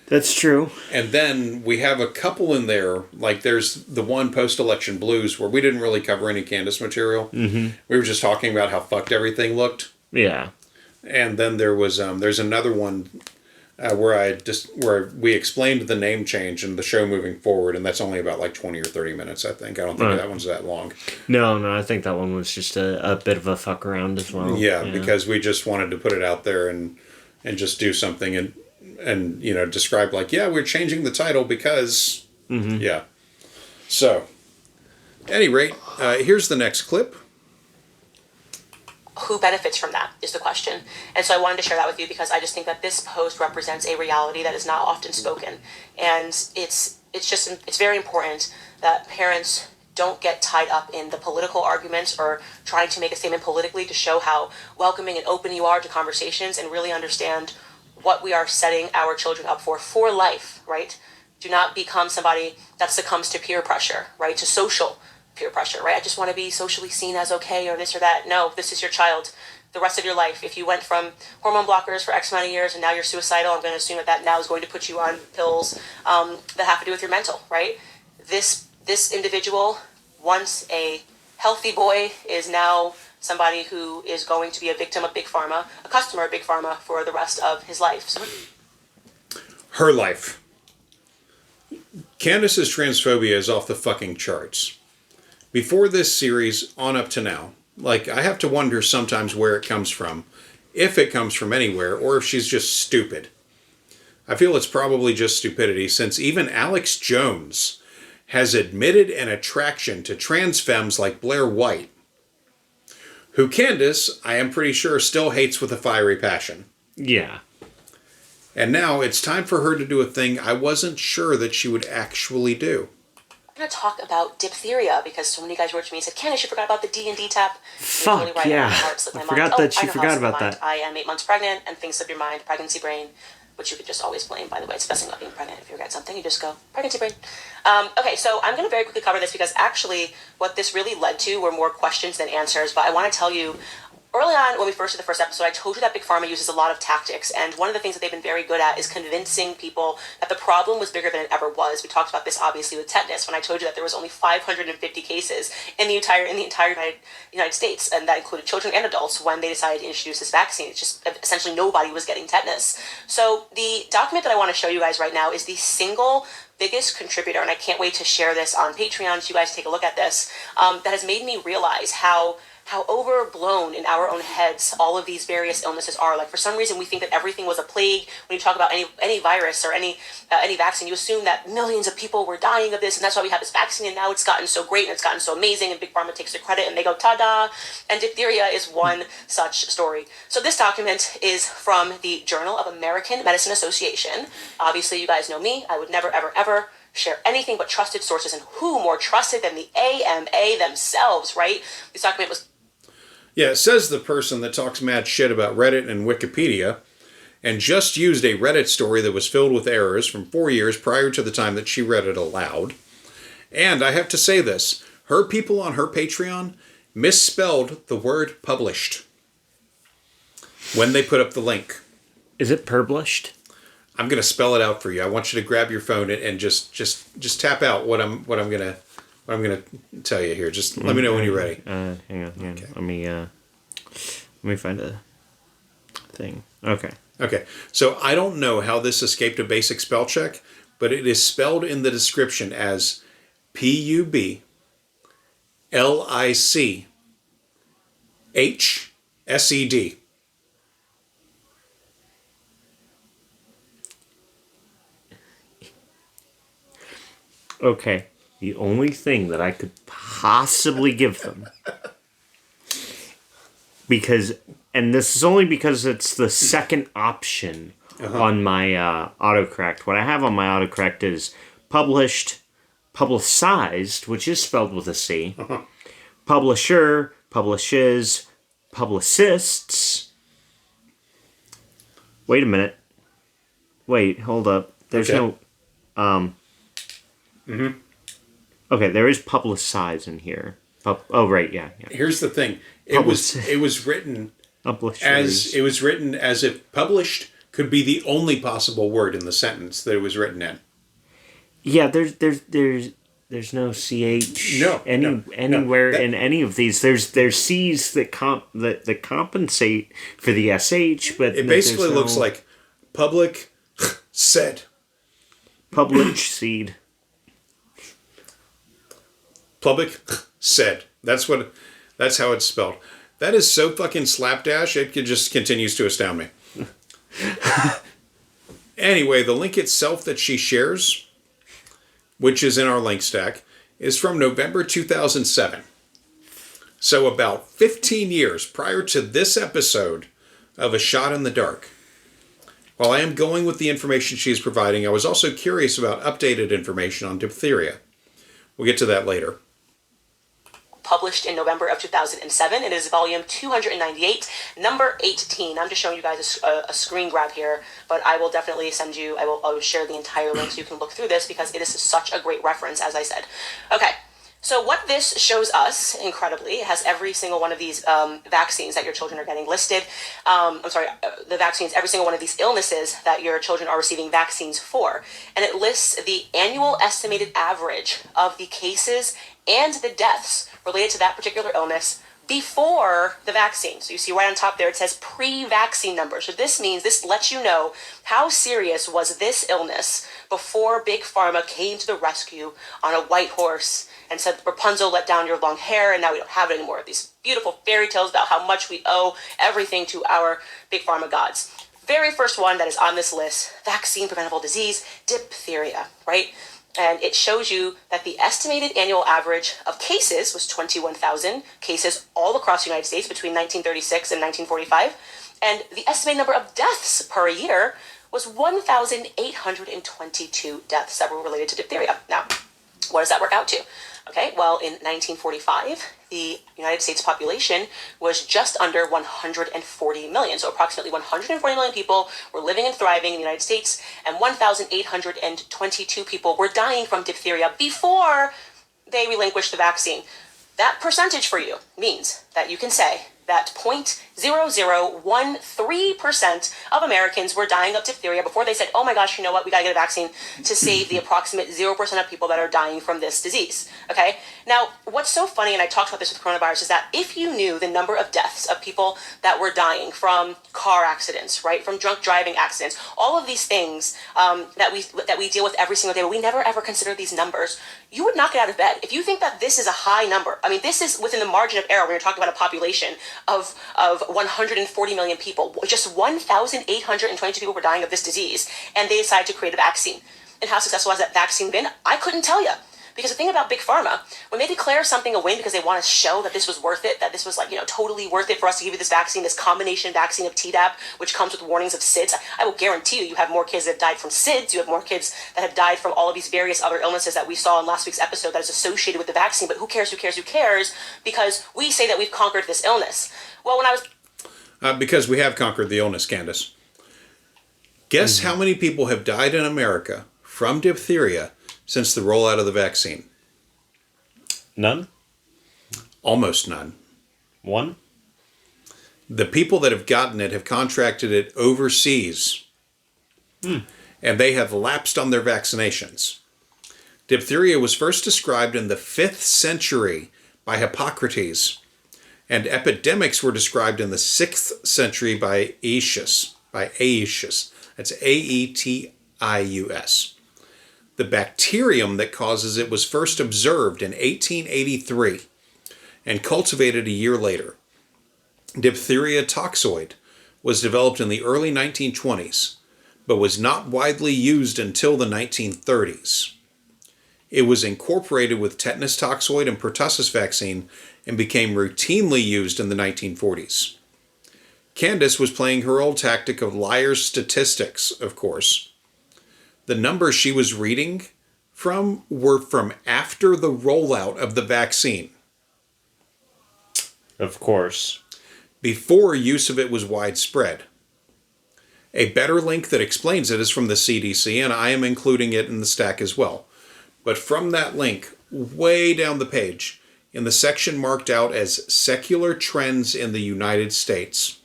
[SPEAKER 2] That's true.
[SPEAKER 1] And then we have a couple in there, like there's the one Post-Election Blues where we didn't really cover any Candace material. Mm-hmm. We were just talking about how fucked everything looked.
[SPEAKER 2] Yeah.
[SPEAKER 1] And then there was there's another one where we explained the name change and the show moving forward, and that's only about like 20 or 30 minutes, I think. I don't think that one's that long.
[SPEAKER 2] No, I think that one was just a bit of a fuck around as well.
[SPEAKER 1] Yeah, because we just wanted to put it out there and just do something and describe like, we're changing the title because So, at any rate, here's the next clip.
[SPEAKER 3] Who benefits from that is the question. And so I wanted to share that with you because I just think that this post represents a reality that is not often spoken. And it's very important that parents don't get tied up in the political arguments or trying to make a statement politically to show how welcoming and open you are to conversations, and really understand what we are setting our children up for life, right? Do not become somebody that succumbs to peer pressure, right? To social peer pressure, right? I just want to be socially seen as okay or this or that. No, this is your child the rest of your life. If you went from hormone blockers for X amount of years and now you're suicidal, I'm going to assume that now is going to put you on pills that have to do with your mental, right? This individual, once a healthy boy, is now somebody who is going to be a victim of Big Pharma, a customer of Big Pharma for the rest of his life. So,
[SPEAKER 1] her life. Candace's transphobia is off the fucking charts. Before this series, on up to now, like, I have to wonder sometimes where it comes from, if it comes from anywhere, or if she's just stupid. I feel it's probably just stupidity, since even Alex Jones has admitted an attraction to trans femmes like Blair White, who Candace, I am pretty sure, still hates with a fiery passion.
[SPEAKER 2] Yeah.
[SPEAKER 1] And now it's time for her to do a thing I wasn't sure that she would actually do.
[SPEAKER 3] I'm going to talk about diphtheria because so many guys wrote to me and said, Candace, you forgot about the D&D tap.
[SPEAKER 2] Fuck,
[SPEAKER 3] really right.
[SPEAKER 2] yeah. I forgot that you forgot about that.
[SPEAKER 3] I am 8 months pregnant and things slip your mind, pregnancy brain, which you could just always blame, by the way. It's the best thing about being pregnant. If you forget something, you just go, pregnancy brain. Okay, so I'm going to very quickly cover this because actually what this really led to were more questions than answers, but I want to tell you, early on, when we first did the first episode, I told you that Big Pharma uses a lot of tactics, and one of the things that they've been very good at is convincing people that the problem was bigger than it ever was. We talked about this, obviously, with tetanus, when I told you that there was only 550 cases in the entire United States, and that included children and adults, when they decided to introduce this vaccine. It's just essentially nobody was getting tetanus. So the document that I want to show you guys right now is the single biggest contributor, and I can't wait to share this on Patreon so you guys take a look at this, that has made me realize how overblown in our own heads all of these various illnesses are. Like, for some reason, we think that everything was a plague. When you talk about any virus or any vaccine, you assume that millions of people were dying of this, and that's why we have this vaccine, and now it's gotten so great, and it's gotten so amazing, and Big Pharma takes the credit, and they go, ta-da! And diphtheria is one such story. So this document is from the Journal of American Medicine Association. Obviously, you guys know me. I would never, ever, ever share anything but trusted sources, and who more trusted than the AMA themselves, right? This document was...
[SPEAKER 1] Yeah, it says the person that talks mad shit about Reddit and Wikipedia and just used a Reddit story that was filled with errors from 4 years prior to the time that she read it aloud. And I have to say this, her people on her Patreon misspelled the word published when they put up the link.
[SPEAKER 2] Is it published?
[SPEAKER 1] I'm going to spell it out for you. I want you to grab your phone and just tap out what I'm going to tell you here. Just let me know when you're ready.
[SPEAKER 2] Hang on.
[SPEAKER 1] Okay.
[SPEAKER 2] Let me Let me find a thing. Okay.
[SPEAKER 1] Okay, so I don't know how this escaped a basic spell check, but it is spelled in the description as PUBLICHSED.
[SPEAKER 2] Okay. The only thing that I could possibly give them, because, and this is only because it's the second option on my autocorrect. What I have on my autocorrect is published, publicized, which is spelled with a C, publisher, publishes, publicists. Wait a minute. Wait, hold up. There's no... Okay, there is publicize in here. Oh, right, yeah.
[SPEAKER 1] Here's the thing. It was written as if published could be the only possible word in the sentence that it was written in.
[SPEAKER 2] Yeah, there's no ch anywhere in any of these. There's c's that compensate for the sh, but
[SPEAKER 1] it basically looks like public said.
[SPEAKER 2] Public seed.
[SPEAKER 1] Public said. That's how it's spelled. That is so fucking slapdash, it just continues to astound me. Anyway, the link itself that she shares, which is in our link stack, is from November 2007. So about 15 years prior to this episode of A Shot in the Dark. While I am going with the information she is providing, I was also curious about updated information on diphtheria. We'll get to that later.
[SPEAKER 3] Published in November of 2007. It is volume 298, number 18. I'm just showing you guys a screen grab here, but I will definitely send you, I will share the entire link so you can look through this because it is such a great reference, as I said. Okay, so what this shows us, incredibly, it has every single one of these vaccines that your children are getting listed. The vaccines, every single one of these illnesses that your children are receiving vaccines for. And it lists the annual estimated average of the cases and the deaths related to that particular illness before the vaccine. So you see right on top there, it says pre-vaccine number. So this means, this lets you know how serious was this illness before Big Pharma came to the rescue on a white horse and said, Rapunzel, let down your long hair, and now we don't have it anymore. These beautiful fairy tales about how much we owe everything to our Big Pharma gods. Very first one that is on this list, vaccine preventable disease, diphtheria, right? And it shows you that the estimated annual average of cases was 21,000 cases all across the United States between 1936 and 1945. And the estimated number of deaths per year was 1,822 deaths that were related to diphtheria. Now, what does that work out to? Okay, well, in 1945, the United States population was just under 140 million. So approximately 140 million people were living and thriving in the United States, and 1,822 people were dying from diphtheria before they relinquished the vaccine. That percentage for you means that you can say that 0.0013% of Americans were dying of diphtheria before they said, oh my gosh, you know what, we gotta get a vaccine to save the approximate 0% of people that are dying from this disease, okay? Now, what's so funny, and I talked about this with coronavirus, is that if you knew the number of deaths of people that were dying from car accidents, right, from drunk driving accidents, all of these things that we deal with every single day, but we never ever consider these numbers, you would knock it out of bed. If you think that this is a high number, I mean, this is within the margin of error when you're talking about a population of 140 million people. Just 1,822 people were dying of this disease, and they decided to create a vaccine. And how successful has that vaccine been? I couldn't tell you. Because the thing about Big Pharma, when they declare something a win because they want to show that this was worth it, that this was totally worth it for us to give you this vaccine, this combination vaccine of Tdap, which comes with warnings of SIDS, I will guarantee you have more kids that have died from SIDS, you have more kids that have died from all of these various other illnesses that we saw in last week's episode that is associated with the vaccine, but who cares, because we say that we've conquered this illness. Well, when I was...
[SPEAKER 1] because we have conquered the illness, Candace. Guess how many people have died in America from diphtheria since the rollout of the vaccine?
[SPEAKER 2] None?
[SPEAKER 1] Almost none.
[SPEAKER 2] One?
[SPEAKER 1] The people that have gotten it have contracted it overseas. And they have lapsed on their vaccinations. Diphtheria was first described in the 5th century by Hippocrates. And epidemics were described in the 6th century by Aetius. That's Aetius. The bacterium that causes it was first observed in 1883 and cultivated a year later. Diphtheria toxoid was developed in the early 1920s, but was not widely used until the 1930s. It was incorporated with tetanus toxoid and pertussis vaccine and became routinely used in the 1940s. Candace was playing her old tactic of liar's statistics, of course. The numbers she was reading from were from after the rollout of the vaccine.
[SPEAKER 2] Of course.
[SPEAKER 1] Before use of it was widespread. A better link that explains it is from the CDC, and I am including it in the stack as well. But from that link, way down the page, in the section marked out as Secular Trends in the United States,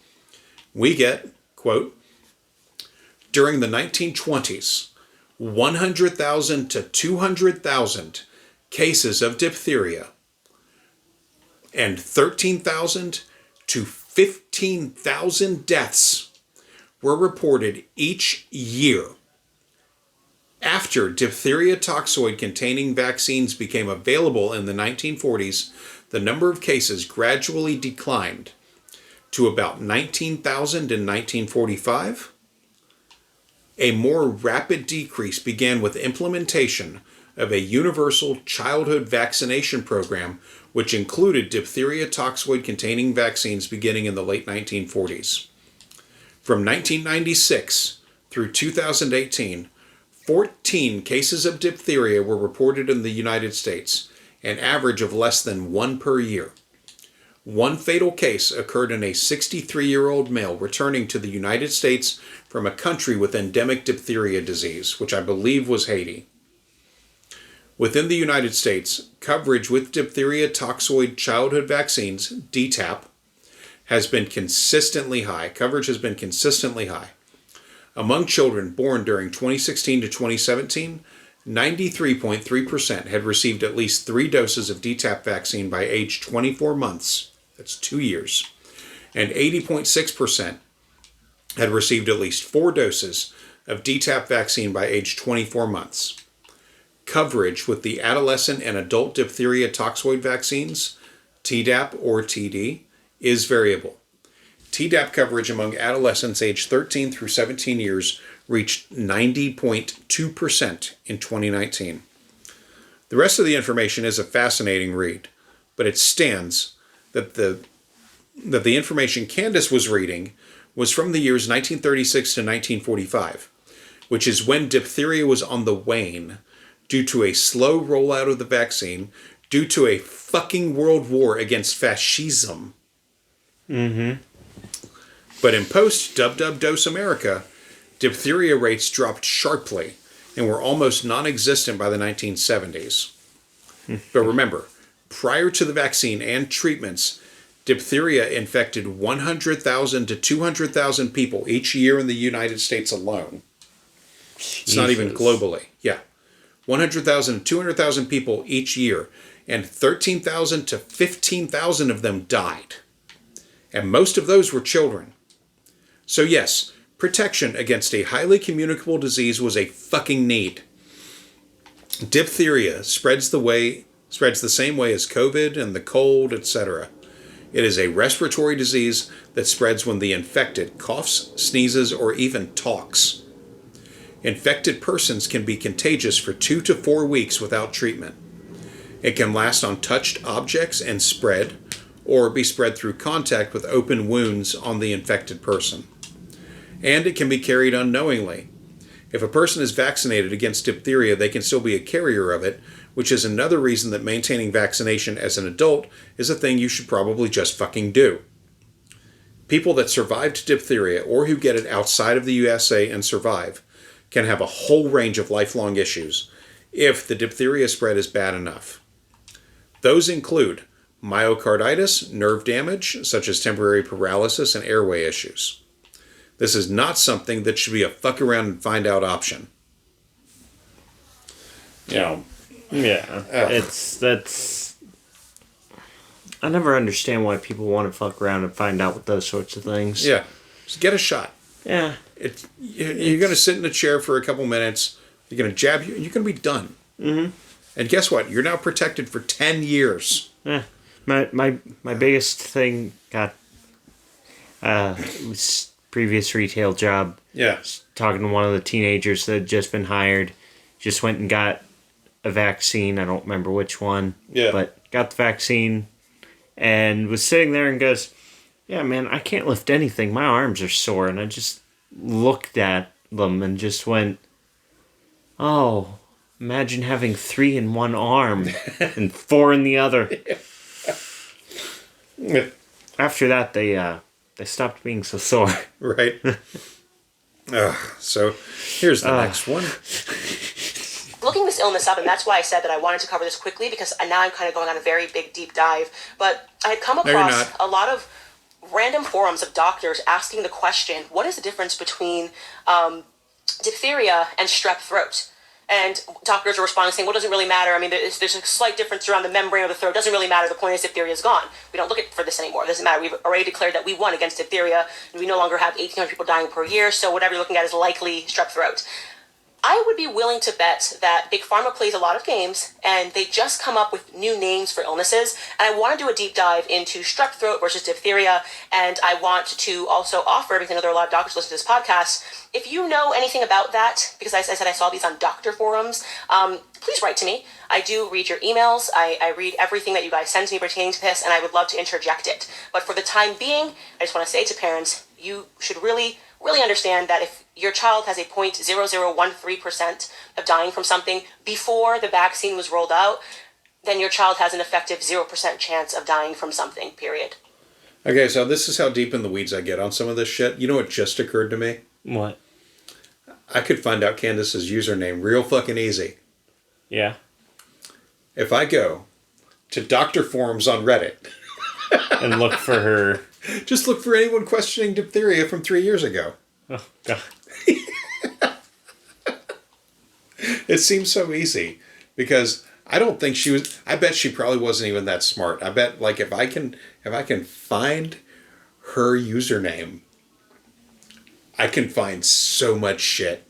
[SPEAKER 1] we get, quote, during the 1920s, 100,000 to 200,000 cases of diphtheria and 13,000 to 15,000 deaths were reported each year. After diphtheria toxoid containing vaccines became available in the 1940s, the number of cases gradually declined to about 19,000 in 1945. A more rapid decrease began with implementation of a universal childhood vaccination program, which included diphtheria toxoid containing vaccines beginning in the late 1940s. From 1996 through 2018, 14 cases of diphtheria were reported in the United States, an average of less than one per year. One fatal case occurred in a 63-year-old male returning to the United States from a country with endemic diphtheria disease, which I believe was Haiti. Within the United States, coverage with diphtheria toxoid childhood vaccines, DTaP, has been consistently high. Coverage has been consistently high. Among children born during 2016 to 2017, 93.3% had received at least 3 doses of DTaP vaccine by age 24 months. That's 2 years. And 80.6% had received at least 4 doses of DTaP vaccine by age 24 months. Coverage with the adolescent and adult diphtheria toxoid vaccines, Tdap or TD, is variable. Tdap coverage among adolescents aged 13 through 17 years reached 90.2% in 2019. The rest of the information is a fascinating read, but it stands that the information Candace was reading was from the years 1936 to 1945, which is when diphtheria was on the wane due to a slow rollout of the vaccine, due to a fucking world war against fascism.
[SPEAKER 2] Mm-hmm.
[SPEAKER 1] But in post-Dub-Dub-Dose America, diphtheria rates dropped sharply and were almost non-existent by the 1970s. But remember, prior to the vaccine and treatments, diphtheria infected 100,000 to 200,000 people each year in the United States alone. It's not even globally. Yeah. 100,000 to 200,000 people each year, and 13,000 to 15,000 of them died. And most of those were children. So yes, protection against a highly communicable disease was a fucking need. Diphtheria spreads the same way as COVID and the cold, etc. It is a respiratory disease that spreads when the infected coughs, sneezes, or even talks. Infected persons can be contagious for 2 to 4 weeks without treatment. It can last on touched objects and spread, or be spread through contact with open wounds on the infected person. And it can be carried unknowingly. If a person is vaccinated against diphtheria, they can still be a carrier of it, which is another reason that maintaining vaccination as an adult is a thing you should probably just fucking do. People that survived diphtheria or who get it outside of the USA and survive can have a whole range of lifelong issues if the diphtheria spread is bad enough. Those include myocarditis, nerve damage, such as temporary paralysis, and airway issues. This is not something that should be a fuck around and find out option.
[SPEAKER 2] Yeah. That's I never understand why people want to fuck around and find out with those sorts of things.
[SPEAKER 1] Yeah. Just get a shot.
[SPEAKER 2] Yeah.
[SPEAKER 1] You're going to sit in a chair for a couple minutes. You're going to jab you, and you're going to be done. Mm-hmm. And guess what? You're now protected for 10 years.
[SPEAKER 2] Yeah. My biggest thing got was previous retail job.
[SPEAKER 1] Yeah.
[SPEAKER 2] Talking to one of the teenagers that had just been hired. Just went and got a vaccine. I don't remember which one.
[SPEAKER 1] Yeah.
[SPEAKER 2] But got the vaccine and was sitting there and goes, yeah, man, I can't lift anything. My arms are sore. And I just looked at them and just went, oh, imagine having 3 in one arm and 4 in the other.
[SPEAKER 1] Yeah.
[SPEAKER 2] After that, they stopped being so sore.
[SPEAKER 1] Right. So here's the next one.
[SPEAKER 3] Looking this illness up, and that's why I said that I wanted to cover this quickly, because now I'm kind of going on a very big deep dive. But I had come across a lot of random forums of doctors asking the question, what is the difference between diphtheria and strep throat? And doctors are responding saying, well, it doesn't really matter. I mean, there's a slight difference around the membrane of the throat. It doesn't really matter. The point is diphtheria is gone. We don't look for this anymore. It doesn't matter. We've already declared that we won against diphtheria, and we no longer have 1,800 people dying per year, so whatever you're looking at is likely strep throat. I would be willing to bet that Big Pharma plays a lot of games, and they just come up with new names for illnesses. And I want to do a deep dive into strep throat versus diphtheria, and I want to also offer, because I know there are a lot of doctors listening to this podcast, if you know anything about that, because I said I saw these on doctor forums, please write to me. I do read your emails. I read everything that you guys send to me pertaining to this, and I would love to interject it. But for the time being, I just want to say to parents, you should really understand that if your child has a 0.0013% of dying from something before the vaccine was rolled out, then your child has an effective 0% chance of dying from something, period.
[SPEAKER 1] Okay, so this is how deep in the weeds I get on some of this shit. You know what just occurred to me?
[SPEAKER 2] What?
[SPEAKER 1] I could find out Candace's username real fucking easy.
[SPEAKER 2] Yeah.
[SPEAKER 1] If I go to doctor forums on Reddit
[SPEAKER 2] and look for her.
[SPEAKER 1] Just look for anyone questioning diphtheria from 3 years ago.
[SPEAKER 2] Oh, God.
[SPEAKER 1] It seems so easy because I don't think she was. I bet she probably wasn't even that smart. I bet, like, if I can find her username, I can find so much shit.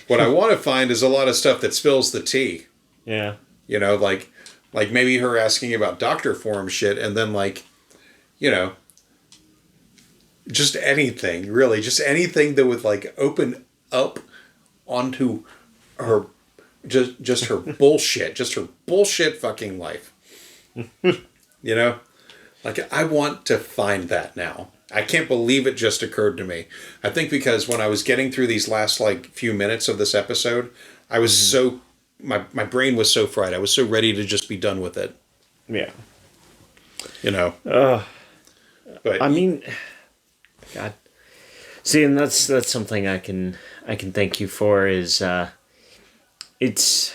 [SPEAKER 1] What I want to find is a lot of stuff that spills the tea.
[SPEAKER 2] Yeah.
[SPEAKER 1] You know, like maybe her asking about doctor forum shit, and then, like, you know, just anything, really, just anything that would, like, open up onto her, just her bullshit, just her bullshit fucking life. You know? Like, I want to find that now. I can't believe it just occurred to me. I think because when I was getting through these last, like, few minutes of this episode, I was so... My brain was so fried. I was so ready to just be done with it.
[SPEAKER 2] Yeah.
[SPEAKER 1] You know? But
[SPEAKER 2] I mean... God. See, and that's something I can thank you for is... it's...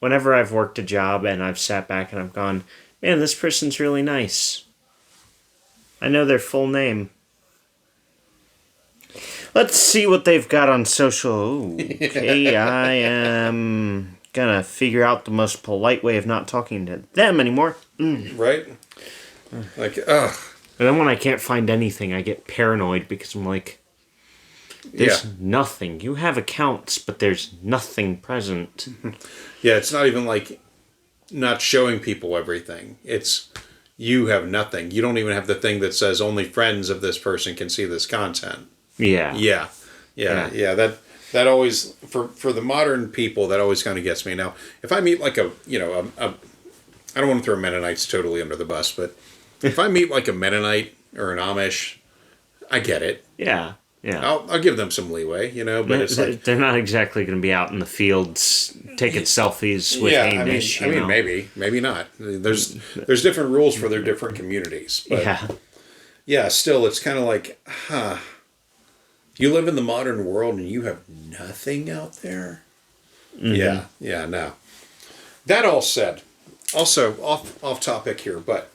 [SPEAKER 2] Whenever I've worked a job and I've sat back and I've gone, man, this person's really nice. I know their full name. Let's see what they've got on social. Okay, I am gonna figure out the most polite way of not talking to them anymore.
[SPEAKER 1] Right? Like, ugh.
[SPEAKER 2] And then when I can't find anything, I get paranoid because I'm like, there's nothing. You have accounts, but there's nothing present.
[SPEAKER 1] Yeah, it's not even like not showing people everything. It's you have nothing. You don't even have the thing that says only friends of this person can see this content.
[SPEAKER 2] Yeah.
[SPEAKER 1] That always, for the modern people, that always kind of gets me. Now, if I meet like I don't want to throw Mennonites totally under the bus, but if I meet like a Mennonite or an Amish, I get it.
[SPEAKER 2] Yeah.
[SPEAKER 1] I'll give them some leeway, you know, but it's like...
[SPEAKER 2] They're not exactly going to be out in the fields taking selfies with Hamish.
[SPEAKER 1] I mean, maybe not. There's different rules for their different communities. But yeah, still, it's kind of like, you live in the modern world and you have nothing out there? Mm-hmm. Yeah, no. That all said, also off topic here, but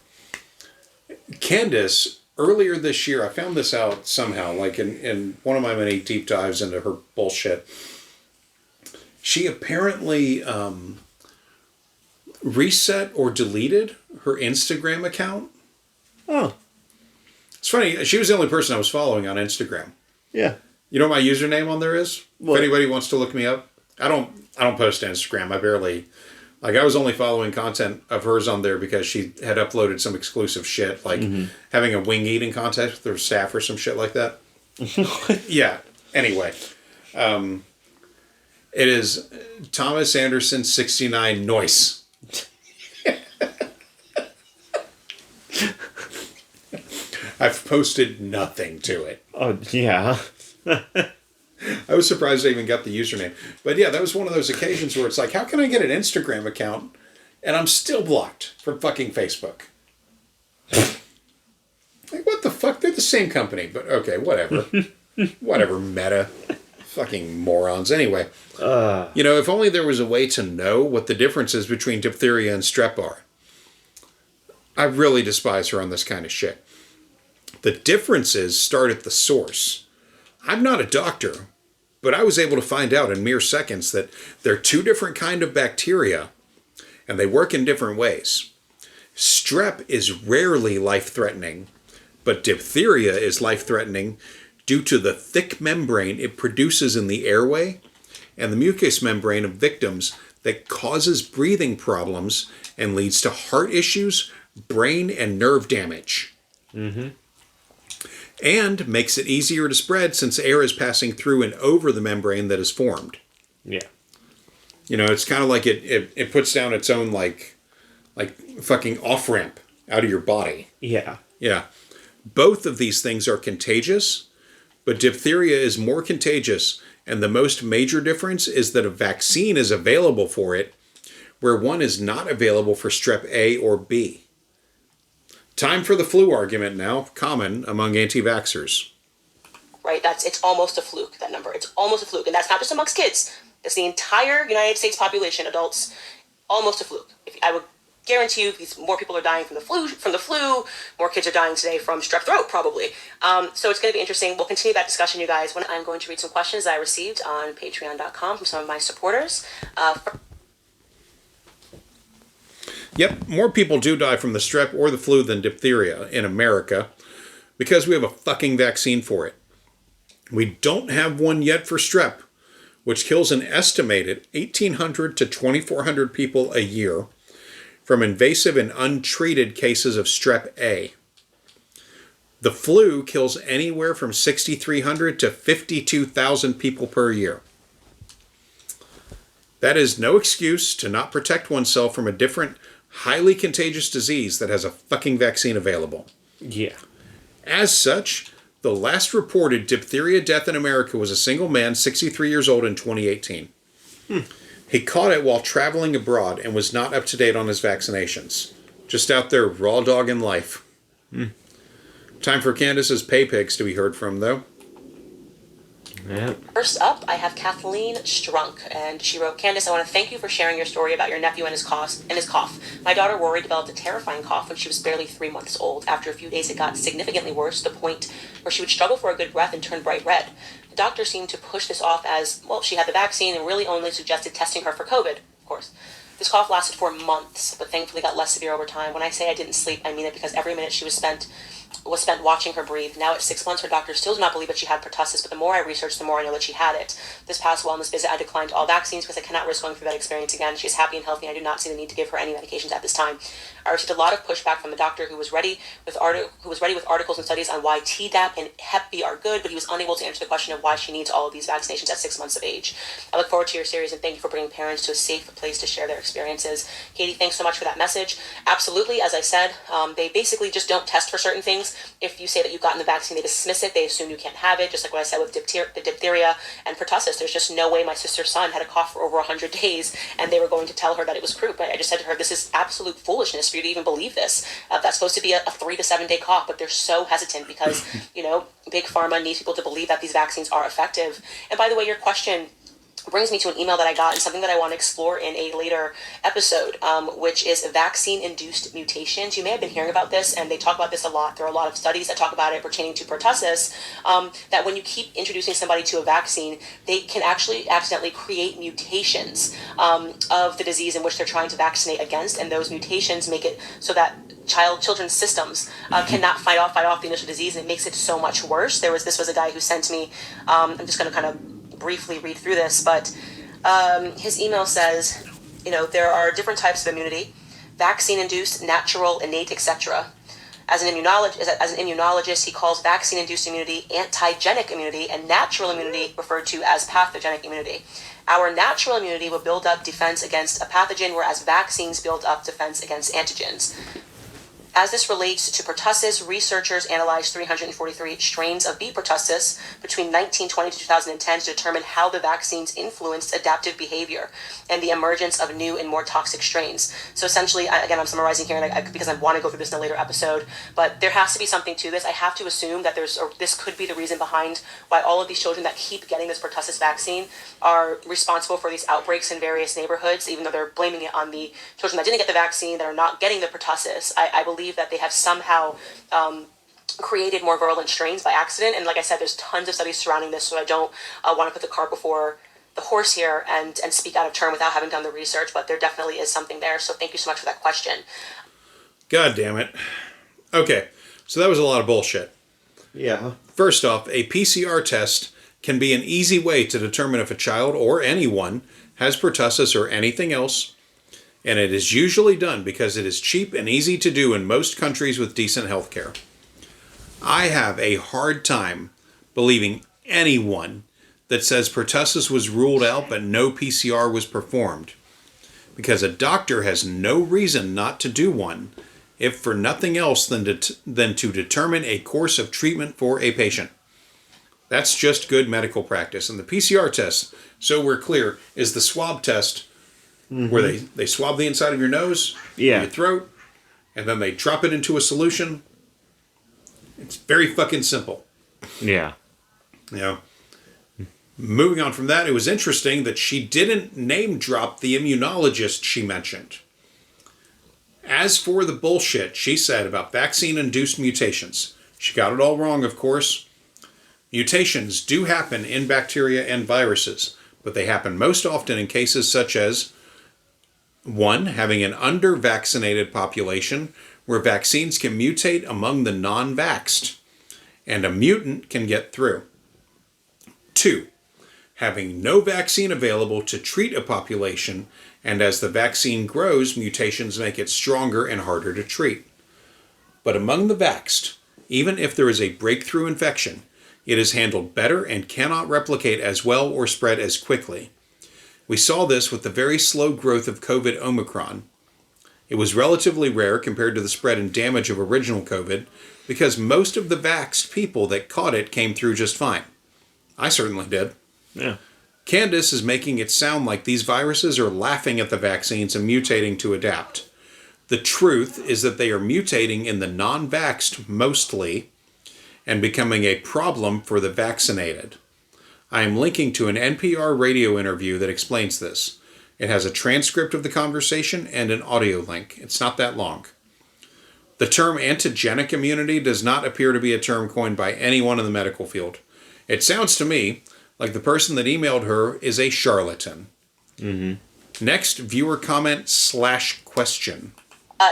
[SPEAKER 1] Candace... Earlier this year, I found this out somehow, like in one of my many deep dives into her bullshit. She apparently reset or deleted her Instagram account.
[SPEAKER 2] Oh.
[SPEAKER 1] It's funny. She was the only person I was following on Instagram.
[SPEAKER 2] Yeah.
[SPEAKER 1] You know what my username on there is?
[SPEAKER 2] What?
[SPEAKER 1] If anybody wants to look me up. I don't post to Instagram. I barely... Like, I was only following content of hers on there because she had uploaded some exclusive shit, like having a wing eating contest with her staff or some shit like that. Yeah. Anyway. It is Thomas Anderson 69 Noise. I've posted nothing to it.
[SPEAKER 2] Oh, yeah.
[SPEAKER 1] I was surprised I even got the username. But yeah, that was one of those occasions where it's like, how can I get an Instagram account and I'm still blocked from fucking Facebook? Like, what the fuck? They're the same company, but okay, whatever. Whatever, Meta. Fucking morons. Anyway, if only there was a way to know what the differences between diphtheria and strep are. I really despise her on this kind of shit. The differences start at the source. I'm not a doctor, but I was able to find out in mere seconds that they're two different kind of bacteria, and they work in different ways. Strep is rarely life-threatening, but diphtheria is life-threatening due to the thick membrane it produces in the airway and the mucous membrane of victims that causes breathing problems and leads to heart issues, brain and nerve damage. Mm-hmm. And makes it easier to spread since air is passing through and over the membrane that is formed.
[SPEAKER 2] Yeah.
[SPEAKER 1] It's kind of like it puts down its own like fucking off-ramp out of your body.
[SPEAKER 2] Yeah.
[SPEAKER 1] Yeah. Both of these things are contagious, but diphtheria is more contagious, and the most major difference is that a vaccine is available for it, where one is not available for strep A or B. Time for the flu argument now, common among anti-vaxxers.
[SPEAKER 3] Right, it's almost a fluke, that number. It's almost a fluke. And that's not just amongst kids. It's the entire United States population, adults, almost a fluke. I would guarantee you more people are dying from the flu, more kids are dying today from strep throat, probably. So it's going to be interesting. We'll continue that discussion, you guys, when I'm going to read some questions I received on patreon.com from some of my supporters.
[SPEAKER 1] Yep, more people do die from the strep or the flu than diphtheria in America because we have a fucking vaccine for it. We don't have one yet for strep, which kills an estimated 1,800 to 2,400 people a year from invasive and untreated cases of strep A. The flu kills anywhere from 6,300 to 52,000 people per year. That is no excuse to not protect oneself from a different, highly contagious disease that has a fucking vaccine available.
[SPEAKER 2] Yeah.
[SPEAKER 1] As such, the last reported diphtheria death in America was a single man, 63 years old, in 2018. He caught it while traveling abroad and was not up to date on his vaccinations. Just out there raw dogging life. Time for Candace's pay pigs to be heard from, though.
[SPEAKER 2] Yeah.
[SPEAKER 3] First up, I have Kathleen Strunk, and she wrote, Candace, I want to thank you for sharing your story about your nephew and his cough. My daughter Rory developed a terrifying cough when she was barely 3 months old. After a few days, it got significantly worse, to the point where she would struggle for a good breath and turn bright red. The doctor seemed to push this off as, well, she had the vaccine and really only suggested testing her for COVID, of course. This cough lasted for months, but thankfully got less severe over time. When I say I didn't sleep, I mean it because every minute she was spent watching her breathe. Now at 6 months, her doctor still does not believe that she had pertussis, but the more I researched, the more I know that she had it. This past wellness visit, I declined all vaccines because I cannot risk going through that experience again. She is happy and healthy, and I do not see the need to give her any medications at this time. I received a lot of pushback from the doctor who was ready with articles and studies on why Tdap and Hep B are good, but he was unable to answer the question of why she needs all of these vaccinations at 6 months of age. I look forward to your series, and thank you for bringing parents to a safe place to share their experiences. Katie, thanks so much for that message. Absolutely, as I said, they basically just don't test for certain things. If you say that you've gotten the vaccine, they dismiss it. They assume you can't have it, just like what I said with diphtheria and pertussis. There's just no way my sister's son had a cough for over 100 days, and they were going to tell her that it was croup. I just said to her, this is absolute foolishness for you to even believe this. That's supposed to be a 3 to 7 day cough, but they're so hesitant because, Big Pharma needs people to believe that these vaccines are effective. And by the way, your question brings me to an email that I got and something that I want to explore in a later episode, which is vaccine-induced mutations. You may have been hearing about this, and they talk about this a lot. There are a lot of studies that talk about it pertaining to pertussis, that when you keep introducing somebody to a vaccine, they can actually accidentally create mutations of the disease in which they're trying to vaccinate against, and those mutations make it so that children's systems cannot fight off the initial disease, and it makes it so much worse. This was a guy who sent me, I'm just going to kind of briefly read through this, but his email says, there are different types of immunity: vaccine-induced, natural, innate, etc. As an immunologist, he calls vaccine-induced immunity antigenic immunity and natural immunity referred to as pathogenic immunity. Our natural immunity will build up defense against a pathogen, whereas vaccines build up defense against antigens. As this relates to pertussis, researchers analyzed 343 strains of B. pertussis between 1920 to 2010 to determine how the vaccines influenced adaptive behavior and the emergence of new and more toxic strains. So essentially, again, I'm summarizing here because I want to go through this in a later episode, but there has to be something to this. I have to assume that this could be the reason behind why all of these children that keep getting this pertussis vaccine are responsible for these outbreaks in various neighborhoods, even though they're blaming it on the children that didn't get the vaccine, that are not getting the pertussis. I believe that they have somehow created more virulent strains by accident. And like I said, there's tons of studies surrounding this, so I don't want to put the cart before the horse here and speak out of turn without having done the research, but there definitely is something there. So thank you so much for that question.
[SPEAKER 1] God damn it. Okay, so that was a lot of bullshit.
[SPEAKER 2] Yeah.
[SPEAKER 1] First off, a PCR test can be an easy way to determine if a child or anyone has pertussis or anything else, and it is usually done because it is cheap and easy to do in most countries with decent health care. I have a hard time believing anyone that says pertussis was ruled out but no PCR was performed, because a doctor has no reason not to do one, if for nothing else than to determine a course of treatment for a patient. That's just good medical practice. And the PCR test, so we're clear, is the swab test. Mm-hmm. Where they swab the inside of your nose, your throat, and then they drop it into a solution. It's very fucking simple.
[SPEAKER 2] Yeah.
[SPEAKER 1] Moving on from that, it was interesting that she didn't name drop the immunologist she mentioned. As for the bullshit she said about vaccine-induced mutations, she got it all wrong, of course. Mutations do happen in bacteria and viruses, but they happen most often in cases such as 1. Having an under-vaccinated population where vaccines can mutate among the non-vaxxed, and a mutant can get through. 2. Having no vaccine available to treat a population, and as the vaccine grows, mutations make it stronger and harder to treat. But among the vaxxed, even if there is a breakthrough infection, it is handled better and cannot replicate as well or spread as quickly. We saw this with the very slow growth of COVID Omicron. It was relatively rare compared to the spread and damage of original COVID, because most of the vaxxed people that caught it came through just fine. I certainly did.
[SPEAKER 2] Yeah.
[SPEAKER 1] Candace is making it sound like these viruses are laughing at the vaccines and mutating to adapt. The truth is that they are mutating in the non-vaxxed mostly and becoming a problem for the vaccinated. I am linking to an NPR radio interview that explains this. It has a transcript of the conversation and an audio link. It's not that long. The term antigenic immunity does not appear to be a term coined by anyone in the medical field. It sounds to me like the person that emailed her is a charlatan. Mm-hmm. Next, viewer comment / question.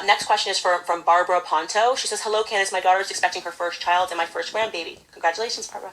[SPEAKER 3] Next question is from Barbara Ponto. She says, "Hello, Candace. My daughter is expecting her first child and my first grandbaby. Congratulations, Barbara.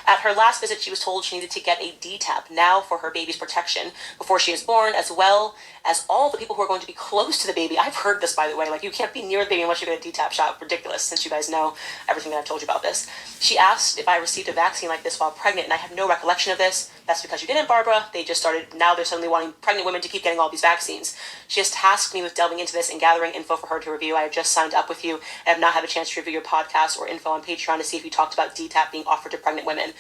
[SPEAKER 3] At her last visit, she was told she needed to get a DTaP now for her baby's protection before she is born, as well as all the people who are going to be close to the baby." I've heard this, by the way. Like, you can't be near the baby unless you get a DTaP shot. Ridiculous, since you guys know everything that I've told you about this. She asked if I received a vaccine like this while pregnant, and I have no recollection of this. That's because you didn't, Barbara. They just started, now they're suddenly wanting pregnant women to keep getting all these vaccines. She has tasked me with delving into this and gathering info for her to review. I have just signed up with you and have not had a chance to review your podcast or info on Patreon to see if you talked about DTaP being offered to pregnant women.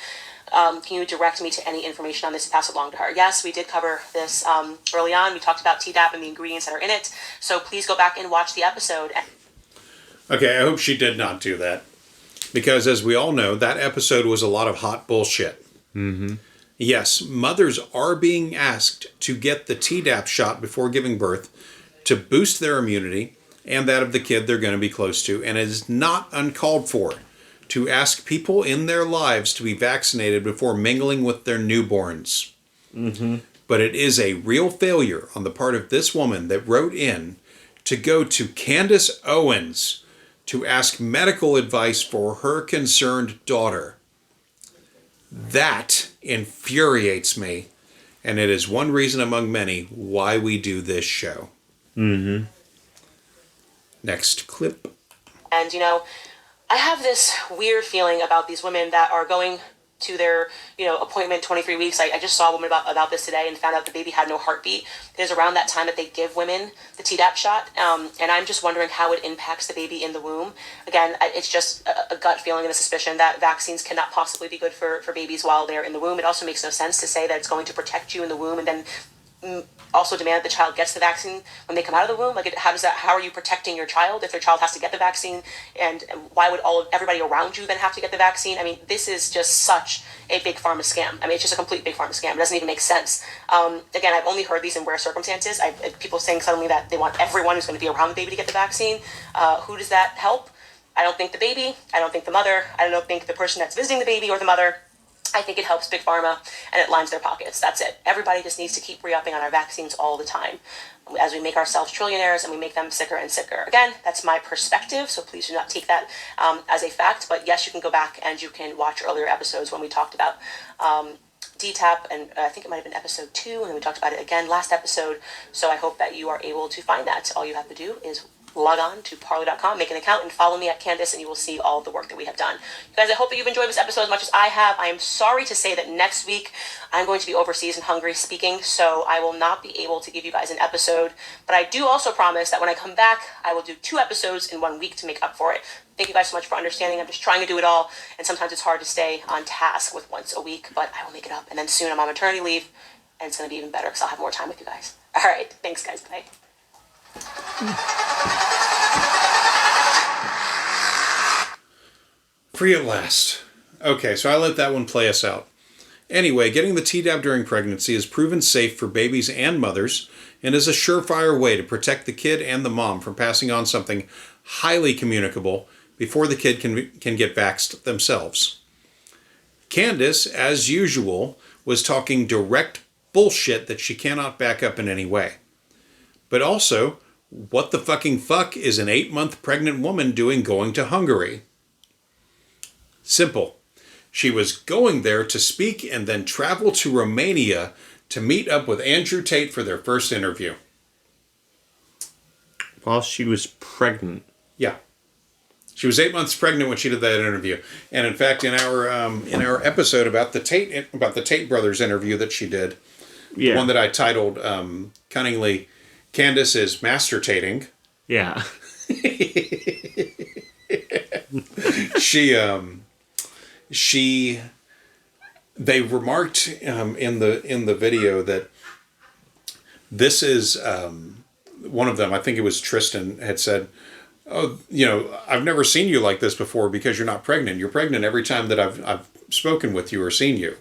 [SPEAKER 3] Can you direct me to any information on this and pass it along to her? Yes, we did cover this early on. We talked about Tdap and the ingredients that are in it. So please go back and watch the episode.
[SPEAKER 1] Okay, I hope she did not do that. Because as we all know, that episode was a lot of hot bullshit. Mm-hmm. Yes, mothers are being asked to get the Tdap shot before giving birth to boost their immunity and that of the kid they're going to be close to, and it is not uncalled for to ask people in their lives to be vaccinated before mingling with their newborns.
[SPEAKER 2] Mm-hmm.
[SPEAKER 1] But it is a real failure on the part of this woman that wrote in to go to Candace Owens to ask medical advice for her concerned daughter. That infuriates me, and it is one reason among many why we do this show.
[SPEAKER 2] Mm-hmm.
[SPEAKER 1] Next clip.
[SPEAKER 3] And, I have this weird feeling about these women that are going to their, appointment 23 weeks. I just saw a woman about this today and found out the baby had no heartbeat. It is around that time that they give women the Tdap shot. And I'm just wondering how it impacts the baby in the womb. Again, it's just a gut feeling and a suspicion that vaccines cannot possibly be good for babies while they're in the womb. It also makes no sense to say that it's going to protect you in the womb and then also demand that the child gets the vaccine when they come out of the womb. How are you protecting your child if their child has to get the vaccine? And why would everybody around you then have to get the vaccine? I mean, this is just such a big pharma scam. I mean, it's just a complete big pharma scam. It doesn't even make sense. Again, I've only heard these in rare circumstances. People saying suddenly that they want everyone who's going to be around the baby to get the vaccine. Who does that help? I don't think the baby. I don't think the mother. I don't think the person that's visiting the baby or the mother. I think it helps Big Pharma, and it lines their pockets. That's it. Everybody just needs to keep re-upping on our vaccines all the time as we make ourselves trillionaires and we make them sicker and sicker. Again, that's my perspective, so please do not take that as a fact. But yes, you can go back and you can watch earlier episodes when we talked about DTaP, and I think it might have been episode 2, and then we talked about it again last episode. So I hope that you are able to find that. All you have to do is log on to parler.com, make an account, and follow me at Candace, and you will see all the work that we have done. You guys, I hope that you've enjoyed this episode as much as I have. I am sorry to say that next week I'm going to be overseas in Hungary speaking, so I will not be able to give you guys an episode. But I do also promise that when I come back, I will do 2 episodes in 1 week to make up for it. Thank you guys so much for understanding. I'm just trying to do it all, and sometimes it's hard to stay on task with once a week, but I will make it up. And then soon I'm on maternity leave, and it's going to be even better because I'll have more time with you guys. All right. Thanks, guys. Bye.
[SPEAKER 1] Free at last. Okay, so I let that one play us out. Anyway, getting the Tdap during pregnancy is proven safe for babies and mothers and is a surefire way to protect the kid and the mom from passing on something highly communicable before the kid can get vaxxed themselves. Candace, as usual, was talking direct bullshit that she cannot back up in any way. But also, what the fucking fuck is an 8-month pregnant woman doing going to Hungary? Simple. She was going there to speak and then travel to Romania to meet up with Andrew Tate for their first interview.
[SPEAKER 2] While she was pregnant.
[SPEAKER 1] Yeah. She was 8 months pregnant when she did that interview. And in fact, in our episode about the Tate brothers interview that she did, the one that I titled cunningly, Candace is master-tating.
[SPEAKER 2] Yeah.
[SPEAKER 1] They remarked in the video that this is one of them. I think it was Tristan had said, "Oh, I've never seen you like this before because you're not pregnant. You're pregnant every time that I've spoken with you or seen you."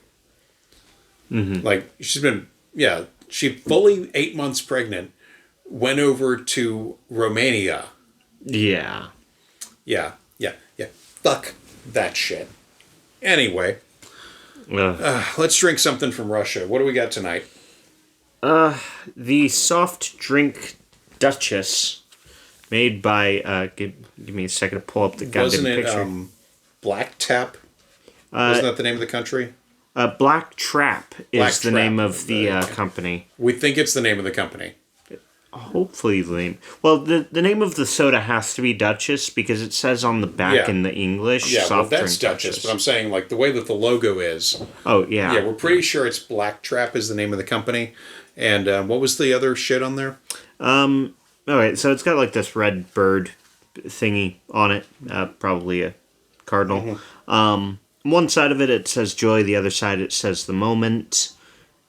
[SPEAKER 1] Mm-hmm. Like she fully 8 months pregnant. Went over to Romania.
[SPEAKER 2] Yeah.
[SPEAKER 1] Yeah. Fuck that shit. Anyway, let's drink something from Russia. What do we got tonight?
[SPEAKER 2] The soft drink Duchess, made by, give me a second to pull up the goddamn picture.
[SPEAKER 1] Wasn't it Black Tap? Wasn't that the name of the country?
[SPEAKER 2] Black Trap is the name of the company.
[SPEAKER 1] We think it's the name of the company.
[SPEAKER 2] Hopefully the name. Well, the name of the soda has to be Duchess because it says on the back in the English.
[SPEAKER 1] Yeah,
[SPEAKER 2] soft
[SPEAKER 1] that's
[SPEAKER 2] drink
[SPEAKER 1] Duchess. But I'm saying like the way that the logo is.
[SPEAKER 2] Oh yeah.
[SPEAKER 1] Yeah, we're pretty sure it's Black Trap is the name of the company. And what was the other shit on there?
[SPEAKER 2] All right, so it's got like this red bird thingy on it, probably a cardinal. Mm-hmm. One side of it says joy. The other side it says the moment,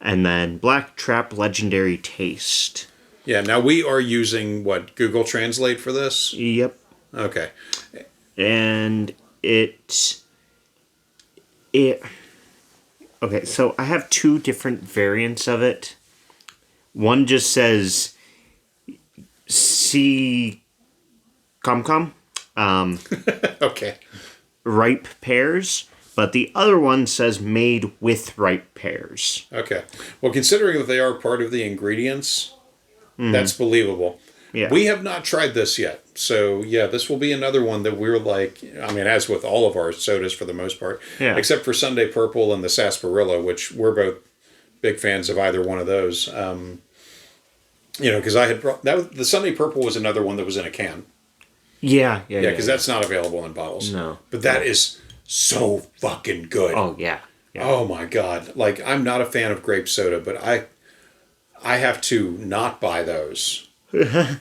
[SPEAKER 2] and then Black Trap Legendary Taste.
[SPEAKER 1] Yeah, now we are using, Google Translate for this?
[SPEAKER 2] Yep.
[SPEAKER 1] Okay.
[SPEAKER 2] And it Okay, so I have two different variants of it. One just says C com
[SPEAKER 1] Okay.
[SPEAKER 2] ripe pears, but the other one says made with ripe pears.
[SPEAKER 1] Okay. Well, considering that they are part of the ingredients, that's believable.
[SPEAKER 2] Yeah.
[SPEAKER 1] We have not tried this yet. So, yeah, this will be another one that we're like, I mean, as with all of our sodas for the most part, except for Sunday Purple and the Sarsaparilla, which we're both big fans of either one of those. Because I had the Sunday Purple was another one that was in a can.
[SPEAKER 2] Yeah,
[SPEAKER 1] because that's not available in bottles.
[SPEAKER 2] No.
[SPEAKER 1] But that is so fucking good.
[SPEAKER 2] Oh, yeah.
[SPEAKER 1] Oh, my God. Like, I'm not a fan of grape soda, but I have to not buy those.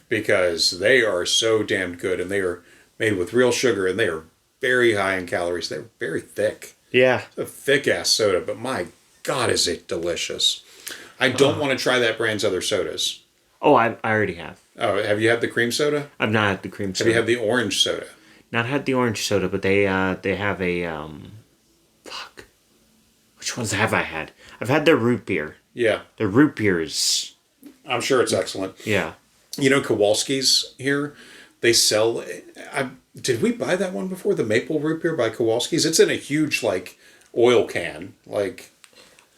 [SPEAKER 1] Because they are so damn good, and they are made with real sugar, and they are very high in calories. They're very thick.
[SPEAKER 2] Yeah.
[SPEAKER 1] It's a thick-ass soda, but my God, is it delicious. I don't want to try that brand's other sodas.
[SPEAKER 2] Oh, I already have.
[SPEAKER 1] Oh, have you had the cream soda?
[SPEAKER 2] I've not had the cream soda.
[SPEAKER 1] Have you had the orange soda?
[SPEAKER 2] Not had the orange soda, but they have a, fuck. Which ones have I had? I've had their root beer.
[SPEAKER 1] Yeah.
[SPEAKER 2] The root beer is...
[SPEAKER 1] I'm sure it's excellent.
[SPEAKER 2] Yeah.
[SPEAKER 1] You know, Kowalski's here, they sell... did we buy that one before? The maple root beer by Kowalski's? It's in a huge, like, oil can. Like...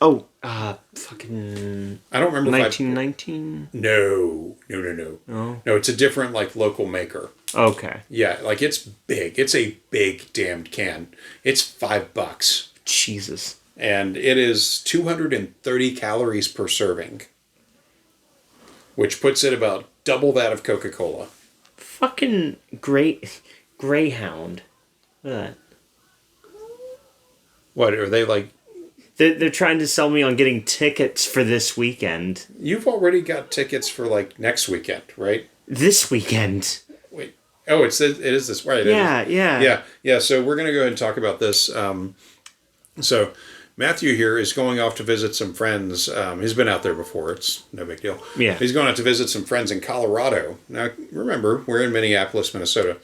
[SPEAKER 2] Oh, fucking...
[SPEAKER 1] I don't remember
[SPEAKER 2] 1919?
[SPEAKER 1] No.
[SPEAKER 2] Oh.
[SPEAKER 1] No, it's a different, like, local maker.
[SPEAKER 2] Okay.
[SPEAKER 1] Yeah, like, it's big. It's a big damned can. It's $5.
[SPEAKER 2] Jesus.
[SPEAKER 1] And it is 230 calories per serving. Which puts it about double that of Coca-Cola.
[SPEAKER 2] Fucking Greyhound. Look at that.
[SPEAKER 1] What, are they like...
[SPEAKER 2] They're trying to sell me on getting tickets for this weekend.
[SPEAKER 1] You've already got tickets for, like, next weekend, right?
[SPEAKER 2] This weekend.
[SPEAKER 1] Wait. Oh, it is this, right? Yeah, so we're going to go ahead and talk about this. So, Matthew here is going off to visit some friends. He's been out there before. It's no big deal.
[SPEAKER 2] Yeah.
[SPEAKER 1] He's going out to visit some friends in Colorado. Now, remember, we're in Minneapolis, Minnesota.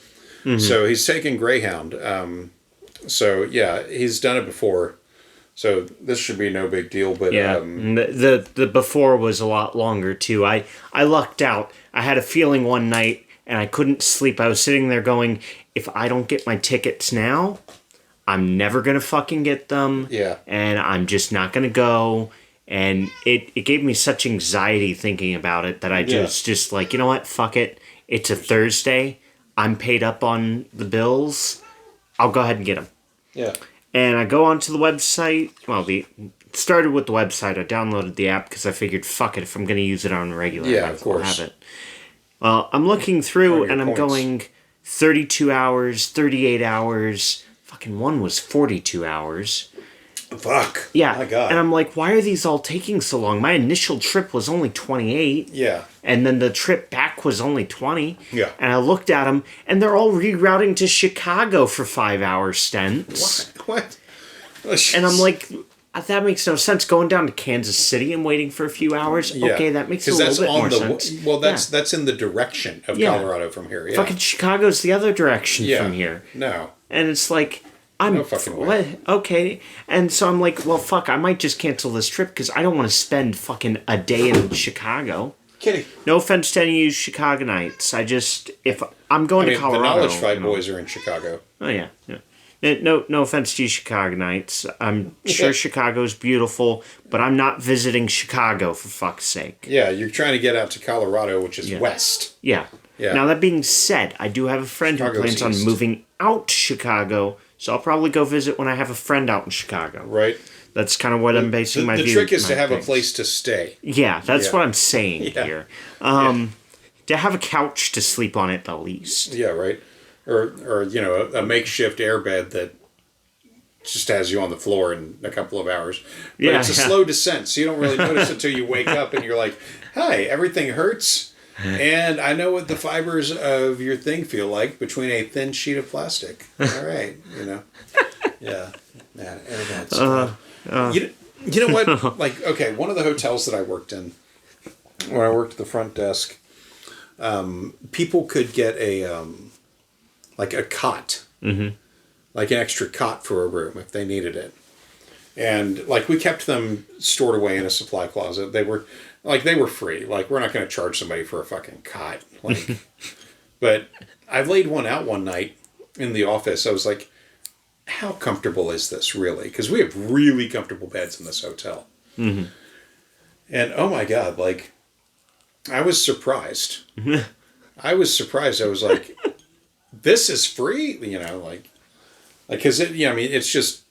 [SPEAKER 1] Mm-hmm. So, he's taking Greyhound. So, yeah, he's done it before. So this should be no big deal, but
[SPEAKER 2] yeah, the before was a lot longer too. I lucked out. I had a feeling one night, and I couldn't sleep. I was sitting there going, if I don't get my tickets now, I'm never gonna fucking get them.
[SPEAKER 1] Yeah,
[SPEAKER 2] and I'm just not gonna go. And it gave me such anxiety thinking about it that I just like, you know what, fuck it. It's a Thursday. I'm paid up on the bills. I'll go ahead and get them.
[SPEAKER 1] Yeah.
[SPEAKER 2] And I go onto the website. Well, it started with the website. I downloaded the app because I figured, fuck it, if I'm going to use it on regular,
[SPEAKER 1] yeah, of course.
[SPEAKER 2] I'll have it. Well, I'm looking through and I'm
[SPEAKER 1] points.
[SPEAKER 2] going 32 hours, 38 hours. Fucking one was 42 hours.
[SPEAKER 1] Fuck.
[SPEAKER 2] Yeah.
[SPEAKER 1] My God.
[SPEAKER 2] And I'm like, why are these all taking so long? My initial trip was only 28.
[SPEAKER 1] Yeah.
[SPEAKER 2] And then the trip back was only 20.
[SPEAKER 1] Yeah.
[SPEAKER 2] And I looked at them, and they're all rerouting to Chicago for 5-hour stints.
[SPEAKER 1] What?
[SPEAKER 2] And I'm like, that makes no sense. Going down to Kansas City and waiting for a few hours. Yeah. Okay, that makes a little bit more sense.
[SPEAKER 1] Well, that's in the direction of Colorado from here. Yeah.
[SPEAKER 2] Fucking Chicago's the other direction from here.
[SPEAKER 1] No.
[SPEAKER 2] And it's like,
[SPEAKER 1] no fucking way.
[SPEAKER 2] Okay. And so I'm like, well, fuck, I might just cancel this trip because I don't want to spend fucking a day in Chicago.
[SPEAKER 1] Kidding.
[SPEAKER 2] No offense to any of you Chicagonites. If I'm going to Colorado.
[SPEAKER 1] The Knowledge Fight boys are in Chicago.
[SPEAKER 2] Oh, yeah. No offense to you Chicagonites. I'm sure Chicago's beautiful, but I'm not visiting Chicago for fuck's sake.
[SPEAKER 1] Yeah, you're trying to get out to Colorado, which is west.
[SPEAKER 2] Yeah. Now, that being said, I do have a friend who plans on moving out to Chicago, so I'll probably go visit when I have a friend out in Chicago.
[SPEAKER 1] Right.
[SPEAKER 2] That's kind of what I'm basing my view.
[SPEAKER 1] The trick is to have a place to stay.
[SPEAKER 2] Yeah, that's what I'm saying here. To have a couch to sleep on at the least.
[SPEAKER 1] Yeah, right. Or a makeshift airbed that just has you on the floor in a couple of hours. But it's a slow descent, so you don't really notice it until you wake up and you're like, hi, everything hurts. And I know what the fibers of your thing feel like between a thin sheet of plastic. All right, Yeah. Man, you know what? Like, okay, one of the hotels that I worked in, when I worked at the front desk, people could get a cot, like an extra cot for a room if they needed it. And like we kept them stored away in a supply closet. They were free. Like we're not going to charge somebody for a fucking cot. Like, but I laid one out one night in the office. I was like, how comfortable is this really? Because we have really comfortable beds in this hotel. Mm-hmm. And oh my God, like I was surprised. I was like, this is free, you know, like, cause it, I mean, it's just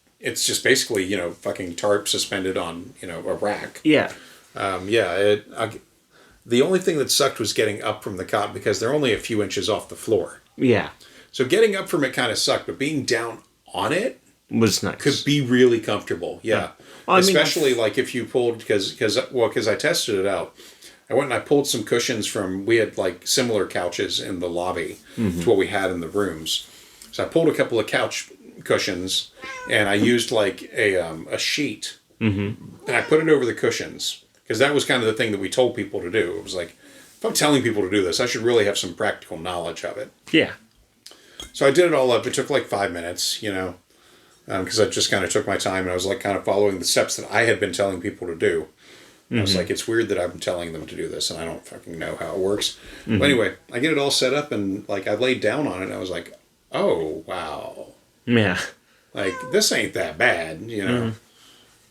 [SPEAKER 1] basically, you know, fucking tarp suspended on, you know, a rack.
[SPEAKER 2] Yeah.
[SPEAKER 1] The only thing that sucked was getting up from the cot because they're only a few inches off the floor.
[SPEAKER 2] Yeah.
[SPEAKER 1] So getting up from it kind of sucked, but being down on it
[SPEAKER 2] was nice.
[SPEAKER 1] Could be really comfortable. Yeah. Well, especially like if you pulled, because I tested it out. I went and I pulled some cushions we had like similar couches in the lobby to what we had in the rooms. So I pulled a couple of couch cushions and I used like a sheet and I put it over the cushions because that was kind of the thing that we told people to do. It was like, if I'm telling people to do this, I should really have some practical knowledge of it.
[SPEAKER 2] Yeah. So
[SPEAKER 1] I did it all up. It took like 5 minutes, you know, because I just kind of took my time and I was like kind of following the steps that I had been telling people to do. I was like, it's weird that I'm telling them to do this and I don't fucking know how it works. But anyway, I get it all set up and like I laid down on it and I was like, oh, wow.
[SPEAKER 2] Yeah.
[SPEAKER 1] Like, this ain't that bad, you know.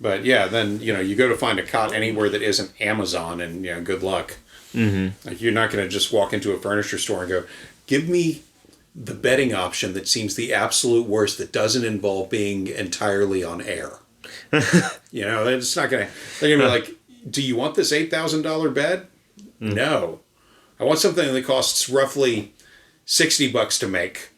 [SPEAKER 1] But yeah, then, you know, you go to find a cot anywhere that isn't Amazon and, you know, good luck. Like, you're not going to just walk into a furniture store and go, give me the bedding option that seems the absolute worst that doesn't involve being entirely on air. You know, it's not going to, they're going to be like, do you want this $8,000 bed? No. I want something that costs roughly $60 to make.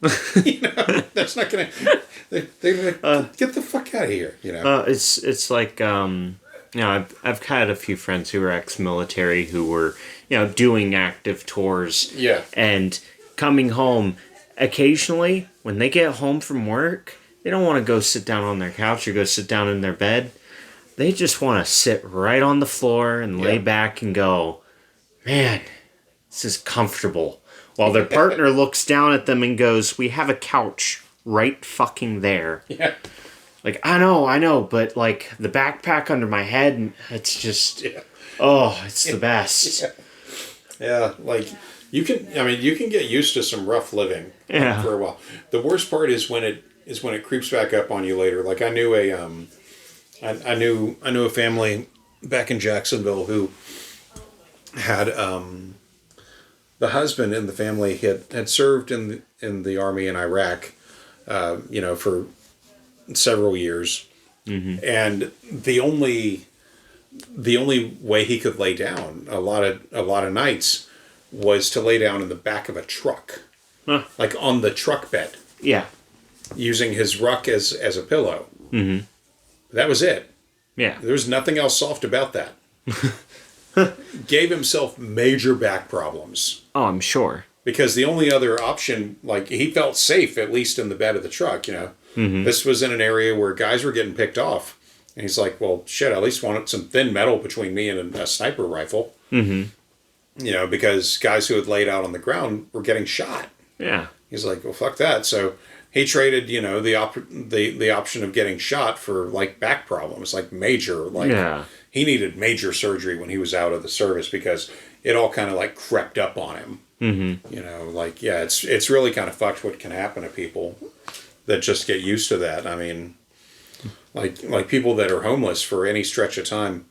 [SPEAKER 1] You know, that's not going to, they're like, get the fuck out of here, you know.
[SPEAKER 2] It's like, you know, I've had a few friends who were ex-military who were, you know, doing active tours.
[SPEAKER 1] Yeah.
[SPEAKER 2] And coming home, occasionally, when they get home from work, they don't want to go sit down on their couch or go sit down in their bed. They just want to sit right on the floor and lay back and go, man, this is comfortable. While their partner looks down at them and goes, we have a couch right fucking there.
[SPEAKER 1] Yeah.
[SPEAKER 2] Like, I know, but like the backpack under my head, it's just, it's the best.
[SPEAKER 1] Yeah, like you can get used to some rough living for a while. The worst part is when it creeps back up on you later. Like I knew I knew a family back in Jacksonville who had the husband in the family had served in the army in Iraq, you know, for several years, and the only way he could lay down a lot of nights was to lay down in the back of a truck, like on the truck bed, using his ruck as a pillow. That was it. Yeah, there was nothing else soft about that. Gave himself major back problems.
[SPEAKER 2] Oh, I'm sure.
[SPEAKER 1] Because the only other option, like, he felt safe, at least in the bed of the truck, you know. This was in an area where guys were getting picked off. And he's like, well, shit, I at least wanted some thin metal between me and a sniper rifle. You know, because guys who had laid out on the ground were getting shot. Yeah. He's like, well, fuck that. So he traded, you know, the option of getting shot for, like, back problems, like major, like, he needed major surgery when he was out of the service because it all kind of, like, crept up on him. You know, like, yeah, it's really kind of fucked what can happen to people that just get used to that. I mean, like people that are homeless for any stretch of time,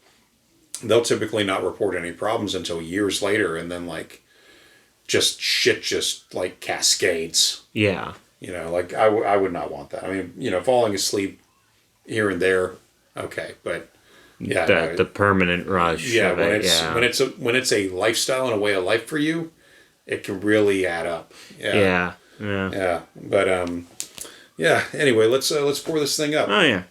[SPEAKER 1] they'll typically not report any problems until years later, and then, like, shit like cascades. Yeah. You know, like, I would not want that. I mean, you know, falling asleep here and there, okay, but yeah,
[SPEAKER 2] the permanent rush.
[SPEAKER 1] Yeah, when it's a lifestyle and a way of life for you, it can really add up. Yeah. But anyway, let's pour this thing up.
[SPEAKER 2] Oh yeah.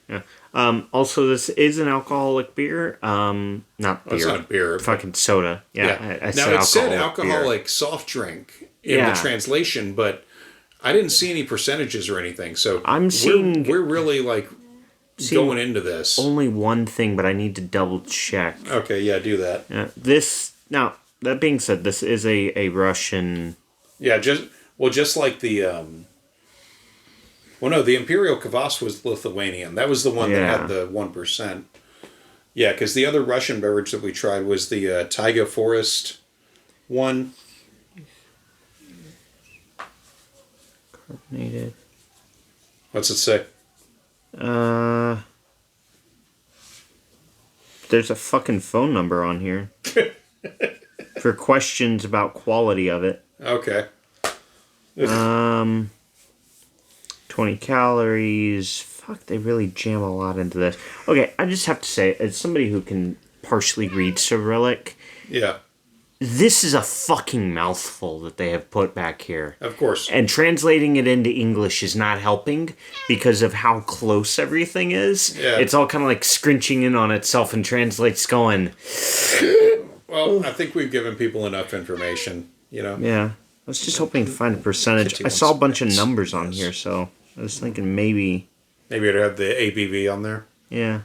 [SPEAKER 2] Also, this is an alcoholic beer. Not beer.
[SPEAKER 1] It's not a beer.
[SPEAKER 2] Fucking soda. Yeah.
[SPEAKER 1] I now it said alcoholic beer. Soft drink in the translation, but I didn't see any percentages or anything. So we're really like going into this.
[SPEAKER 2] Only one thing, but I need to double check.
[SPEAKER 1] Okay, yeah, do that.
[SPEAKER 2] Now that being said, this is a Russian.
[SPEAKER 1] Yeah, just like the Well, no, the Imperial Kvass was Lithuanian. That was the one that had the 1%. Yeah, because the other Russian beverage that we tried was the Taiga Forest one.
[SPEAKER 2] Carbonated.
[SPEAKER 1] What's it say?
[SPEAKER 2] There's a fucking phone number on here for questions about quality of it.
[SPEAKER 1] Okay.
[SPEAKER 2] 20 calories. Fuck, they really jam a lot into this. Okay, I just have to say, as somebody who can partially read Cyrillic,
[SPEAKER 1] Yeah.
[SPEAKER 2] this is a fucking mouthful that they have put back here.
[SPEAKER 1] Of course.
[SPEAKER 2] And translating it into English is not helping because of how close everything is.
[SPEAKER 1] Yeah.
[SPEAKER 2] It's all kind of like scrunching in on itself and translates going...
[SPEAKER 1] Well, I think we've given people enough information, you know?
[SPEAKER 2] Yeah. I was just hoping to find a percentage. I saw a bunch of numbers on here, so I was thinking maybe...
[SPEAKER 1] Maybe it'd have the ABV on there.
[SPEAKER 2] Yeah.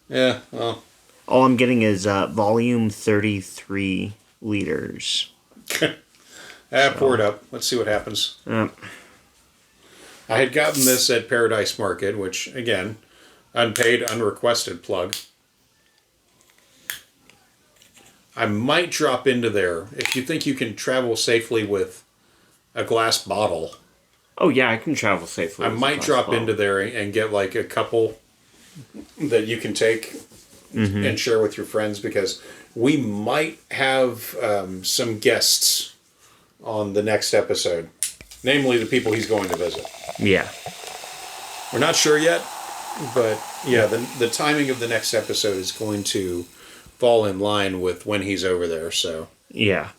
[SPEAKER 1] Yeah, well.
[SPEAKER 2] All I'm getting is volume 33 liters.
[SPEAKER 1] Pour it up. Let's see what happens. I had gotten this at Paradise Market, which, again, unpaid, unrequested plug. I might drop into there. If you think you can travel safely with a glass bottle,
[SPEAKER 2] Oh, yeah, I can travel safely.
[SPEAKER 1] I might drop into there and get like a couple that you can take and share with your friends, because we might have some guests on the next episode, namely the people he's going to visit.
[SPEAKER 2] Yeah.
[SPEAKER 1] We're not sure yet, but yeah, the timing of the next episode is going to fall in line with when he's over there, so.
[SPEAKER 2] Yeah.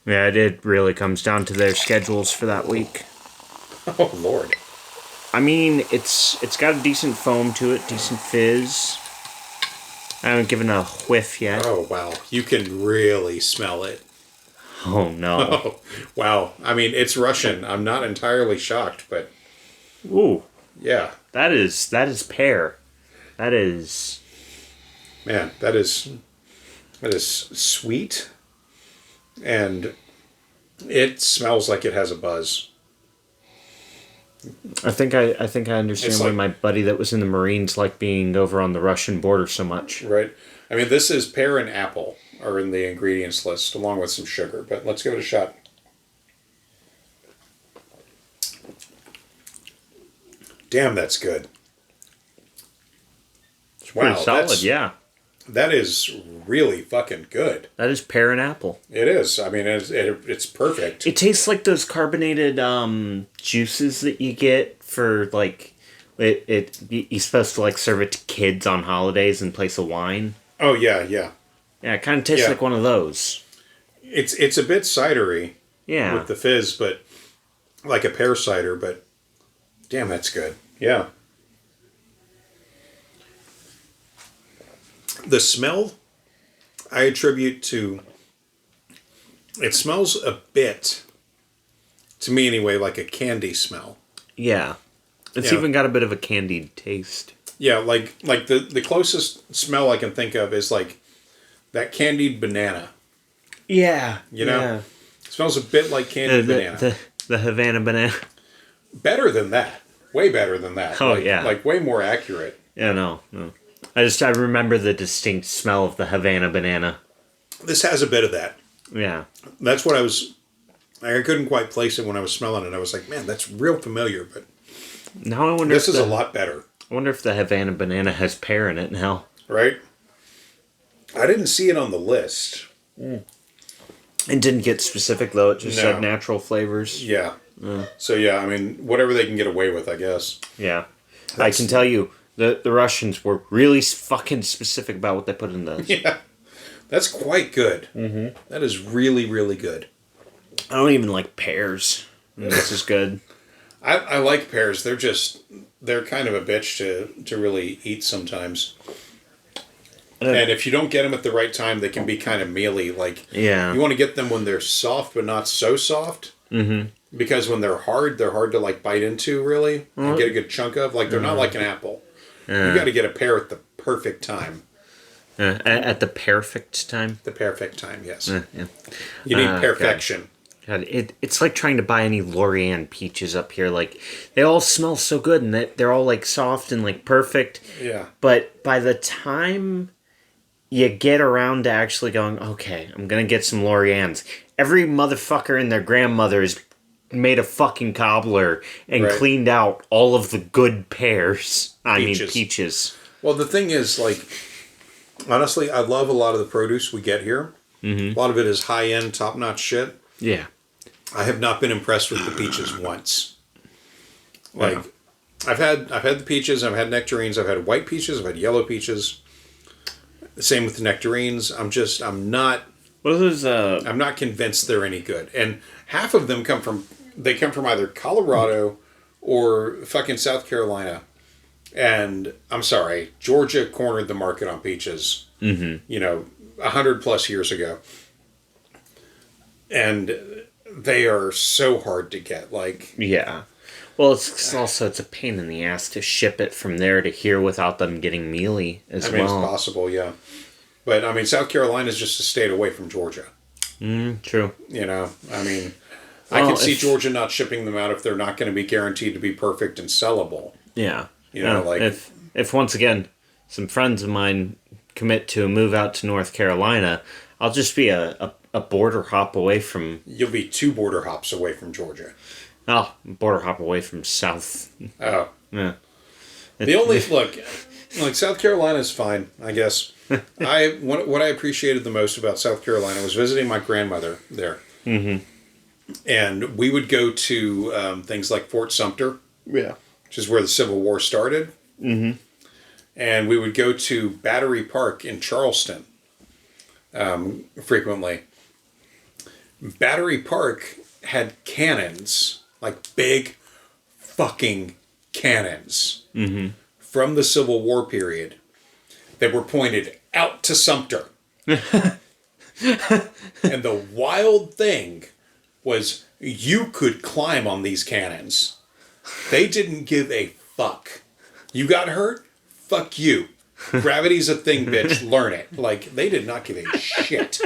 [SPEAKER 2] Yeah, it really comes down to their schedules for that week.
[SPEAKER 1] Oh, Lord.
[SPEAKER 2] I mean, it's got a decent foam to it, decent fizz. I haven't given a whiff yet.
[SPEAKER 1] Oh, wow. You can really smell it.
[SPEAKER 2] Oh, no.
[SPEAKER 1] Oh, wow. I mean, it's Russian. I'm not entirely shocked, but...
[SPEAKER 2] Ooh.
[SPEAKER 1] Yeah.
[SPEAKER 2] That is pear. That is...
[SPEAKER 1] Man, that is sweet. And it smells like it has a buzz.
[SPEAKER 2] I think I understand why my buddy that was in the Marines liked being over on the Russian border so much.
[SPEAKER 1] Right. I mean, this is pear and apple are in the ingredients list, along with some sugar. But let's give it a shot. Damn, that's good.
[SPEAKER 2] It's pretty solid, yeah.
[SPEAKER 1] That is really fucking good.
[SPEAKER 2] That is pear and apple.
[SPEAKER 1] It is. I mean, it's perfect.
[SPEAKER 2] It tastes like those carbonated juices that you get for, like, you're supposed to, like, serve it to kids on holidays in place of wine.
[SPEAKER 1] Oh, yeah, yeah.
[SPEAKER 2] Yeah, it kind of tastes like one of those.
[SPEAKER 1] It's a bit cidery.
[SPEAKER 2] Yeah.
[SPEAKER 1] With the fizz, but like a pear cider, but damn, that's good. Yeah. The smell I attribute to, it smells a bit, to me anyway, like a candy smell.
[SPEAKER 2] Yeah. It's even got a bit of a candied taste.
[SPEAKER 1] Yeah, like the closest smell I can think of is like that candied banana.
[SPEAKER 2] Yeah.
[SPEAKER 1] You know? Yeah. It smells a bit like candied banana.
[SPEAKER 2] The Havana banana.
[SPEAKER 1] Better than that. Way better than that.
[SPEAKER 2] Oh, yeah.
[SPEAKER 1] Like way more accurate.
[SPEAKER 2] Yeah, no. I remember the distinct smell of the Havana banana.
[SPEAKER 1] This has a bit of that.
[SPEAKER 2] Yeah.
[SPEAKER 1] That's what I couldn't quite place it when I was smelling it. I was like, man, that's real familiar, but
[SPEAKER 2] now I wonder
[SPEAKER 1] this is a lot better.
[SPEAKER 2] I wonder if the Havana banana has pear in it now.
[SPEAKER 1] Right? I didn't see it on the list.
[SPEAKER 2] It didn't get specific, though. It just said natural flavors.
[SPEAKER 1] Yeah. So, yeah, I mean, whatever they can get away with, I guess.
[SPEAKER 2] Yeah. I can tell you, the Russians were really fucking specific about what they put in this.
[SPEAKER 1] Yeah. That's quite good. Mm-hmm. That is really, really good.
[SPEAKER 2] I don't even like pears. This is good.
[SPEAKER 1] I like pears. They're kind of a bitch to really eat sometimes. And if you don't get them at the right time, they can be kind of mealy. Like, you want to get them when they're soft, but not so soft. Mm-hmm. Because when they're hard to like bite into, really, and get a good chunk of. Like, they're not like an apple. You got to get a pear at the perfect time.
[SPEAKER 2] At the perfect time?
[SPEAKER 1] The perfect time, yes.
[SPEAKER 2] Yeah.
[SPEAKER 1] You need perfection.
[SPEAKER 2] Okay. God, it's like trying to buy any Lorian peaches up here. Like, they all smell so good, and they're all, like, soft and, like, perfect.
[SPEAKER 1] Yeah.
[SPEAKER 2] But by the time you get around to actually going, okay, I'm gonna get some Lorians, every motherfucker and their grandmother's made a fucking cobbler and cleaned out all of the good pears. Peaches.
[SPEAKER 1] Well, the thing is, like, honestly, I love a lot of the produce we get here. Mm-hmm. A lot of it is high-end, top-notch shit.
[SPEAKER 2] Yeah.
[SPEAKER 1] I have not been impressed with the peaches once. Like, I've had the peaches, I've had nectarines, I've had white peaches, I've had yellow peaches. Same with the nectarines. I'm not convinced they're any good. And half of them come from either Colorado or fucking South Carolina. And I'm sorry, Georgia cornered the market on peaches. Mm-hmm. 100 plus years ago. And they are so hard to get. Like,
[SPEAKER 2] yeah. Well, it's a pain in the ass to ship it from there to here without them getting mealy as well.
[SPEAKER 1] It's possible, yeah. But, I mean, South Carolina is just a state away from Georgia.
[SPEAKER 2] True.
[SPEAKER 1] I can see Georgia not shipping them out if they're not going to be guaranteed to be perfect and sellable.
[SPEAKER 2] Yeah. If once again, some friends of mine commit to a move out to North Carolina, I'll just be a border hop away from...
[SPEAKER 1] You'll be 2 border hops away from Georgia.
[SPEAKER 2] Oh, border hop away from South.
[SPEAKER 1] Oh.
[SPEAKER 2] Yeah.
[SPEAKER 1] Like, South Carolina's fine, I guess. What I appreciated the most about South Carolina was visiting my grandmother there. Mm-hmm. And we would go to things like Fort Sumter.
[SPEAKER 2] Yeah.
[SPEAKER 1] Which is where the Civil War started. Mm-hmm. And we would go to Battery Park in Charleston frequently. Battery Park had cannons, like big fucking cannons from the Civil War period that were pointed out to Sumter. And the wild thing was you could climb on these cannons. They didn't give a fuck. You got hurt? Fuck you. Gravity's a thing, bitch. Learn it. Like, they did not give a shit.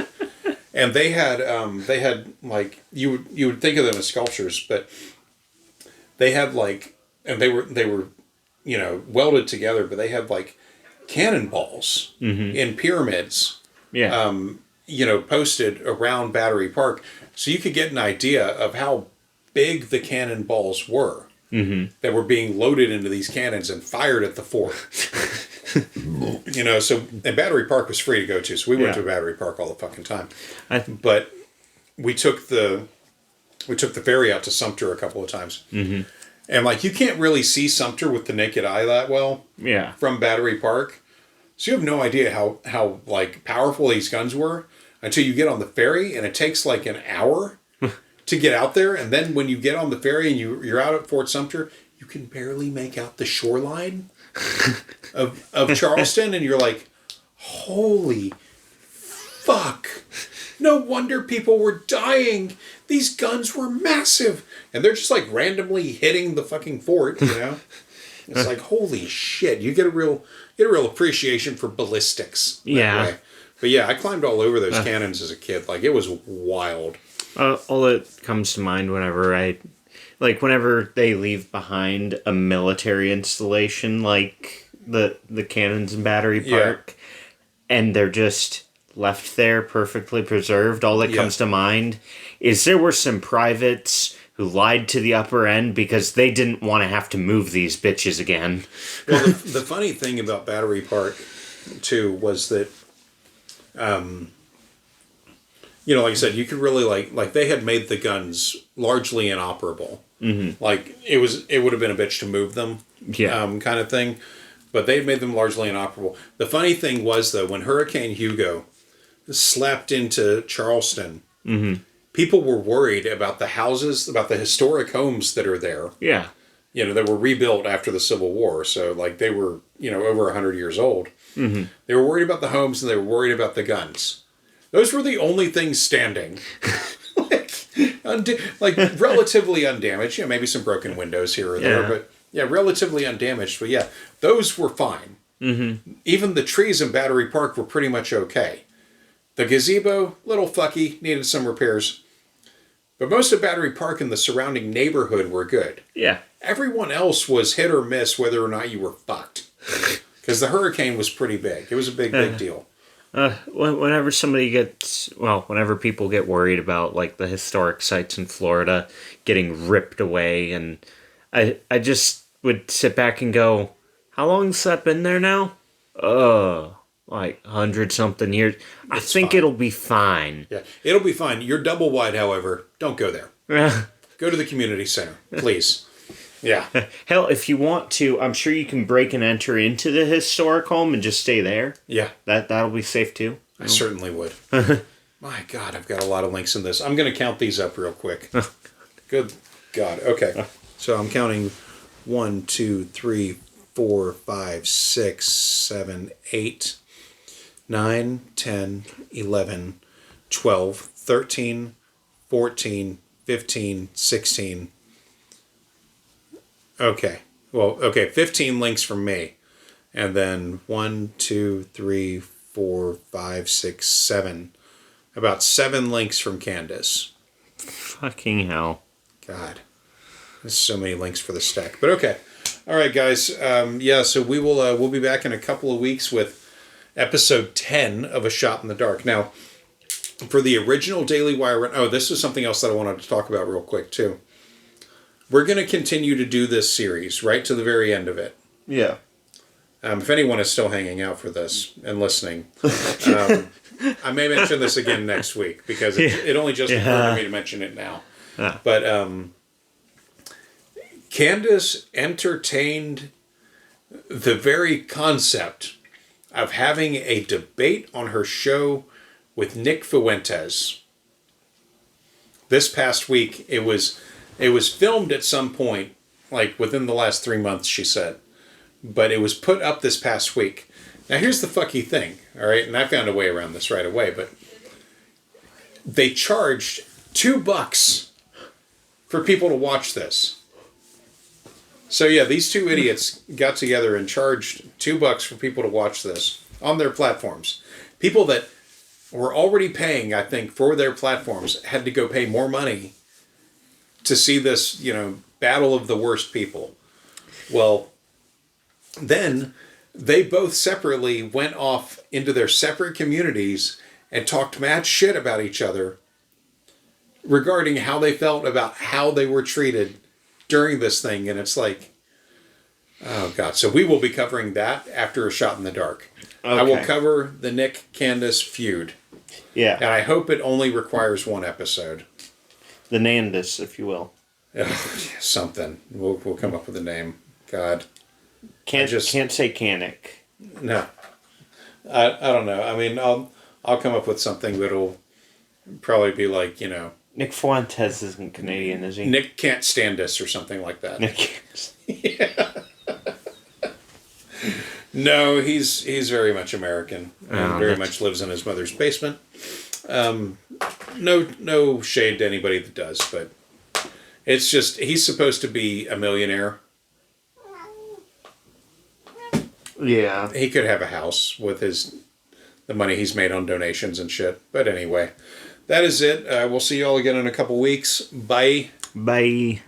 [SPEAKER 1] And they had like, you would think of them as sculptures, but they had like, and they were welded together, but they had like cannonballs in pyramids.
[SPEAKER 2] Yeah.
[SPEAKER 1] Posted around Battery Park, so you could get an idea of how big the cannonballs were that were being loaded into these cannons and fired at the fort. And Battery Park was free to go to, so we went to Battery Park all the fucking time. But we took the ferry out to Sumter a couple of times, and like you can't really see Sumter with the naked eye that well.
[SPEAKER 2] Yeah.
[SPEAKER 1] From Battery Park. So you have no idea how like powerful these guns were until you get on the ferry, and it takes like an hour to get out there. And then when you get on the ferry and you're out at Fort Sumter, you can barely make out the shoreline of Charleston, and you're like, holy fuck. No wonder people were dying. These guns were massive. And they're just like randomly hitting the fucking fort, It's like, holy shit. You get a real appreciation for ballistics.
[SPEAKER 2] Yeah.
[SPEAKER 1] Way. But yeah, I climbed all over those cannons as a kid. Like, it was wild.
[SPEAKER 2] All that comes to mind whenever they leave behind a military installation like the cannons in Battery Park, and they're just left there perfectly preserved, all that comes to mind is there were some privates who lied to the upper end because they didn't want to have to move these bitches again.
[SPEAKER 1] Well, the funny thing about Battery Park, too, was that, like I said, you could really, like they had made the guns largely inoperable. Mm-hmm. Like, it would have been a bitch to move them, kind of thing. But they had made them largely inoperable. The funny thing was, though, when Hurricane Hugo slapped into Charleston, people were worried about the houses, about the historic homes that are there.
[SPEAKER 2] Yeah.
[SPEAKER 1] That were rebuilt after the Civil War. So, like, they were, over 100 years old. Mm-hmm. They were worried about the homes, and they were worried about the guns. Those were the only things standing. Relatively undamaged. Maybe some broken windows here or there. But, relatively undamaged. But, those were fine. Mm-hmm. Even the trees in Battery Park were pretty much okay. The gazebo, little fucky, needed some repairs. But most of Battery Park and the surrounding neighborhood were good.
[SPEAKER 2] Yeah.
[SPEAKER 1] Everyone else was hit or miss whether or not you were fucked. Because the hurricane was pretty big. It was a big deal.
[SPEAKER 2] Whenever whenever people get worried about like the historic sites in Florida getting ripped away, and I just would sit back and go, how long's that been there now? Like 100-something years. I think
[SPEAKER 1] fine.
[SPEAKER 2] it'll be fine.
[SPEAKER 1] Yeah, it'll be fine. You're double wide, however. Don't go there. Go to the community center, please. Yeah.
[SPEAKER 2] Hell, if you want to, I'm sure you can break and enter into the historic home and just stay there.
[SPEAKER 1] Yeah.
[SPEAKER 2] That'll be safe too.
[SPEAKER 1] I certainly would. My God, I've got a lot of links in this. I'm going to count these up real quick. Good God. Okay. So I'm counting 1, 2, 3, 4, 5, 6, 7, 8, 9, 10, 11, 12, 13, 14, 15, 16. Okay. Well, okay, 15 links from me. And then 1, 2, 3, 4, 5, 6, 7. About 7 links from Candace.
[SPEAKER 2] Fucking hell.
[SPEAKER 1] God. There's so many links for the stack. But okay. All right, guys. So we'll be back in a couple of weeks with episode 10 of A Shot in the Dark. Now, for the original Daily Wire run... Oh, this was something else that I wanted to talk about real quick, too. We're going to continue to do this series right to the very end of it.
[SPEAKER 2] Yeah.
[SPEAKER 1] If anyone is still hanging out for this and listening, I may mention this again next week because it only just occurred to me to mention it now. But Candace entertained the very concept of having a debate on her show with Nick Fuentes. This past week, it was filmed at some point, like within the last 3 months, she said. But it was put up this past week. Now, here's the fucky thing, all right? And I found a way around this right away, but they charged $2 for people to watch this. So, yeah, these two idiots got together and charged $2 for people to watch this on their platforms. People that were already paying, I think, for their platforms had to go pay more money to see this, battle of the worst people. Well, then they both separately went off into their separate communities and talked mad shit about each other regarding how they felt about how they were treated during this thing. And it's like, oh God. So we will be covering that after A Shot in the Dark. Okay. I will cover the Nick Candace feud.
[SPEAKER 2] Yeah.
[SPEAKER 1] And I hope it only requires one episode.
[SPEAKER 2] The Nandis, if you will.
[SPEAKER 1] Something. We'll come up with a name. God.
[SPEAKER 2] Can't say Canic.
[SPEAKER 1] No. I don't know. I mean, I'll come up with something that'll probably be like,
[SPEAKER 2] Nick Fuentes isn't Canadian, is he?
[SPEAKER 1] Nick Can't Stand Us or something like that. Yeah. No, he's very much American. And very much lives in his mother's basement. No shade to anybody that does, but it's just, he's supposed to be a millionaire.
[SPEAKER 2] Yeah.
[SPEAKER 1] He could have a house with the money he's made on donations and shit. But anyway, that is it. We'll see you all again in a couple weeks. Bye.
[SPEAKER 2] Bye.